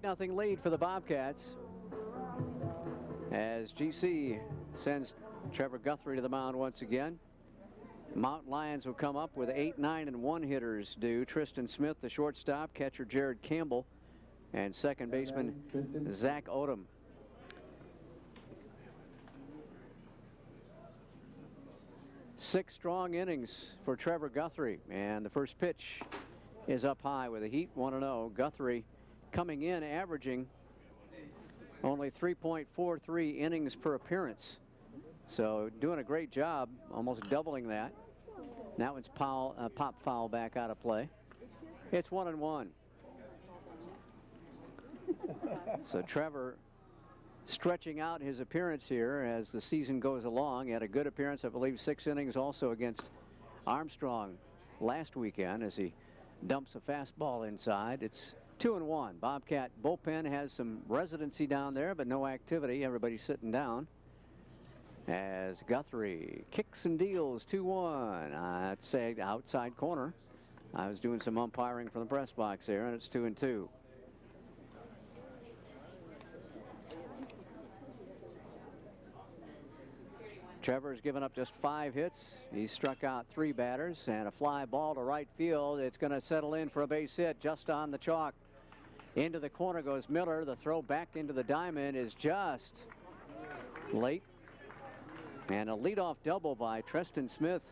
Nothing lead for the Bobcats as GC sends Trevor Guthrie to the mound once again. Mountain Lions will come up with 8, 9, and 1 hitters due. Tristan Smith, the shortstop, catcher Jared Campbell, and second baseman Zach Odom. Six strong innings for Trevor Guthrie, and the first pitch is up high with a heat 1-0. Guthrie coming in averaging only 3.43 innings per appearance. So doing a great job, almost doubling that. That one's pop foul back out of play. It's 1-1. So Trevor stretching out his appearance here as the season goes along. He had a good appearance, I believe 6 innings also against Armstrong last weekend as he dumps a fastball inside. It's 2-1. Bobcat bullpen has some residency down there, but no activity. Everybody's sitting down as Guthrie kicks and deals 2-1. I'd say outside corner. I was doing some umpiring from the press box there, and it's 2-2. Trevor's given up just 5 hits. He struck out 3 batters and a fly ball to right field. It's going to settle in for a base hit just on the chalk. Into the corner goes Miller. The throw back into the diamond is just late. And a leadoff double by Tristan Smith.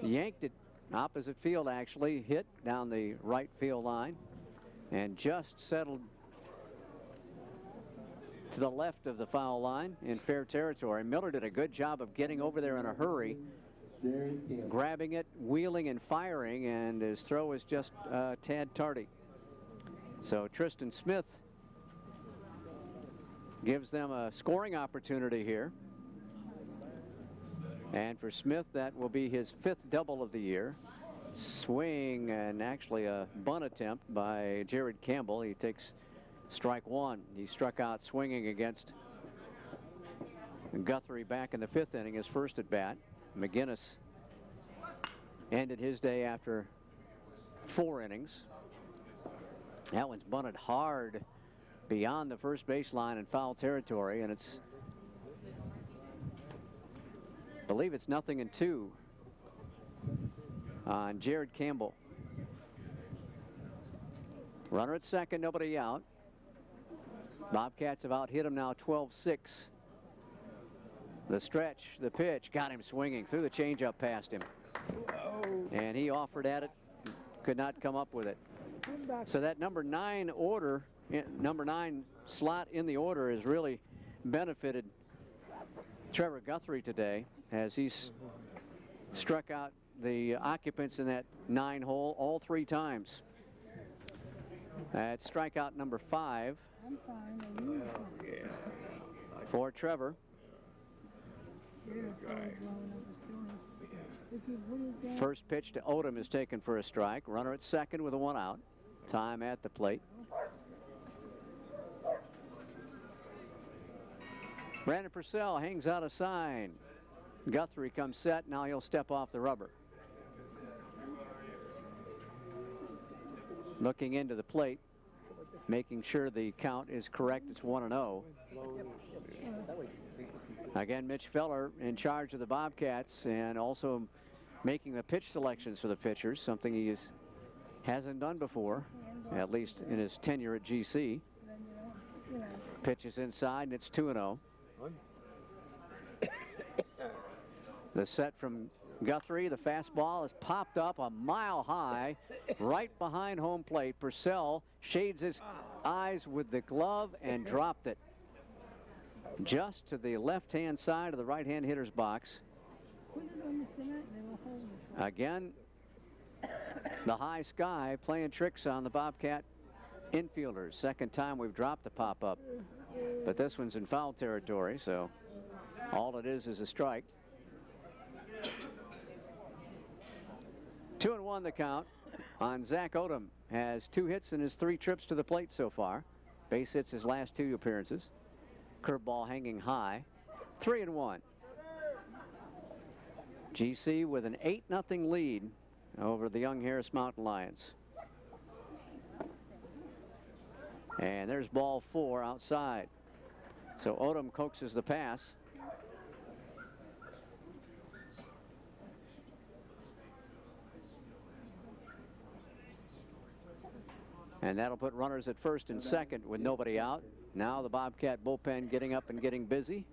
Yanked it opposite field, actually. Hit down the right field line and just settled to the left of the foul line in fair territory. Miller did a good job of getting over there in a hurry, grabbing it, wheeling and firing, and his throw was just a tad tardy. So Tristan Smith gives them a scoring opportunity here. And for Smith, that will be his 5th double of the year. Swing and actually a bunt attempt by Jared Campbell. He takes strike 1. He struck out swinging against Guthrie back in the 5th inning, his first at bat. McGinnis ended his day after 4 innings. That one's bunted hard beyond the first baseline in foul territory, and it's, I believe it's 0-2 on Jared Campbell. Runner at second, nobody out. Bobcats have out hit him now 12-6. The stretch, the pitch, got him swinging, threw the changeup past him. And he offered at it, could not come up with it. So that number 9 order, number 9 slot in the order has really benefited Trevor Guthrie today as he's struck out the occupants in that 9 hole all 3 times. That's strikeout number 5 for Trevor. First pitch to Odom is taken for a strike. Runner at second with a 1 out. Time at the plate. Brandon Purcell hangs out a sign. Guthrie comes set. Now he'll step off the rubber. Looking into the plate, making sure the count is correct. It's 1-0. Again, Mitch Feller in charge of the Bobcats and also making the pitch selections for the pitchers, something he hasn't done before, at least in his tenure at GC. Pitches inside, and it's 2-0. The set from Guthrie, the fastball is popped up a mile high right behind home plate. Purcell shades his eyes with the glove and dropped it just to the left-hand side of the right-hand hitter's box. Again, the high sky playing tricks on the Bobcat infielders. Second time we've dropped the pop-up, but this one's in foul territory, so all it is a strike. 2-1 the count on Zach Odom. Has 2 hits in his 3 trips to the plate so far. Base hits his last 2 appearances. Curveball hanging high. 3-1. GC with an 8-0 lead over the young Harris Mountain Lions. And there's ball 4 outside. So Odom coaxes the pass. And that'll put runners at first and second with nobody out. Now the Bobcat bullpen getting up and getting busy,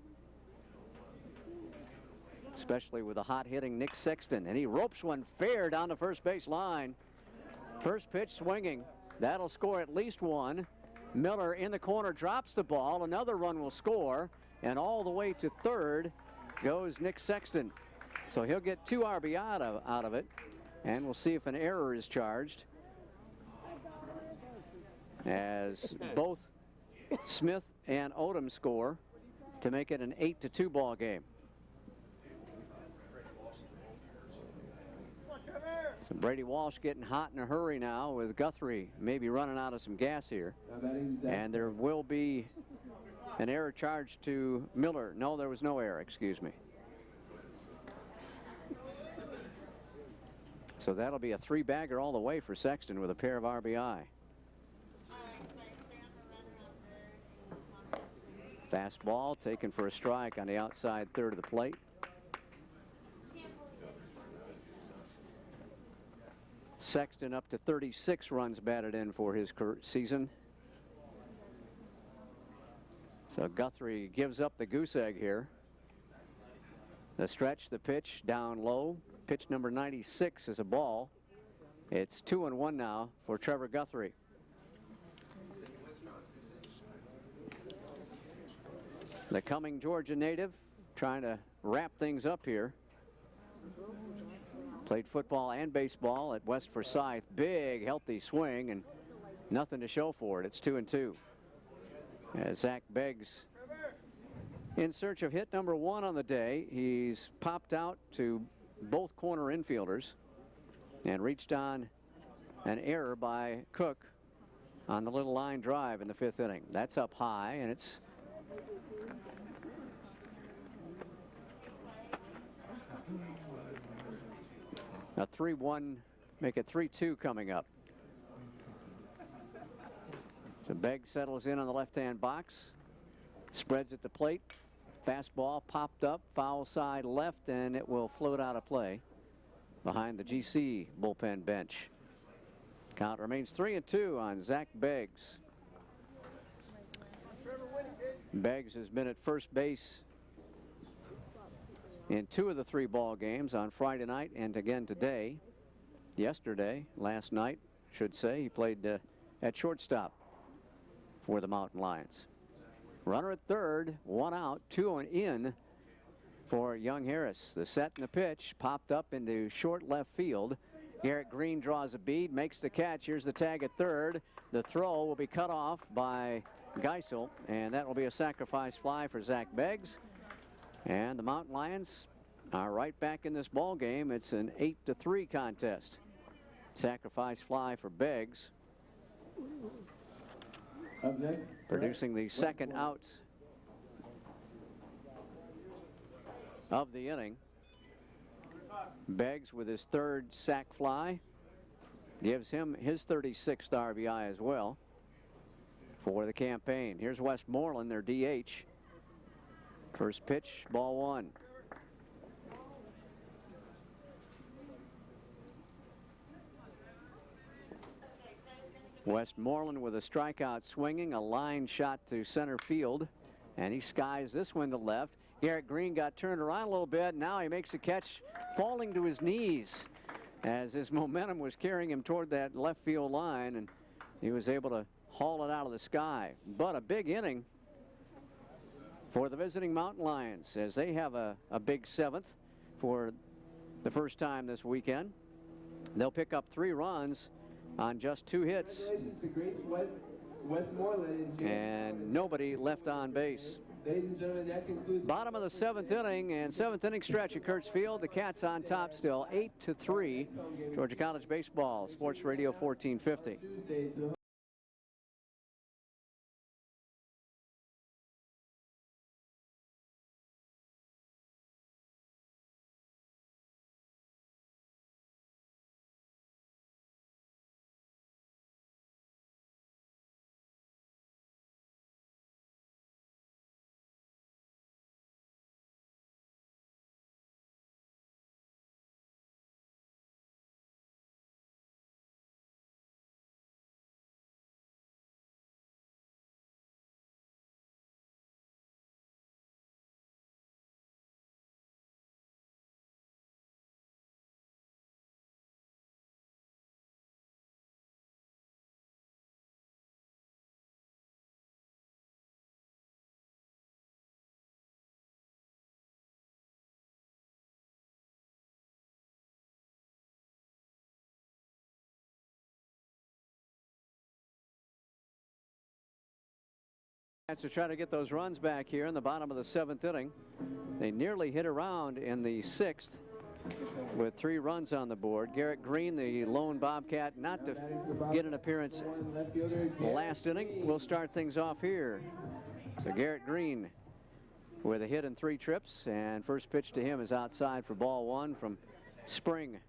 especially with a hot-hitting Nick Sexton. And he ropes one fair down the first base line. First pitch swinging. That'll score at least one. Miller in the corner drops the ball. Another run will score. And all the way to third goes Nick Sexton. So he'll get 2 RBI out of it. And we'll see if an error is charged, as both Smith and Odom score to make it an 8-2 ball game. So Brady Walsh getting hot in a hurry now, with Guthrie maybe running out of some gas here. And there will be an error charged to Miller. No, there was no error, excuse me. So that'll be a 3-bagger all the way for Sexton with a pair of RBI. Fastball taken for a strike on the outside third of the plate. Sexton up to 36 runs batted in for his season. So Guthrie gives up the goose egg here. The stretch, the pitch down low. Pitch number 96 is a ball. It's 2-1 now for Trevor Guthrie. The coming Georgia native trying to wrap things up here. Played football and baseball at West Forsyth. Big, healthy swing and nothing to show for it. It's 2-2. As Zach Beggs in search of hit number 1 on the day. He's popped out to both corner infielders and reached on an error by Cook on the little line drive in the 5th inning. That's up high, and it's a 3-1, make it 3-2 coming up. So Beggs settles in on the left-hand box, spreads at the plate. Fastball popped up, foul side left, and it will float out of play behind the GC bullpen bench. Count remains 3-2 on Zach Beggs. Beggs has been at first base in 2 of the 3 ball games, on Friday night and again today. Yesterday, last night, should say, he played at shortstop for the Mountain Lions. Runner at third, 1 out, 2 in for Young Harris. The set and the pitch popped up into short left field. Garrett Green draws a bead, makes the catch. Here's the tag at third. The throw will be cut off by Geisel, and that will be a sacrifice fly for Zach Beggs. And the Mountain Lions are right back in this ball game. It's an 8-3 contest. Sacrifice fly for Beggs, Up next, producing the second out of the inning. Beggs with his 3rd sac fly gives him his 36th RBI as well for the campaign. Here's Westmoreland, their DH. First pitch, ball 1. Westmoreland with a strikeout swinging, a line shot to center field, and he skies this one to left. Garrett Green got turned around a little bit. Now he makes a catch, falling to his knees as his momentum was carrying him toward that left field line, and he was able to haul it out of the sky. But a big inning for the visiting Mountain Lions, as they have a big 7th for the first time this weekend. They'll pick up 3 runs on just 2 hits. Congratulations to Grace Westmoreland And nobody left on base. Ladies and gentlemen, that concludes Bottom of the 7th inning, and 7th inning stretch at Kurtz Field. The Cats on top still, 8-3. Georgia College baseball, Sports Radio 1450. Tuesday to the To try to get those runs back here in the bottom of the 7th inning. They nearly hit around in the 6th with 3 runs on the board. Garrett Green, the lone Bobcat, not to get an appearance last inning. We'll start things off here. So Garrett Green with a hit and 3 trips, and first pitch to him is outside for ball 1 from Spring.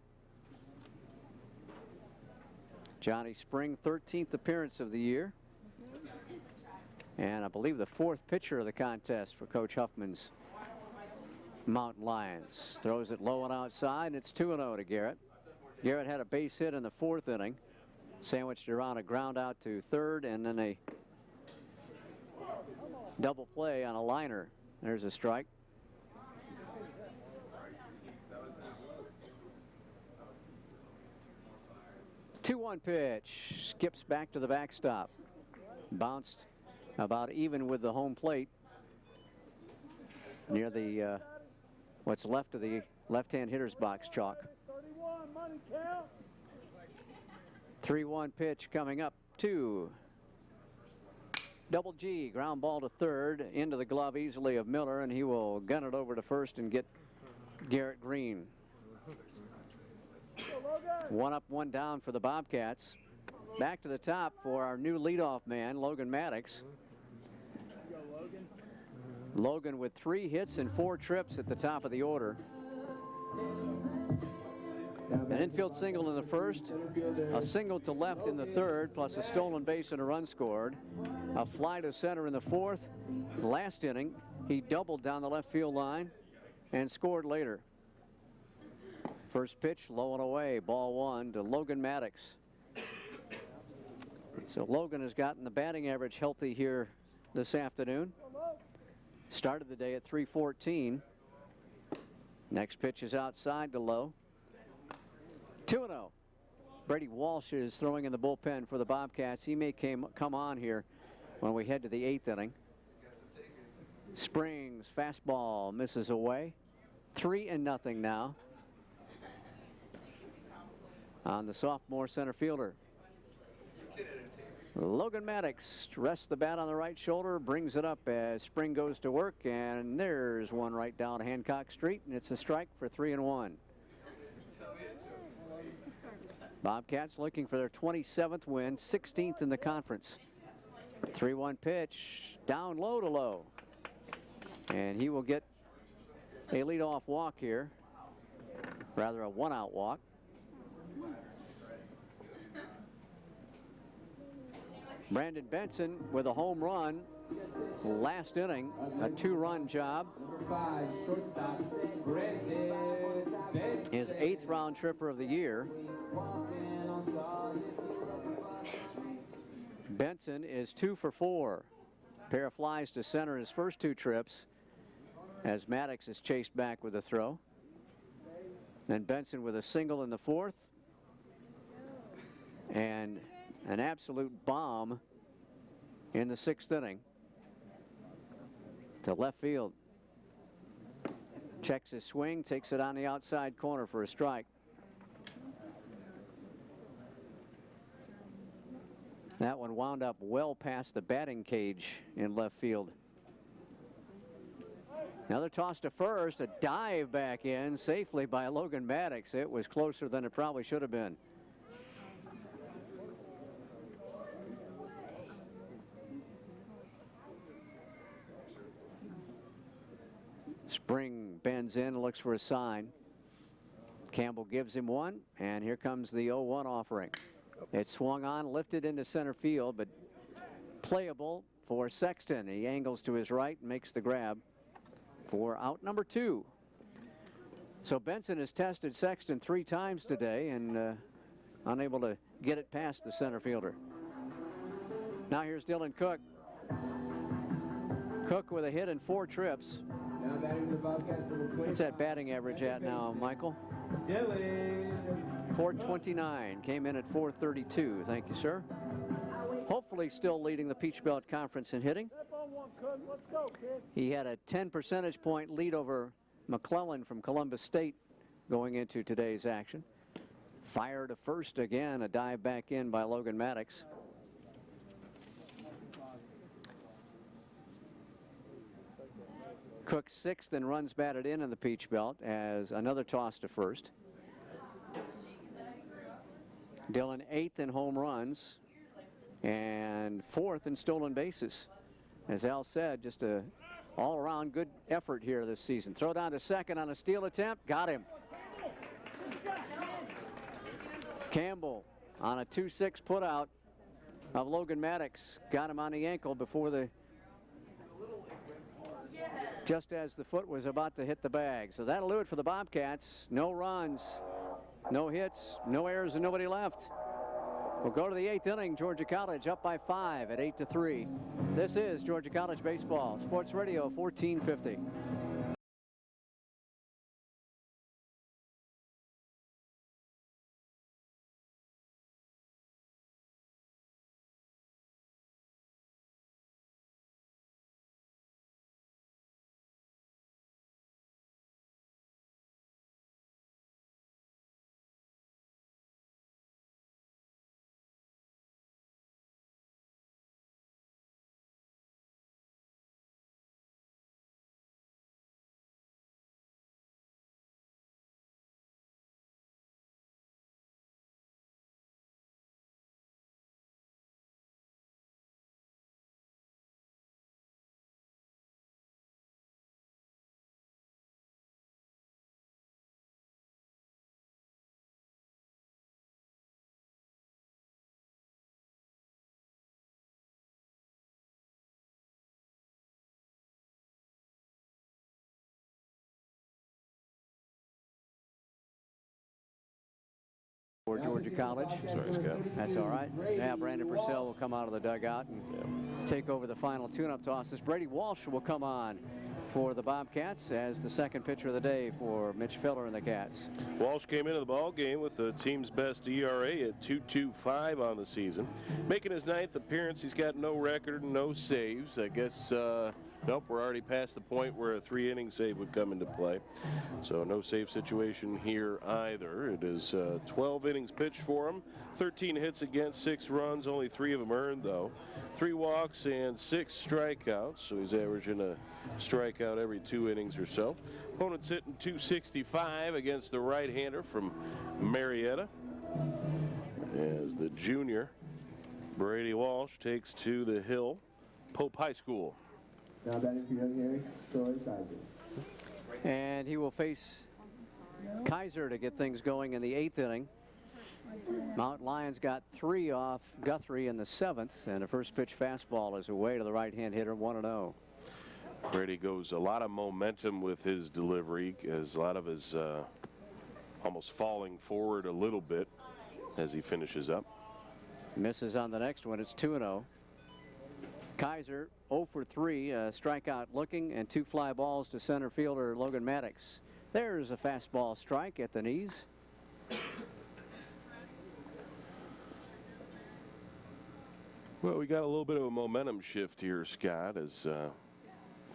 Johnny Spring, 13th appearance of the year. And I believe the 4th pitcher of the contest for Coach Huffman's Mountain Lions. Throws it low and outside, and it's 2-0 to Garrett. Garrett had a base hit in the 4th inning, sandwiched around a ground out to 3rd, and then a double play on a liner. There's a strike. Two-one pitch, skips back to the backstop. Bounced about even with the home plate near the what's left of the left-hand hitter's box chalk. 3-1 pitch coming up, 2. Double G, ground ball to 3rd, into the glove easily of Miller, and he will gun it over to 1st and get Garrett Green. 1 up, 1 down for the Bobcats. Back to the top for our new leadoff man, Logan MATTIX. Logan with 3 hits and 4 trips at the top of the order. An infield single in the 1st, a single to left in the 3rd, plus a stolen base and a run scored. A fly to center in the 4th. Last inning, he doubled down the left field line and scored later. First pitch, low and away, ball 1 to Logan MATTIX. So Logan has gotten the batting average healthy here this afternoon. Started the day at .314. Next pitch is outside to low. 2-0. Brady Walsh is throwing in the bullpen for the Bobcats. He may come on here when we head to the 8th inning. Springs, fastball, misses away. 3-0 now on the sophomore center fielder. Logan MATTIX rests the bat on the right shoulder, brings it up as Spring goes to work, and there's one right down Hancock Street, and it's a strike for 3-1. Bobcats looking for their 27th win, 16th in the conference. 3-1 pitch, down low to low. And he will get a leadoff walk here, rather a 1-out walk. Brandon Benson with a home run last inning, a 2-run job. His 8th round tripper of the year. Benson is 2 for 4. Pair of flies to center his first 2 trips as MATTIX is chased back with a throw. Then Benson with a single in the 4th. And an absolute bomb in the 6th inning to left field. Checks his swing, takes it on the outside corner for a strike. That one wound up well past the batting cage in left field. Another toss to first, a dive back in safely by Logan MATTIX. It was closer than it probably should have been. Spring bends in and looks for a sign. Campbell gives him one, and here comes the 0-1 offering. It swung on, lifted into center field, but playable for Sexton. He angles to his right and makes the grab for out number 2. So Benson has tested Sexton 3 times today and unable to get it past the center fielder. Now here's Dylan Cook. Cook with a hit and 4 trips. What's that batting average at now, Michael? 429. Came in at 432. Thank you, sir. Hopefully still leading the Peach Belt Conference in hitting. He had a 10 percentage point lead over McClellan from Columbus State going into today's action. Fire to first again, a dive back in by Logan MATTIX. Cook 6th in runs batted in the Peach Belt as another toss to first. Dillon 8th in home runs and 4th in stolen bases. As Al said, just a all-around good effort here this season. Throw down to second on a steal attempt. Got him. Campbell on a 2-6 putout of Logan MATTIX. Got him on the ankle before just as the foot was about to hit the bag. So that'll do it for the Bobcats. No runs, no hits, no errors, and nobody left. We'll go to the 8th inning. Georgia College up by 5 at 8-3. This is Georgia College Baseball, Sports Radio 1450. For Georgia College. Sorry, Scott. That's all right. Now Brandon Purcell will come out of the dugout and take over the final tune-up tosses. Brady Walsh will come on for the Bobcats as the second pitcher of the day for Mitch Feller and the Cats. Walsh came into the ball game with the team's best ERA at 2.25 on the season. Making his 9th appearance, he's got no record, no saves. I guess, nope, we're already past the point where a 3-inning save would come into play. So no save situation here either. It is 12 innings pitched for him, 13 hits against, 6 runs, only 3 of them earned though. 3 walks and 6 strikeouts, so he's averaging a strikeout every 2 innings or so. Opponent's hitting 265 against the right-hander from Marietta, as the junior Brady Walsh takes to the hill, Pope High School. Now batting for young Harry, Story Kaiser. And he will face Kaiser to get things going in the 8th inning. Mount Lions got 3 off Guthrie in the 7th, and a first pitch fastball is away to the right-hand hitter, 1-0. Brady goes a lot of momentum with his delivery, as a lot of his almost falling forward a little bit as he finishes up. Misses on the next one. It's 2-0. Kaiser 0 for 3, strikeout looking, and 2 fly balls to center fielder Logan MATTIX. There's a fastball strike at the knees. Well, we got a little bit of a momentum shift here, Scott, as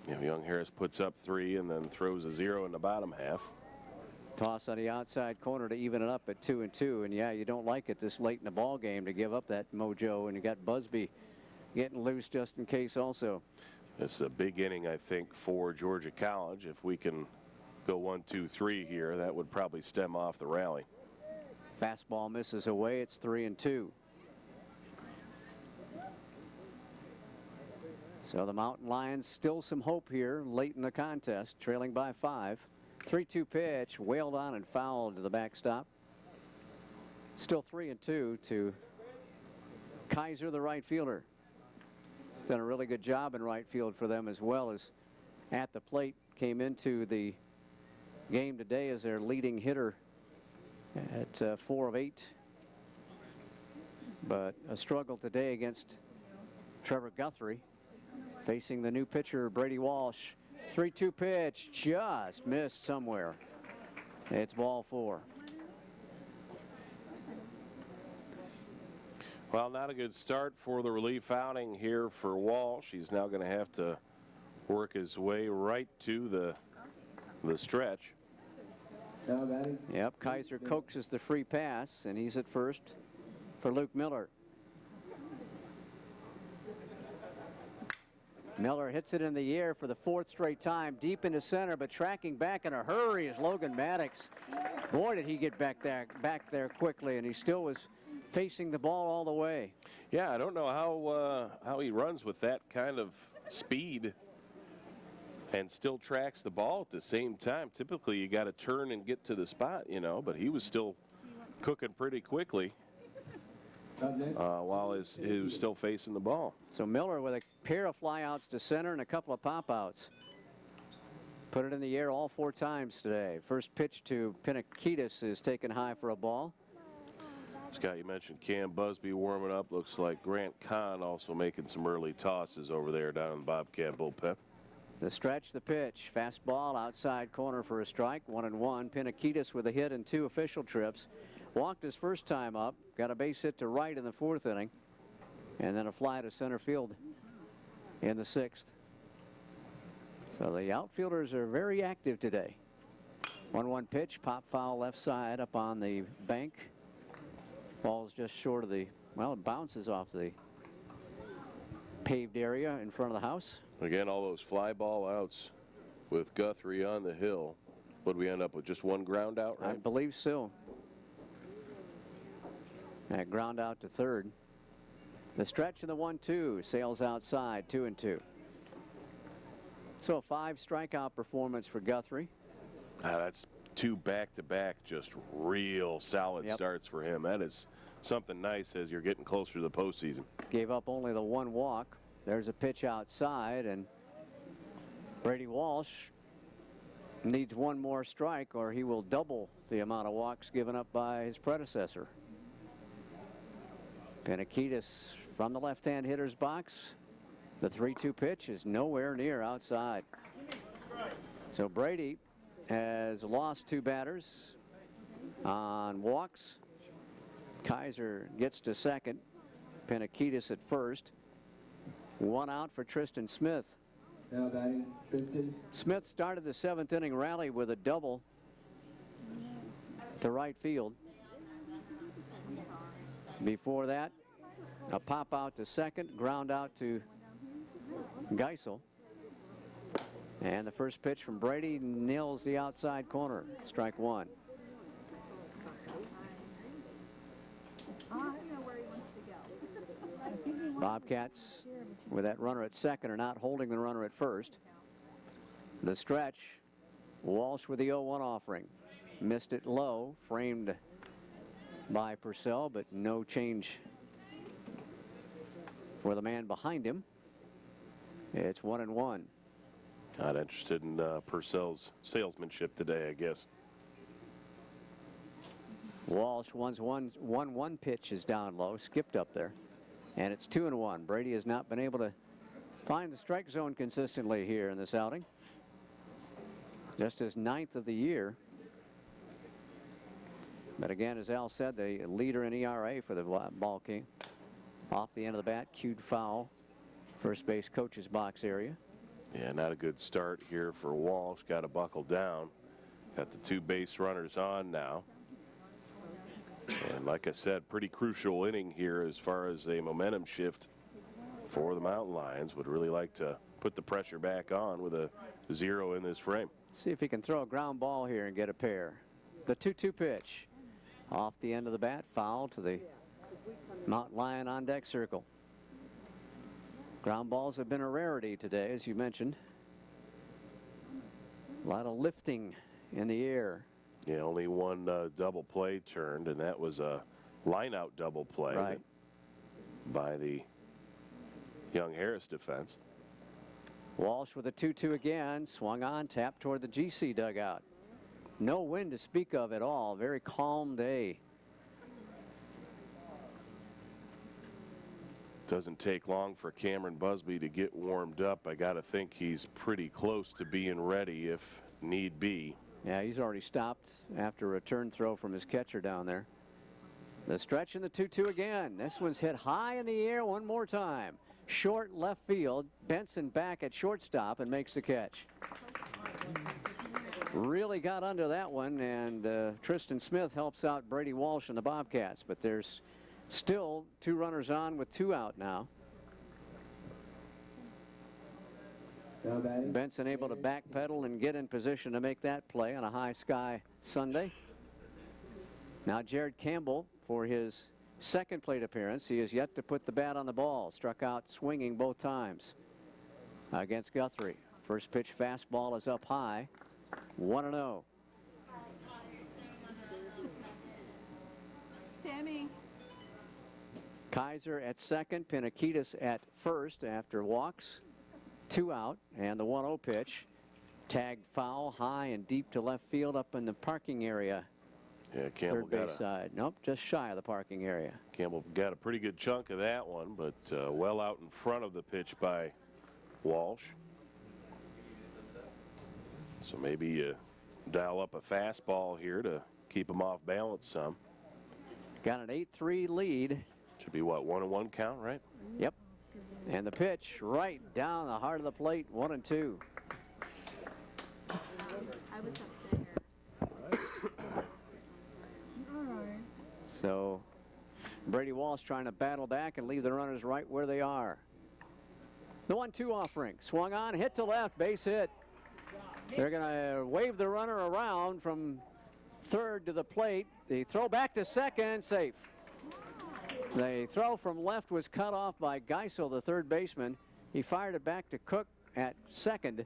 young Harris puts up 3 and then throws a 0 in the bottom half. Toss on the outside corner to even it up at 2-2. And yeah, you don't like it this late in the ball game to give up that mojo, and you got Busby getting loose just in case also. It's a big inning, I think, for Georgia College. If we can go 1, 2, 3 here, that would probably stem off the rally. Fastball misses away. It's 3-2. So the Mountain Lions still some hope here late in the contest, trailing by 5. 3-2 pitch, wailed on and fouled to the backstop. Still 3-2 to Kaiser, the right fielder. Done a really good job in right field for them, as well as at the plate. Came into the game today as their leading hitter at 4 of 8. But a struggle today against Trevor Guthrie, facing the new pitcher Brady Walsh. 3-2 pitch, just missed somewhere. It's ball 4. Well, not a good start for the relief outing here for Walsh. He's now going to have to work his way right to the stretch. Yep, Kaiser coaxes the free pass, and he's at first for Luke Miller. Miller hits it in the air for the 4th straight time, deep into center, but tracking back in a hurry is Logan MATTIX. Boy, did he get back there quickly, and he still was facing the ball all the way. Yeah, I don't know how he runs with that kind of speed and still tracks the ball at the same time. Typically, you got to turn and get to the spot, you know, but he was still cooking pretty quickly while he was still facing the ball. So Miller with a pair of flyouts to center and a couple of pop-outs. Put it in the air all 4 times today. First pitch to Pinakidis is taken high for a ball. Scott, you mentioned Cam Busby warming up. Looks like Grant Kahn also making some early tosses over there down in the Bobcat bullpen. The stretch, the pitch. Fastball outside corner for a strike. 1-1. Pinakidis with a hit and 2 official trips. Walked his first time up. Got a base hit to right in the 4th inning. And then a fly to center field in the 6th. So the outfielders are very active today. 1-1 pitch. Pop foul left side up on the bank. Ball's just short of the, well, it bounces off the paved area in front of the house. Again, all those fly ball outs with Guthrie on the hill. Would we end up with just 1 ground out, right? I believe so. That ground out to 3rd. The stretch in the 1-2 sails outside, 2-2. So a 5 strikeout performance for Guthrie. That's 2 back-to-back, just real solid starts for him. That is something nice as you're getting closer to the postseason. Gave up only the 1 walk. There's a pitch outside, and Brady Walsh needs 1 more strike or he will double the amount of walks given up by his predecessor. Pinakidis from the left-hand hitter's box. The 3-2 pitch is nowhere near outside. So Brady has lost 2 batters on walks. Kaiser gets to second. Pinakidis at first. 1 out for Tristan Smith. Now batting, Tristan. Smith started the 7th inning rally with a double to right field. Before that, a pop out to second, ground out to Geisel. And the first pitch from Brady nails the outside corner. Strike 1. Bobcats, with that runner at second, are not holding the runner at first. The stretch, Walsh with the 0-1 offering. Missed it low, framed by Purcell, but no change for the man behind him. It's 1-1. Not interested in Purcell's salesmanship today, I guess. Walsh, 1-1 pitch is down low, skipped up there. And it's 2-1. Brady has not been able to find the strike zone consistently here in this outing. Just his 9th of the year. But again, as Al said, the leader in ERA for the ball king. Off the end of the bat, cued foul. First base coach's box area. Yeah, not a good start here for Walsh. Got to buckle down. Got the 2 base runners on now. And like I said, pretty crucial inning here as far as a momentum shift for the Mountain Lions. Would really like to put the pressure back on with a 0 in this frame. See if he can throw a ground ball here and get a pair. The 2-2 pitch. Off the end of the bat, foul to the Mountain Lion on deck circle. Ground balls have been a rarity today, as you mentioned. A lot of lifting in the air. Yeah, only 1 double play turned, and that was a line-out double play by the Young Harris defense. Walsh with a 2-2 again, swung on, tapped toward the GC dugout. No wind to speak of at all. Very calm day. Doesn't take long for Cameron Busby to get warmed up. I got to think he's pretty close to being ready if need be. Yeah, he's already stopped after a return throw from his catcher down there. The stretch in the 2-2 again. This one's hit high in the air 1 more time. Short left field. Benson back at shortstop and makes the catch. Really got under that one, and Tristan Smith helps out Brady Walsh and the Bobcats, but there's still 2 runners on with 2 out now. Now batting. Benson able to backpedal and get in position to make that play on a high sky Sunday. Now Jared Campbell for his second plate appearance. He has yet to put the bat on the ball. Struck out swinging both times against Guthrie. First pitch fastball is up high. 1-0. Sammy. Kaiser at second, Pinakitis at first after walks. 2 out, and the 1-0 pitch. Tagged foul, high and deep to left field up in the parking area. Yeah, Campbell Third base side. Nope, just shy of the parking area. Campbell got a pretty good chunk of that one, but well out in front of the pitch by Walsh. So maybe you dial up a fastball here to keep him off balance some. Got an 8-3 lead. Should be what, 1-1 count, right? Yep. And the pitch right down the heart of the plate, 1-2. I was upstairs. All right. So Brady Walsh trying to battle back and leave the runners right where they are. The 1-2 offering, swung on, hit to left, base hit. They're going to wave the runner around from third to the plate. The throw back to second, safe. The throw from left was cut off by Geisel, the third baseman. He fired it back to Cook at second.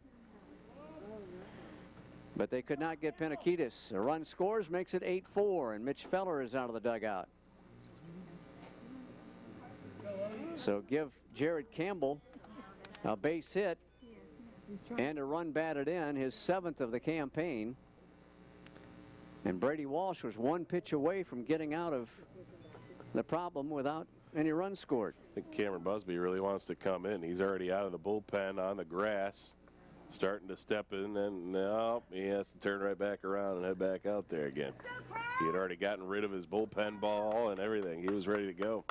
But they could not get Pinakitis. A run scores, makes it 8-4, and Mitch Feller is out of the dugout. So give Jared Campbell a base hit and a run batted in, his 7th of the campaign. And Brady Walsh was 1 pitch away from getting out of the problem without any runs scored. I think Cameron Busby really wants to come in. He's already out of the bullpen on the grass, starting to step in, and no, he has to turn right back around and head back out there again. He had already gotten rid of his bullpen ball and everything. He was ready to go.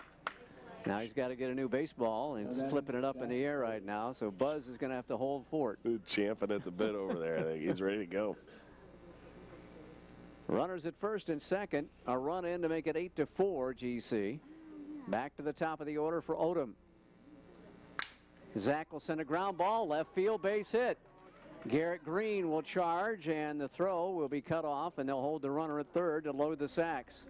Now he's got to get a new baseball, and he's flipping it up in the air right now, so Buzz is going to have to hold fort. Champing at the bit over there. I think he's ready to go. Runners at first and second, a run in to make it 8-4 GC. Back to the top of the order for Odom. Zach will send a ground ball, left field, base hit. Garrett Green will charge, and the throw will be cut off, and they'll hold the runner at third to load the sacks.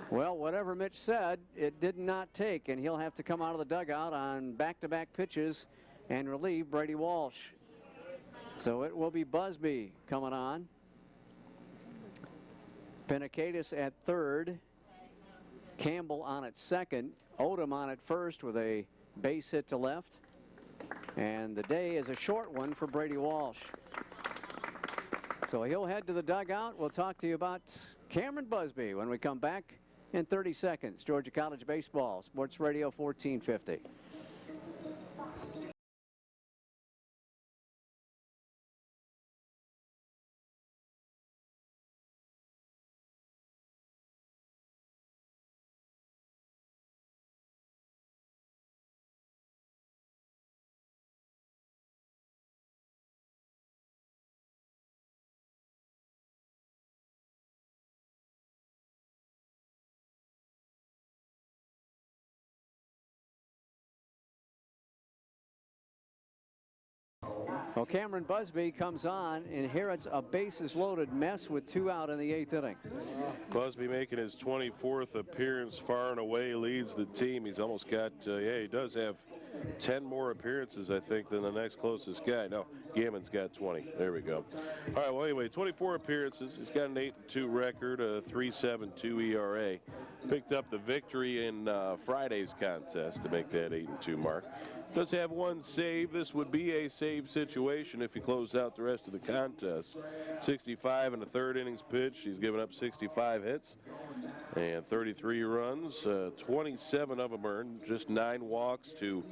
Well, whatever Mitch said, it did not take, and he'll have to come out of the dugout on back-to-back pitches and relieve Brady Walsh. So it will be Busby coming on. Pinakitis at third. Campbell on at second. Odom on at first with a base hit to left. And the day is a short one for Brady Walsh. So he'll head to the dugout. We'll talk to you about Cameron Busby when we come back in 30 seconds. Georgia College Baseball, Sports Radio 1450. Well, Cameron Busby comes on, inherits a bases-loaded mess with 2 out in the 8th inning. Busby making his 24th appearance, far and away leads the team. He's almost got, he does have 10 more appearances, I think, than the next closest guy. No, Gammon's got 20. There we go. All right, well, anyway, 24 appearances. He's got an 8-2 record, a 3.72 ERA. Picked up the victory in Friday's contest to make that 8-2 mark. Does have 1 save. This would be a save situation if he closed out the rest of the contest. 65 in the 3rd innings pitch. He's given up 65 hits and 33 runs. 27 of them earned, just 9 walks to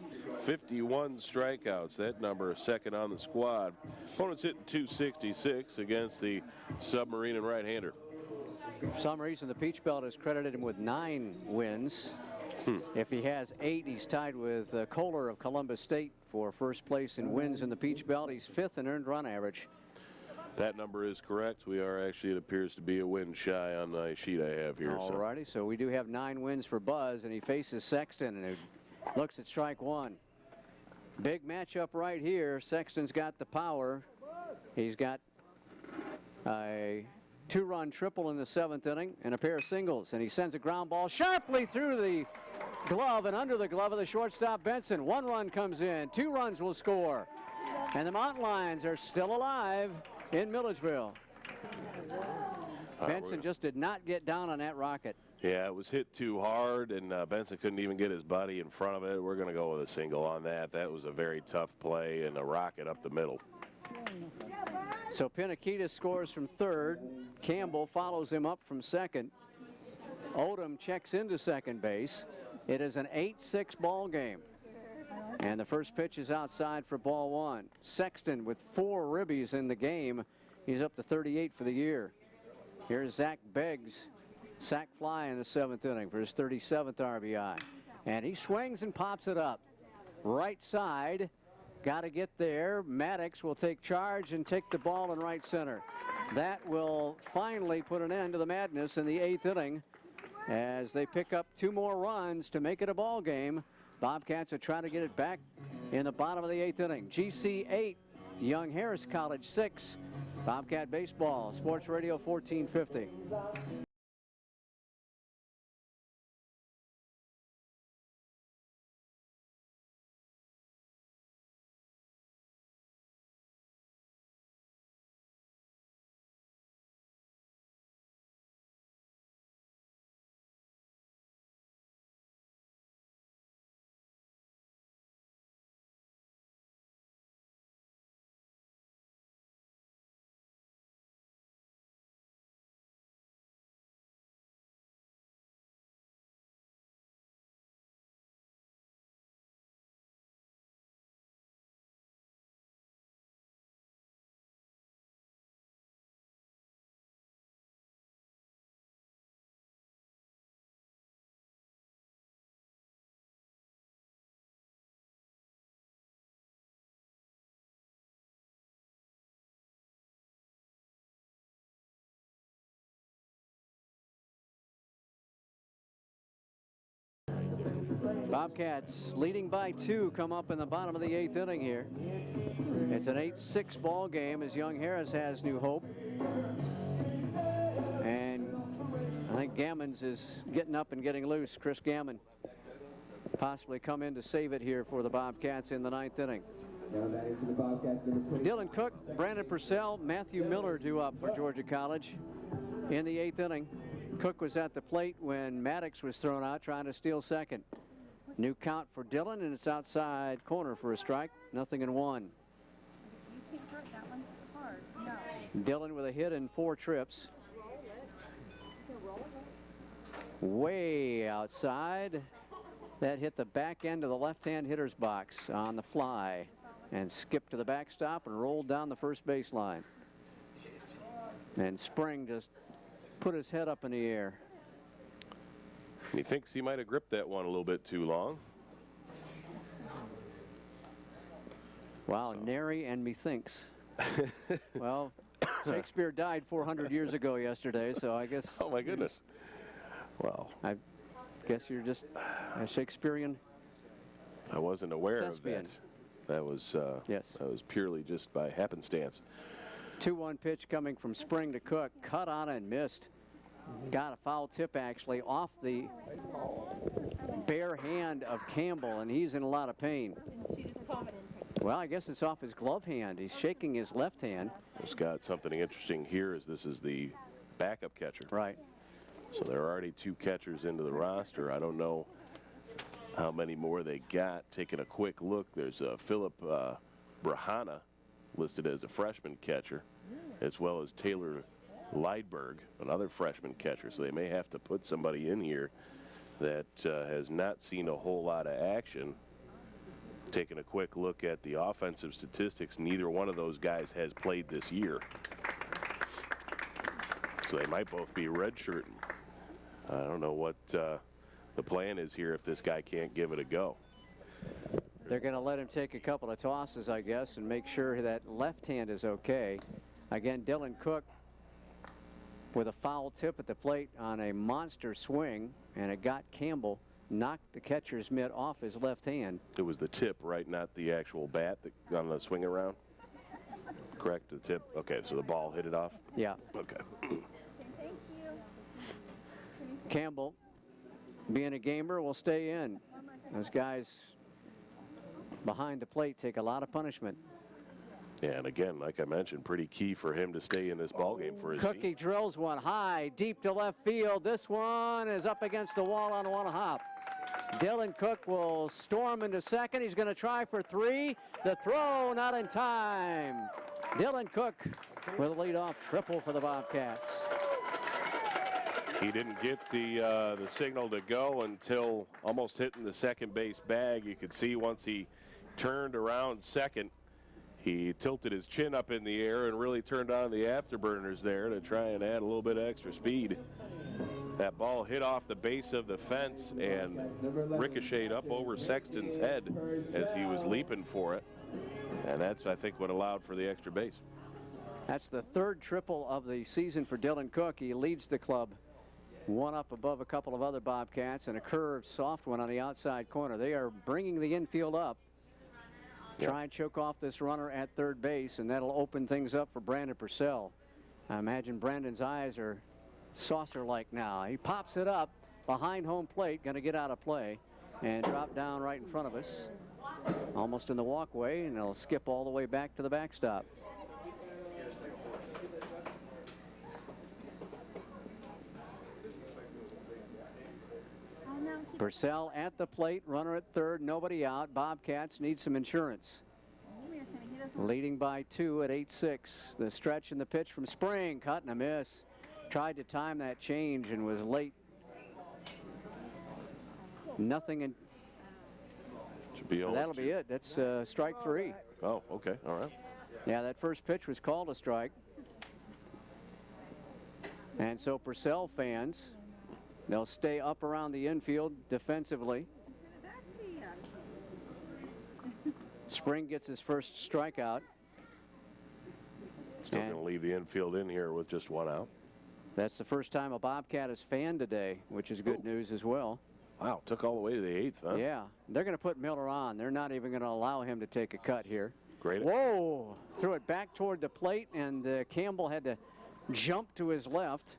51 strikeouts. That number is second on the squad. Opponent's hitting 266 against the Submarine and right-hander. For some reason, the Peach Belt has credited him with 9 wins. If he has 8, he's tied with Kohler of Columbus State for first place in wins in the Peach Belt. He's 5th in earned run average. That number is correct. We are actually, it appears to be a win shy on the sheet I have here. All righty, so we do have 9 wins for Buzz, and he faces Sexton, and it looks at strike 1. Big matchup right here. Sexton's got the power. He's got a 2-run triple in the 7th inning and a pair of singles, and he sends a ground ball sharply through the glove and under the glove of the shortstop Benson. 1 run comes in, 2 runs will score, and the Mountain Lions are still alive in Milledgeville. Benson just did not get down on that rocket. Yeah, it was hit too hard, and Benson couldn't even get his buddy in front of it. We're going to go with a single on that. That was a very tough play and a rocket up the middle. So Pinakitis scores from 3rd. Campbell follows him up from 2nd. Odom checks into 2nd base. It is an 8-6 ball game. And the first pitch is outside for ball 1. Sexton with 4 ribbies in the game. He's up to 38 for the year. Here's Zach Beggs. Sac fly in the 7th inning for his 37th RBI. And he swings and pops it up. Right side. Got to get there. MATTIX will take charge and take the ball in right center. That will finally put an end to the madness in the 8th inning as they pick up 2 more runs to make it a ball game. Bobcats are trying to get it back in the bottom of the 8th inning. GC 8, Young Harris College 6. Bobcat Baseball, Sports Radio 1450. Bobcats leading by 2 come up in the bottom of the 8th inning here. It's an 8-6 ball game as Young Harris has new hope. And I think Gammons is getting up and getting loose. Chris Gammon possibly come in to save it here for the Bobcats in the 9th inning. Dylan Cook, Brandon Purcell, Matthew Miller due up for Georgia College in the 8th inning. Cook was at the plate when MATTIX was thrown out trying to steal second. New count for Dylan, and it's outside corner for a strike. 0-1. Dylan with a hit and 4 trips. Way outside. That hit the back end of the left-hand hitter's box on the fly and skipped to the backstop and rolled down the first baseline. And Spring just put his head up in the air. He thinks he might have gripped that one a little bit too long. Wow, nary and methinks. Well, Shakespeare died 400 years ago yesterday, so I guess... Oh, my goodness. Well, I guess you're just a Shakespearean. I wasn't aware thespian. of that. That was, yes. That was purely just by happenstance. 2-1 pitch coming from Spring to Cook. Cut on and missed. Got a foul tip actually off the bare hand of Campbell, and he's in a lot of pain. Well, I guess it's off his glove hand. He's shaking his left hand. It's got something interesting here is this is the backup catcher. Right. So there are already 2 catchers into the roster. I don't know how many more they got. Taking a quick look, there's Philip Brahana listed as a freshman catcher, as well as Taylor Leidberg, another freshman catcher. So they may have to put somebody in here that has not seen a whole lot of action. Taking a quick look at the offensive statistics, neither one of those guys has played this year. So they might both be redshirting. I don't know what the plan is here if this guy can't give it a go. They're going to let him take a couple of tosses, I guess, and make sure that left hand is okay. Again, Dylan Cook with a foul tip at the plate on a monster swing, and it got Campbell knocked the catcher's mitt off his left hand. It was the tip, right? Not the actual bat that on the swing around. Correct, the tip. Okay, so the ball hit it off. Yeah. Okay. Campbell, being a gamer, will stay in. Those guys behind the plate take a lot of punishment. Yeah, and again, like I mentioned, pretty key for him to stay in this ball game for his Cookie team. drills one high, deep to left field. This one is up against the wall on one hop. Dylan Cook will storm into second. He's going to try for 3. The throw not in time. Dylan Cook with a leadoff triple for the Bobcats. He didn't get the signal to go until almost hitting the second base bag. You could see once he turned around second, he tilted his chin up in the air and really turned on the afterburners there to try and add a little bit of extra speed. That ball hit off the base of the fence and ricocheted up over Sexton's head as he was leaping for it. And that's, I think, what allowed for the extra base. That's the 3rd triple of the season for Dylan Cook. He leads the club, one up above a couple of other Bobcats, and a curved soft one on the outside corner. They are bringing the infield up. Try and choke off this runner at third base, and that'll open things up for Brandon Purcell. I imagine Brandon's eyes are saucer-like now. He pops it up behind home plate, going to get out of play and drop down right in front of us, almost in the walkway, and it'll skip all the way back to the backstop. Purcell at the plate, runner at third, nobody out. Bobcats need some insurance. Leading by 2 at 8-6. The stretch and the pitch from Spring, cut and a miss. Tried to time that change and was late. Nothing in. That'll be it. That's strike 3. Oh, okay, all right. Yeah, that first pitch was called a strike. And so Purcell fans, they'll stay up around the infield defensively. Spring gets his first strikeout. Still going to leave the infield in here with just 1 out. That's the first time a Bobcat has fanned today, which is good news as well. Wow, took all the way to the 8th, huh? Yeah, they're going to put Miller on. They're not even going to allow him to take a cut here. Great. Whoa! Threw it back toward the plate, and Campbell had to jump to his left.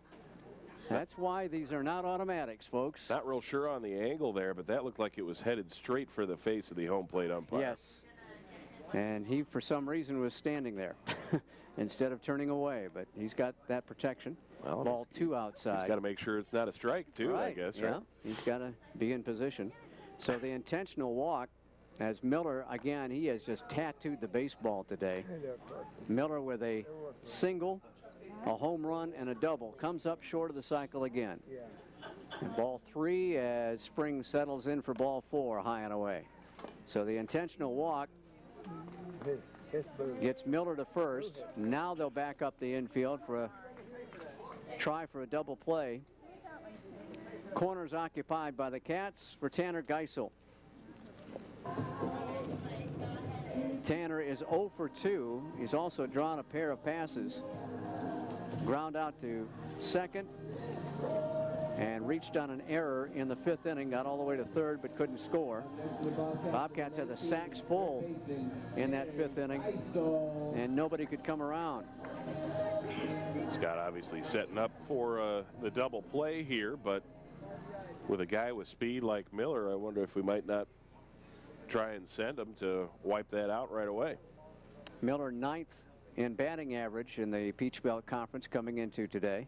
That's why these are not automatics, folks. Not real sure on the angle there, but that looked like it was headed straight for the face of the home plate umpire. Yes. And he, for some reason, was standing there instead of turning away, but he's got that protection. Well, ball 2 outside. He's got to make sure it's not a strike, too, right. I guess, yeah. right? He's got to be in position. So the intentional walk, as Miller, again, he has just tattooed the baseball today. Miller with a single, a home run, and a double. Comes up short of the cycle again. And ball 3 as Spring settles in for ball 4, high and away. So the intentional walk gets Miller to first. Now they'll back up the infield for a try for a double play. Corners occupied by the Cats for Tanner Geisel. Tanner is 0 for 2. He's also drawn a pair of passes. Ground out to second and reached on an error in the 5th inning. Got all the way to third but couldn't score. Bobcats had the sacks full in that 5th inning and nobody could come around. Scott obviously setting up for the double play here, but with a guy with speed like Miller, I wonder if we might not try and send him to wipe that out right away. Miller 9th in batting average in the Peach Belt Conference coming into today.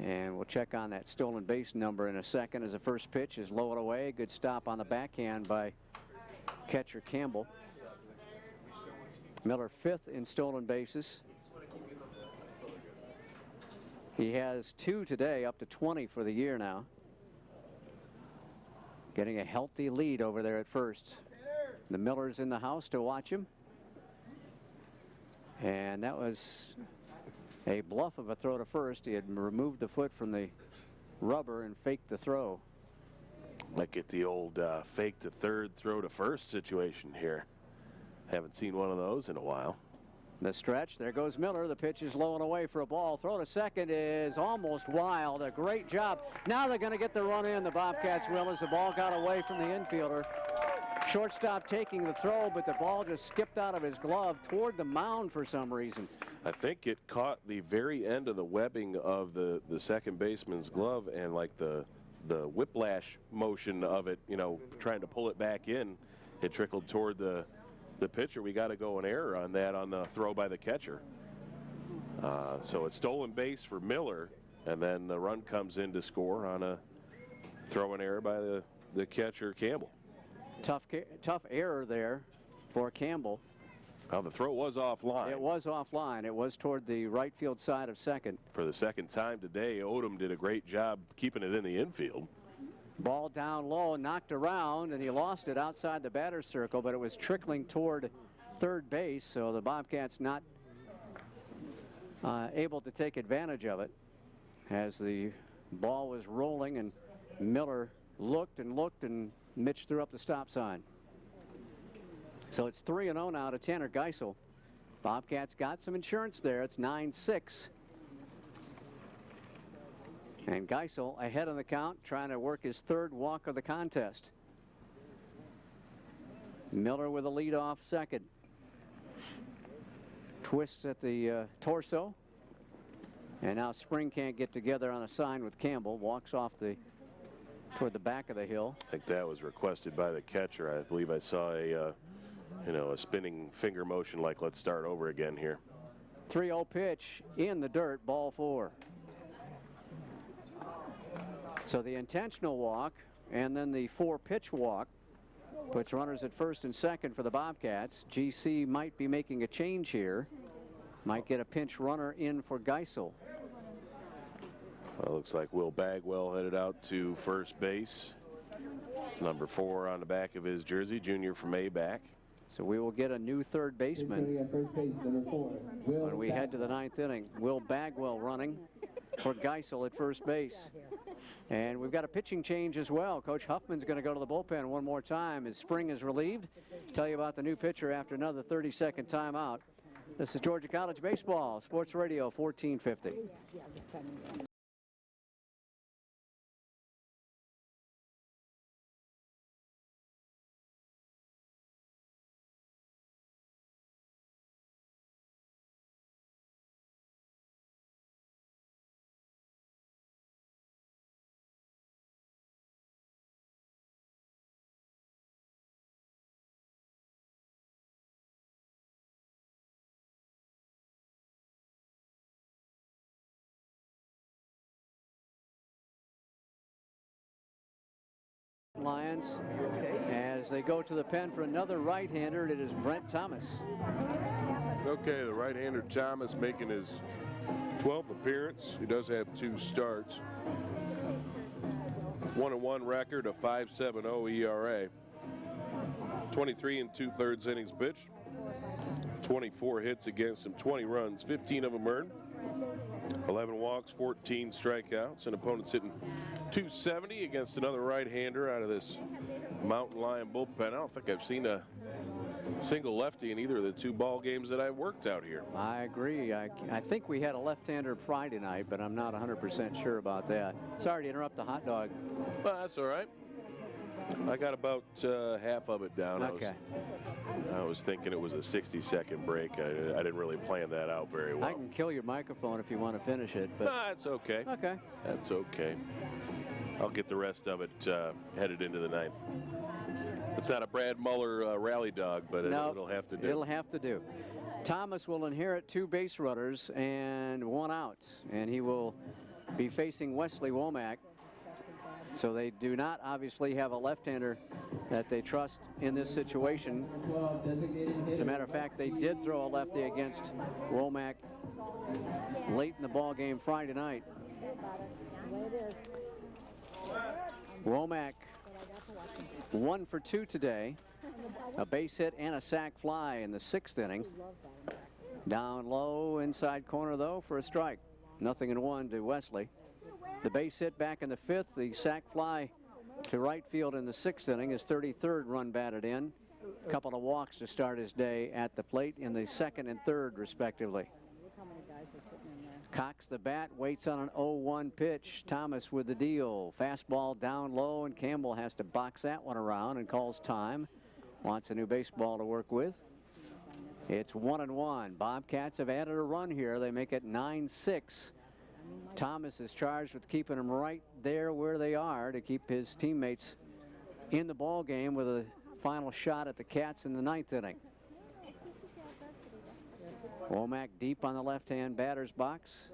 And we'll check on that stolen base number in a second as the first pitch is low and away. Good stop on the backhand by catcher Campbell. Miller 5th in stolen bases. He has 2 today, up to 20 for the year now. Getting a healthy lead over there at first. The Miller's in the house to watch him. And that was a bluff of a throw to first. He had removed the foot from the rubber and faked the throw. Might get the old fake to third, throw to first situation here. Haven't seen one of those in a while. The stretch, there goes Miller. The pitch is low and away for a ball. Throw to second is almost wild. A great job. Now they're going to get the run in. The Bobcats will, as the ball got away from the infielder. Shortstop taking the throw, but the ball just skipped out of his glove toward the mound for some reason. I think it caught the very end of the webbing of the second baseman's glove, and like the whiplash motion of it, you know, trying to pull it back in, it trickled toward the pitcher. We got to go an error on that on the throw by the catcher. So it's stolen base for Miller, and then the run comes in to score on a throw and error by the catcher, Campbell. Tough error there for Campbell. Well, the throw was offline. It was offline. It was toward the right field side of second. For the second time today, Odom did a great job keeping it in the infield. Ball down low, knocked around, and he lost it outside the batter's circle, but it was trickling toward third base, so the Bobcats not able to take advantage of it as the ball was rolling, and Miller looked and Mitch threw up the stop sign. So it's 3-0 now to Tanner Geisel. Bobcats got some insurance there. It's 9-6. And Geisel ahead on the count, trying to work his third walk of the contest. Miller with a lead-off second. Twists at the torso. And now Spring can't get together on a sign with Campbell. Walks off toward the back of the hill. I think that was requested by the catcher. I believe I saw a spinning finger motion like, let's start over again here. 3-0 pitch in the dirt, ball 4. So the intentional walk and then the 4-pitch walk puts runners at first and second for the Bobcats. GC might be making a change here. Might get a pinch runner in for Geisel. Well, looks like Will Bagwell headed out to first base. Number 4 on the back of his jersey, junior from A-back. So we will get a new third baseman when we head to the 9th inning. Will Bagwell running for Geisel at first base. And we've got a pitching change as well. Coach Huffman's going to go to the bullpen one more time as Spring is relieved. Tell you about the new pitcher after another 30-second timeout. This is Georgia College Baseball, Sports Radio 1450. Lions as they go to the pen for another right-hander. It is Brent Thomas. Okay, the right-hander Thomas making his 12th appearance. He does have 2 starts. 1-1 record, a 5.70 ERA. 23 2/3 innings pitched. 24 hits against him, 20 runs, 15 of them earned. 11 walks, 14 strikeouts, and opponents hitting .270 against another right-hander out of this Mountain Lion bullpen. I don't think I've seen a single lefty in either of the 2 ball games that I've worked out here. I agree. I think we had a left-hander Friday night, but I'm not 100% sure about that. Sorry to interrupt the hot dog. Well, that's all right. I got about half of it down. Okay. I was thinking it was a 60-second break. I didn't really plan that out very well. I can kill your microphone if you want to finish it. But that's okay. Okay. That's okay. I'll get the rest of it headed into the 9th. It's not a Brad Muller rally dog, but it'll have to do. It'll have to do. Thomas will inherit 2 base runners and 1 out, and he will be facing Wesley Womack. So they do not obviously have a left-hander that they trust in this situation. As a matter of fact, they did throw a lefty against Womack late in the ball game Friday night. Womack 1 for 2 today. A base hit and a sac fly in the 6th inning. Down low inside corner though for a strike. 0-1 to Wesley. The base hit back in the 5th, the sac fly to right field in the 6th inning, his 33rd run batted in. a couple of walks to start his day at the plate in the second and third, respectively. Cocks the bat, waits on an 0-1 pitch. Thomas with the deal. Fastball down low, and Campbell has to box that one around and calls time. Wants a new baseball to work with. It's 1-1. Bobcats have added a run here. They make it 9-6. Thomas is charged with keeping them right there where they are to keep his teammates in the ball game with a final shot at the Cats in the ninth inning. Womack deep on the left-hand batter's box.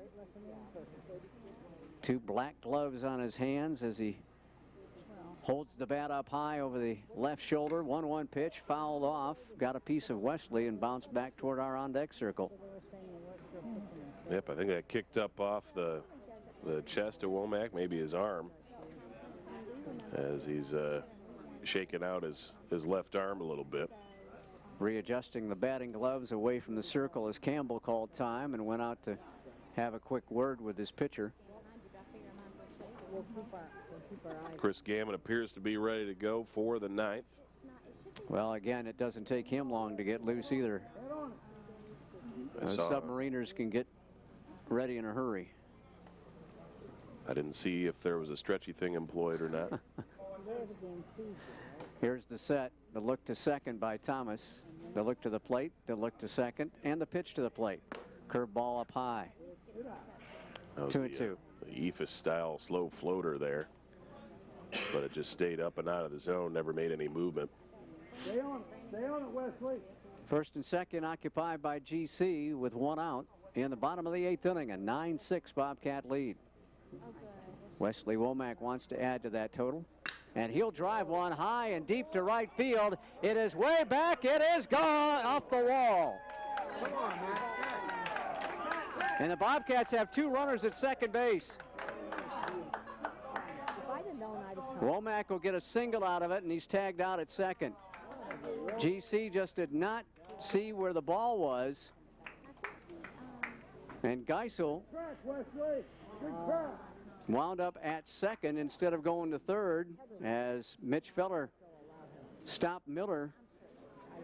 Two black gloves on his hands as he holds the bat up high over the left shoulder. 1-1 pitch, fouled off. Got a piece of Wesley and bounced back toward our on-deck circle. Yep, I think that kicked up off the chest of Womack, maybe his arm, as he's shaking out his left arm a little bit. Readjusting the batting gloves away from the circle as Campbell called time and went out to have a quick word with his pitcher. Chris Gammon appears to be ready to go for the ninth. Well, again, it doesn't take him long to get loose either. Those submariners can get ready in a hurry. I didn't see if there was a stretchy thing employed or not. Here's the set. The look to second by Thomas. The look to the plate. The look to second. And the pitch to the plate. Curveball up high. 2-2. The Ephus style slow floater there. But it just stayed up and out of the zone. Never made any movement. Stay on it, Wesley. First and second occupied by GC with one out in the bottom of the eighth inning. A 9-6 Bobcat lead. Wesley Womack wants to add to that total. And he'll drive one high and deep to right field. It is way back. It is gone off the wall. And the Bobcats have two runners at second base. Womack will get a single out of it, and he's tagged out at second. GC just did not see where the ball was. And Geisel wound up at second instead of going to third as Mitch Feller stopped Miller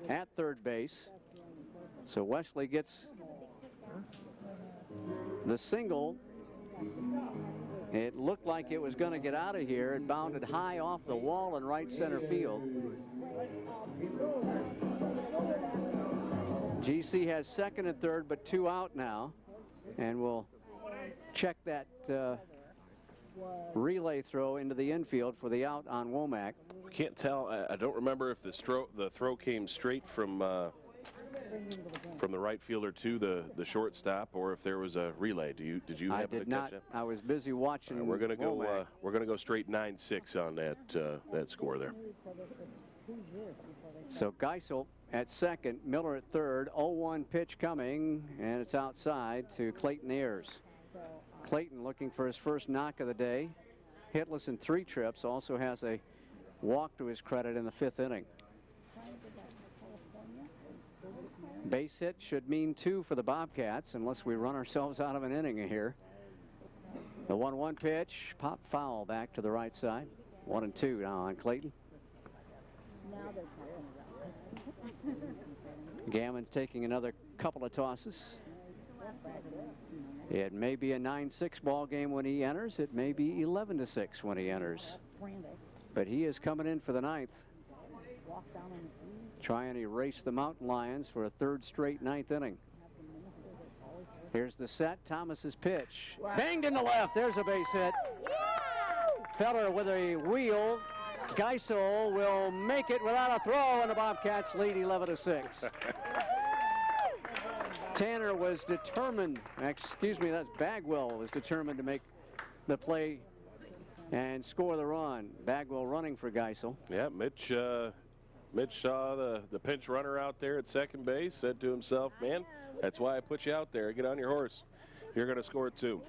at third base. So Wesley gets the single. It looked like it was going to get out of here. It bounded high off the wall in right center field. GC has second and third, but two out now. And we'll check that relay throw into the infield for the out on Womack. Can't tell. I don't remember if the throw came straight from the right fielder to the shortstop, or if there was a relay. Did you happen to catch that? I was busy watching. Right, we're gonna go. We're gonna go straight 9-6 on that score there. So Geisel at second, Miller at third. 0-1 pitch coming, and it's outside to Clayton Ayers. Clayton looking for his first knock of the day. Hitless in 3 trips. Also has a walk to his credit in the 5th inning. Base hit should mean 2 for the Bobcats unless we run ourselves out of an inning here. The 1-1 pitch, pop foul back to the right side. 1-2 now on Clayton. Gammon's taking another couple of tosses. It may be a 9-6 ball game when he enters. It may be 11-6 when he enters. But he is coming in for the 9th. Try and erase the Mountain Lions for a 3rd straight 9th inning. Here's the set. Thomas's pitch. Banged in the left. There's a base hit. Feller with a wheel. Geisel will make it without a throw, and the Bobcats lead 11-6. Tanner was determined, excuse me, that's Bagwell was determined to make the play and score the run. Bagwell running for Geisel. Yeah, Mitch saw the pinch runner out there at second base, said to himself, man, that's why I put you out there. Get on your horse. You're going to score 2.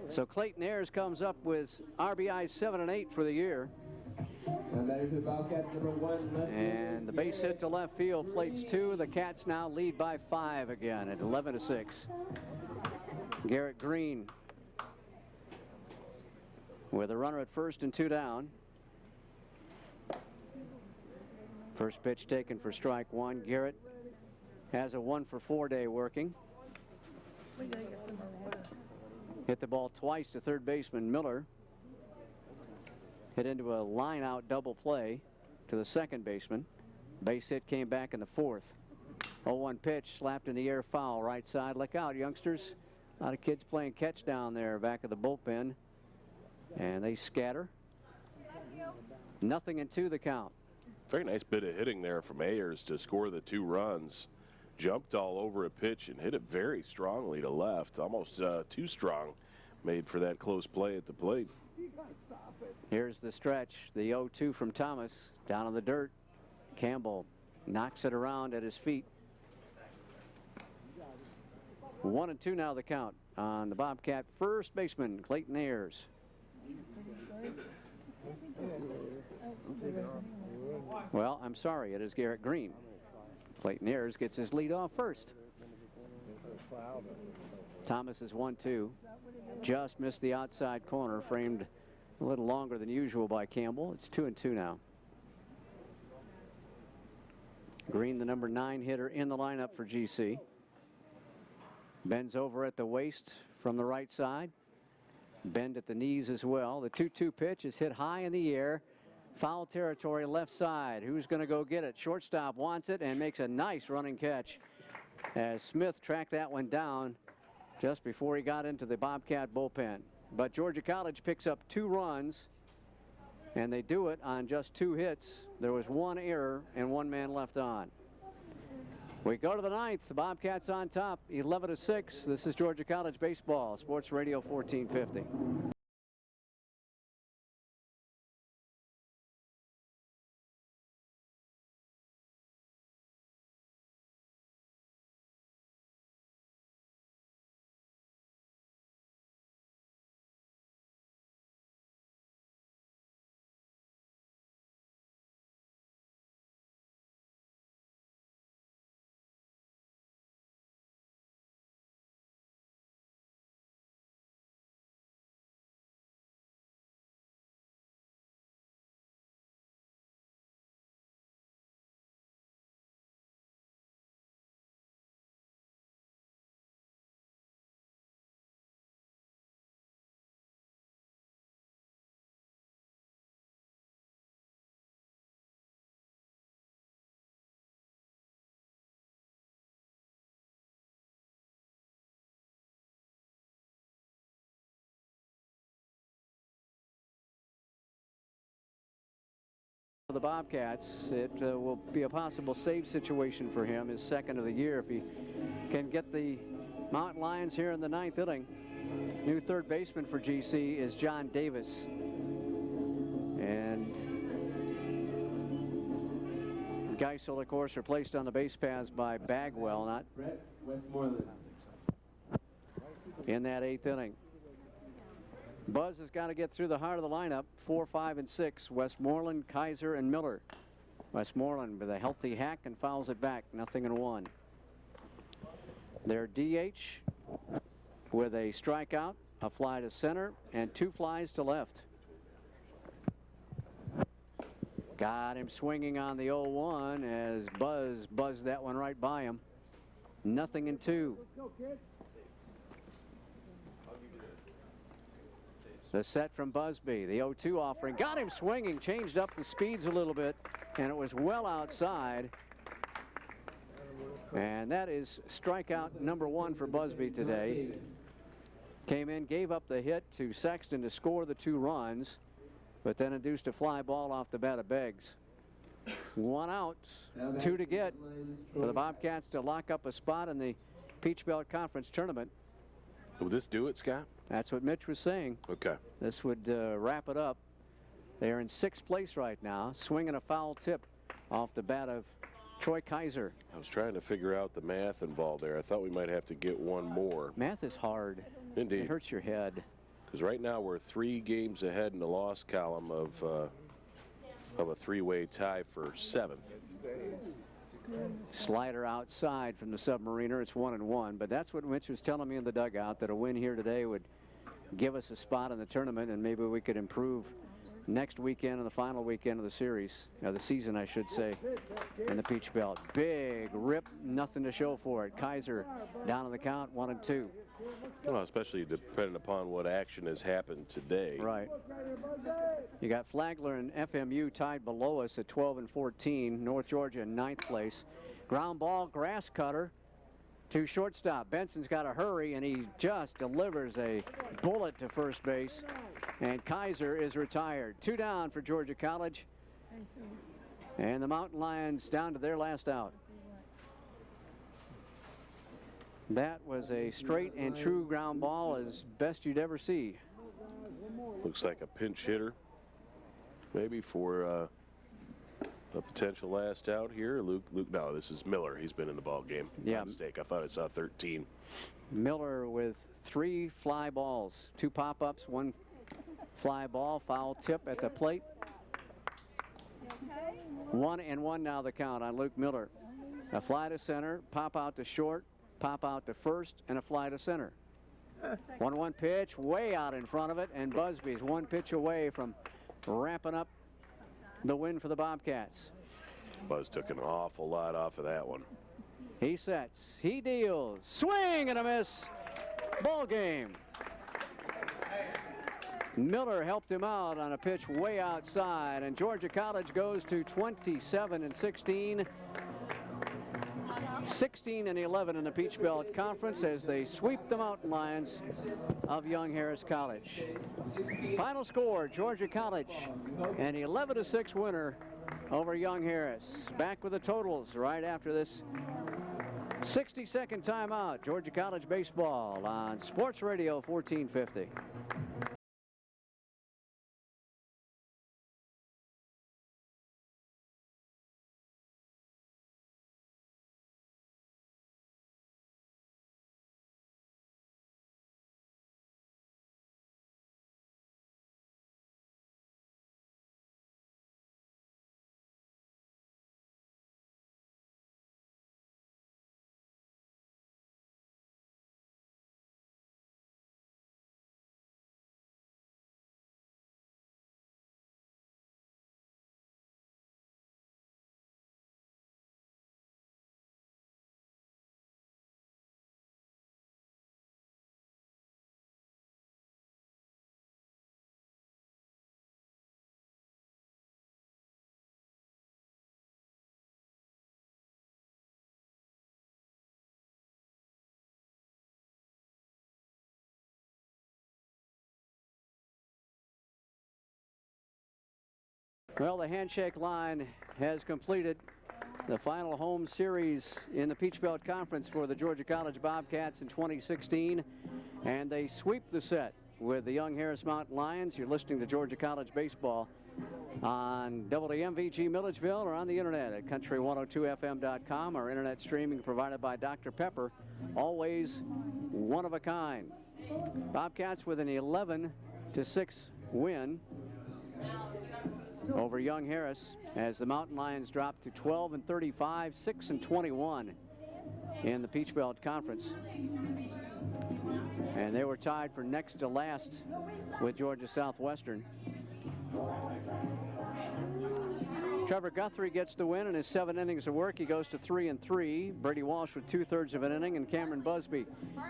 So Clayton Ayers comes up with RBI 7 and 8 for the year. And the base hit to left field, plates 2. The Cats now lead by 5 again at 11-6. Garrett Green with a runner at first and 2 down. First pitch taken for strike one. Garrett has a 1-for-4 day working. Hit the ball twice to third baseman Miller. Hit into a line-out double play to the second baseman. Base hit came back in the fourth. 0-1 pitch, slapped in the air, foul, right side. Look out, youngsters. A lot of kids playing catch down there back of the bullpen. And they scatter. 0-2 the count. Very nice bit of hitting there from Ayers to score the 2 runs. Jumped all over a pitch and hit it very strongly to left, almost too strong, made for that close play at the plate. Here's the stretch, the 0-2 from Thomas, down on the dirt. Campbell knocks it around at his feet. 1-2 now the count on the Bobcat first baseman, Clayton Ayers. Well, I'm sorry, it is Garrett Green. Clayton Ayers gets his lead off first. Thomas is 1-2. Just missed the outside corner, framed a little longer than usual by Campbell. It's 2-2 now. Green, the number 9 hitter in the lineup for GC. Bends over at the waist from the right side. Bend at the knees as well. The 2-2 pitch is hit high in the air. Foul territory left side. Who's going to go get it? Shortstop wants it and makes a nice running catch as Smith tracked that one down just before he got into the Bobcat bullpen. But Georgia College picks up 2 runs, and they do it on just 2 hits. There was 1 error and 1 man left on. We go to the 9th. The Bobcats on top, 11-6. This is Georgia College baseball, Sports Radio 1450. For the Bobcats, it will be a possible save situation for him, his second of the year, if he can get the Mountain Lions here in the 9th inning. New third baseman for GC is John Davis. And Geisel, of course, replaced on the base paths by Bagwell, not Westmoreland. in that 8th inning. Buzz has got to get through the heart of the lineup, 4, 5, and 6. Westmoreland, Kaiser, and Miller. Westmoreland with a healthy hack and fouls it back, 0-1. Their DH with a strikeout, a fly to center, and 2 flies to left. Got him swinging on the 0-1 as Buzz buzzed that one right by him. 0-2. The set from Busby, the 0-2 offering. Got him swinging, changed up the speeds a little bit, and it was well outside. And that is strikeout number 1 for Busby today. Came in, gave up the hit to Sexton to score the 2 runs, but then induced a fly ball off the bat of Beggs. 1 out, 2 to get for the Bobcats to lock up a spot in the Peach Belt Conference tournament. Will this do it, Scott? That's what Mitch was saying. Okay. This would wrap it up. They're in 6th place right now, swinging a foul tip off the bat of Troy Kaiser. I was trying to figure out the math involved there. I thought we might have to get 1 more. Math is hard. Indeed. It hurts your head. Because right now we're 3 games ahead in the loss column of a 3-way tie for 7th. Slider outside from the Submariner. It's 1-1, but that's what Mitch was telling me in the dugout, that a win here today would give us a spot in the tournament, and maybe we could improve next weekend and the final weekend of the series, the season, I should say, in the Peach Belt. Big rip, nothing to show for it. Kaiser down on the count, 1-2. Well, especially depending upon what action has happened today. Right. You got Flagler and FMU tied below us at 12 and 14. North Georgia in 9th place. Ground ball, grass cutter to shortstop. Benson's got to hurry, and he just delivers a bullet to first base. And Kaiser is retired. 2 down for Georgia College. And the Mountain Lions down to their last out. That was a straight and true ground ball as best you'd ever see. Looks like a pinch hitter, maybe for a potential last out here. Luke, no, this is Miller. He's been in the ball game. Yeah. My mistake. I thought I saw 13. Miller with 3 fly balls, 2 pop-ups, 1 fly ball, foul tip at the plate. 1-1 now the count on Luke Miller. A fly to center, pop out to short, pop out to first, and a fly to center. 1-1 pitch, way out in front of it, and Busby's 1 pitch away from wrapping up the win for the Bobcats. Buzz took an awful lot off of that one. He sets, he deals, swing and a miss, ball game. Miller helped him out on a pitch way outside, and Georgia College goes to 27 and 16. 16 and 11 in the Peach Belt Conference as they sweep the Mountain Lions of Young Harris College. Final score, Georgia College, an 11-6 winner over Young Harris. Back with the totals right after this 60-second timeout. Georgia College baseball on Sports Radio 1450. Well, the handshake line has completed the final home series in the Peach Belt Conference for the Georgia College Bobcats in 2016, and they sweep the set with the Young Harris Mountain Lions. You're listening to Georgia College baseball on WMVG Milledgeville or on the internet at country102fm.com. Our internet streaming provided by Dr. Pepper, always one of a kind. Bobcats with an 11-6 win over Young Harris as the Mountain Lions drop to 12 and 35, 6 and 21 in the Peach Belt Conference. And they were tied for next to last with Georgia Southwestern. Trevor Guthrie gets the win in his 7 innings of work. He goes to 3 and 3. Brady Walsh with 2/3 of an inning, and Cameron Busby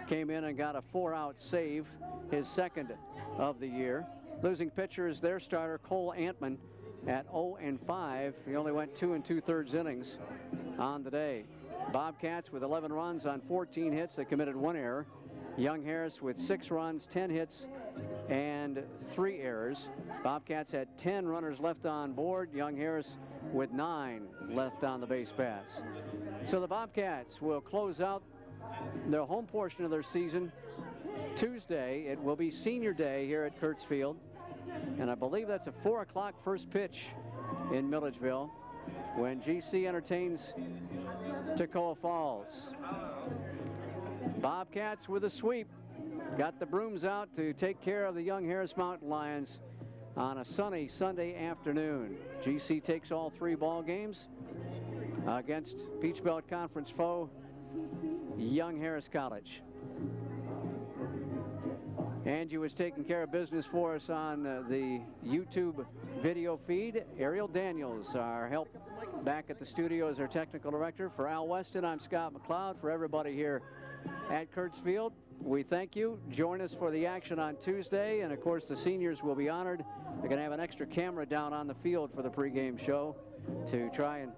came in and got a 4-out save, his 2nd of the year. Losing pitcher is their starter, Cole Antman, at 0 and 5. He only went 2 2/3 innings on the day. Bobcats with 11 runs on 14 hits. They committed 1 error. Young Harris with 6 runs, 10 hits, and 3 errors. Bobcats had 10 runners left on board. Young Harris with 9 left on the base paths. So the Bobcats will close out their home portion of their season Tuesday. It will be senior day here at Kurtz Field, and I believe that's a 4 o'clock first pitch in Milledgeville when GC entertains Toccoa Falls. Bobcats with a sweep. Got the brooms out to take care of the Young Harris Mountain Lions on a sunny Sunday afternoon. GC takes all 3 ball games against Peach Belt Conference foe Young Harris College. Angie was taking care of business for us on the YouTube video feed. Ariel Daniels, our help back at the studio, as our technical director. For Al Weston, I'm Scott McLeod. For everybody here at Kurtz Field, we thank you. Join us for the action on Tuesday, and of course the seniors will be honored. They're going to have an extra camera down on the field for the pregame show to try and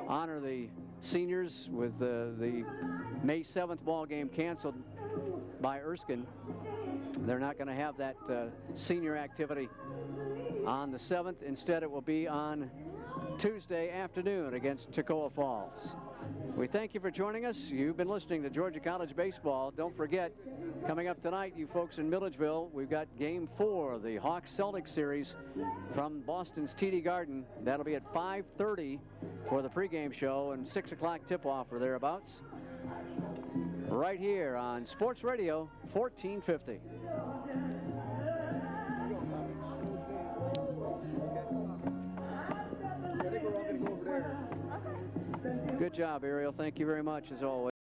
honor the seniors with the May 7th ball game canceled by Erskine. They're not going to have that senior activity on the 7th. Instead, it will be on Tuesday afternoon against Toccoa Falls. We thank you for joining us. You've been listening to Georgia College Baseball. Don't forget, coming up tonight, you folks in Milledgeville, we've got Game 4 of the Hawks-Celtics series from Boston's TD Garden. That'll be at 5:30 for the pregame show and 6 o'clock tip-off or thereabouts. Right here on Sports Radio 1450. Good job, Ariel. Thank you very much, as always.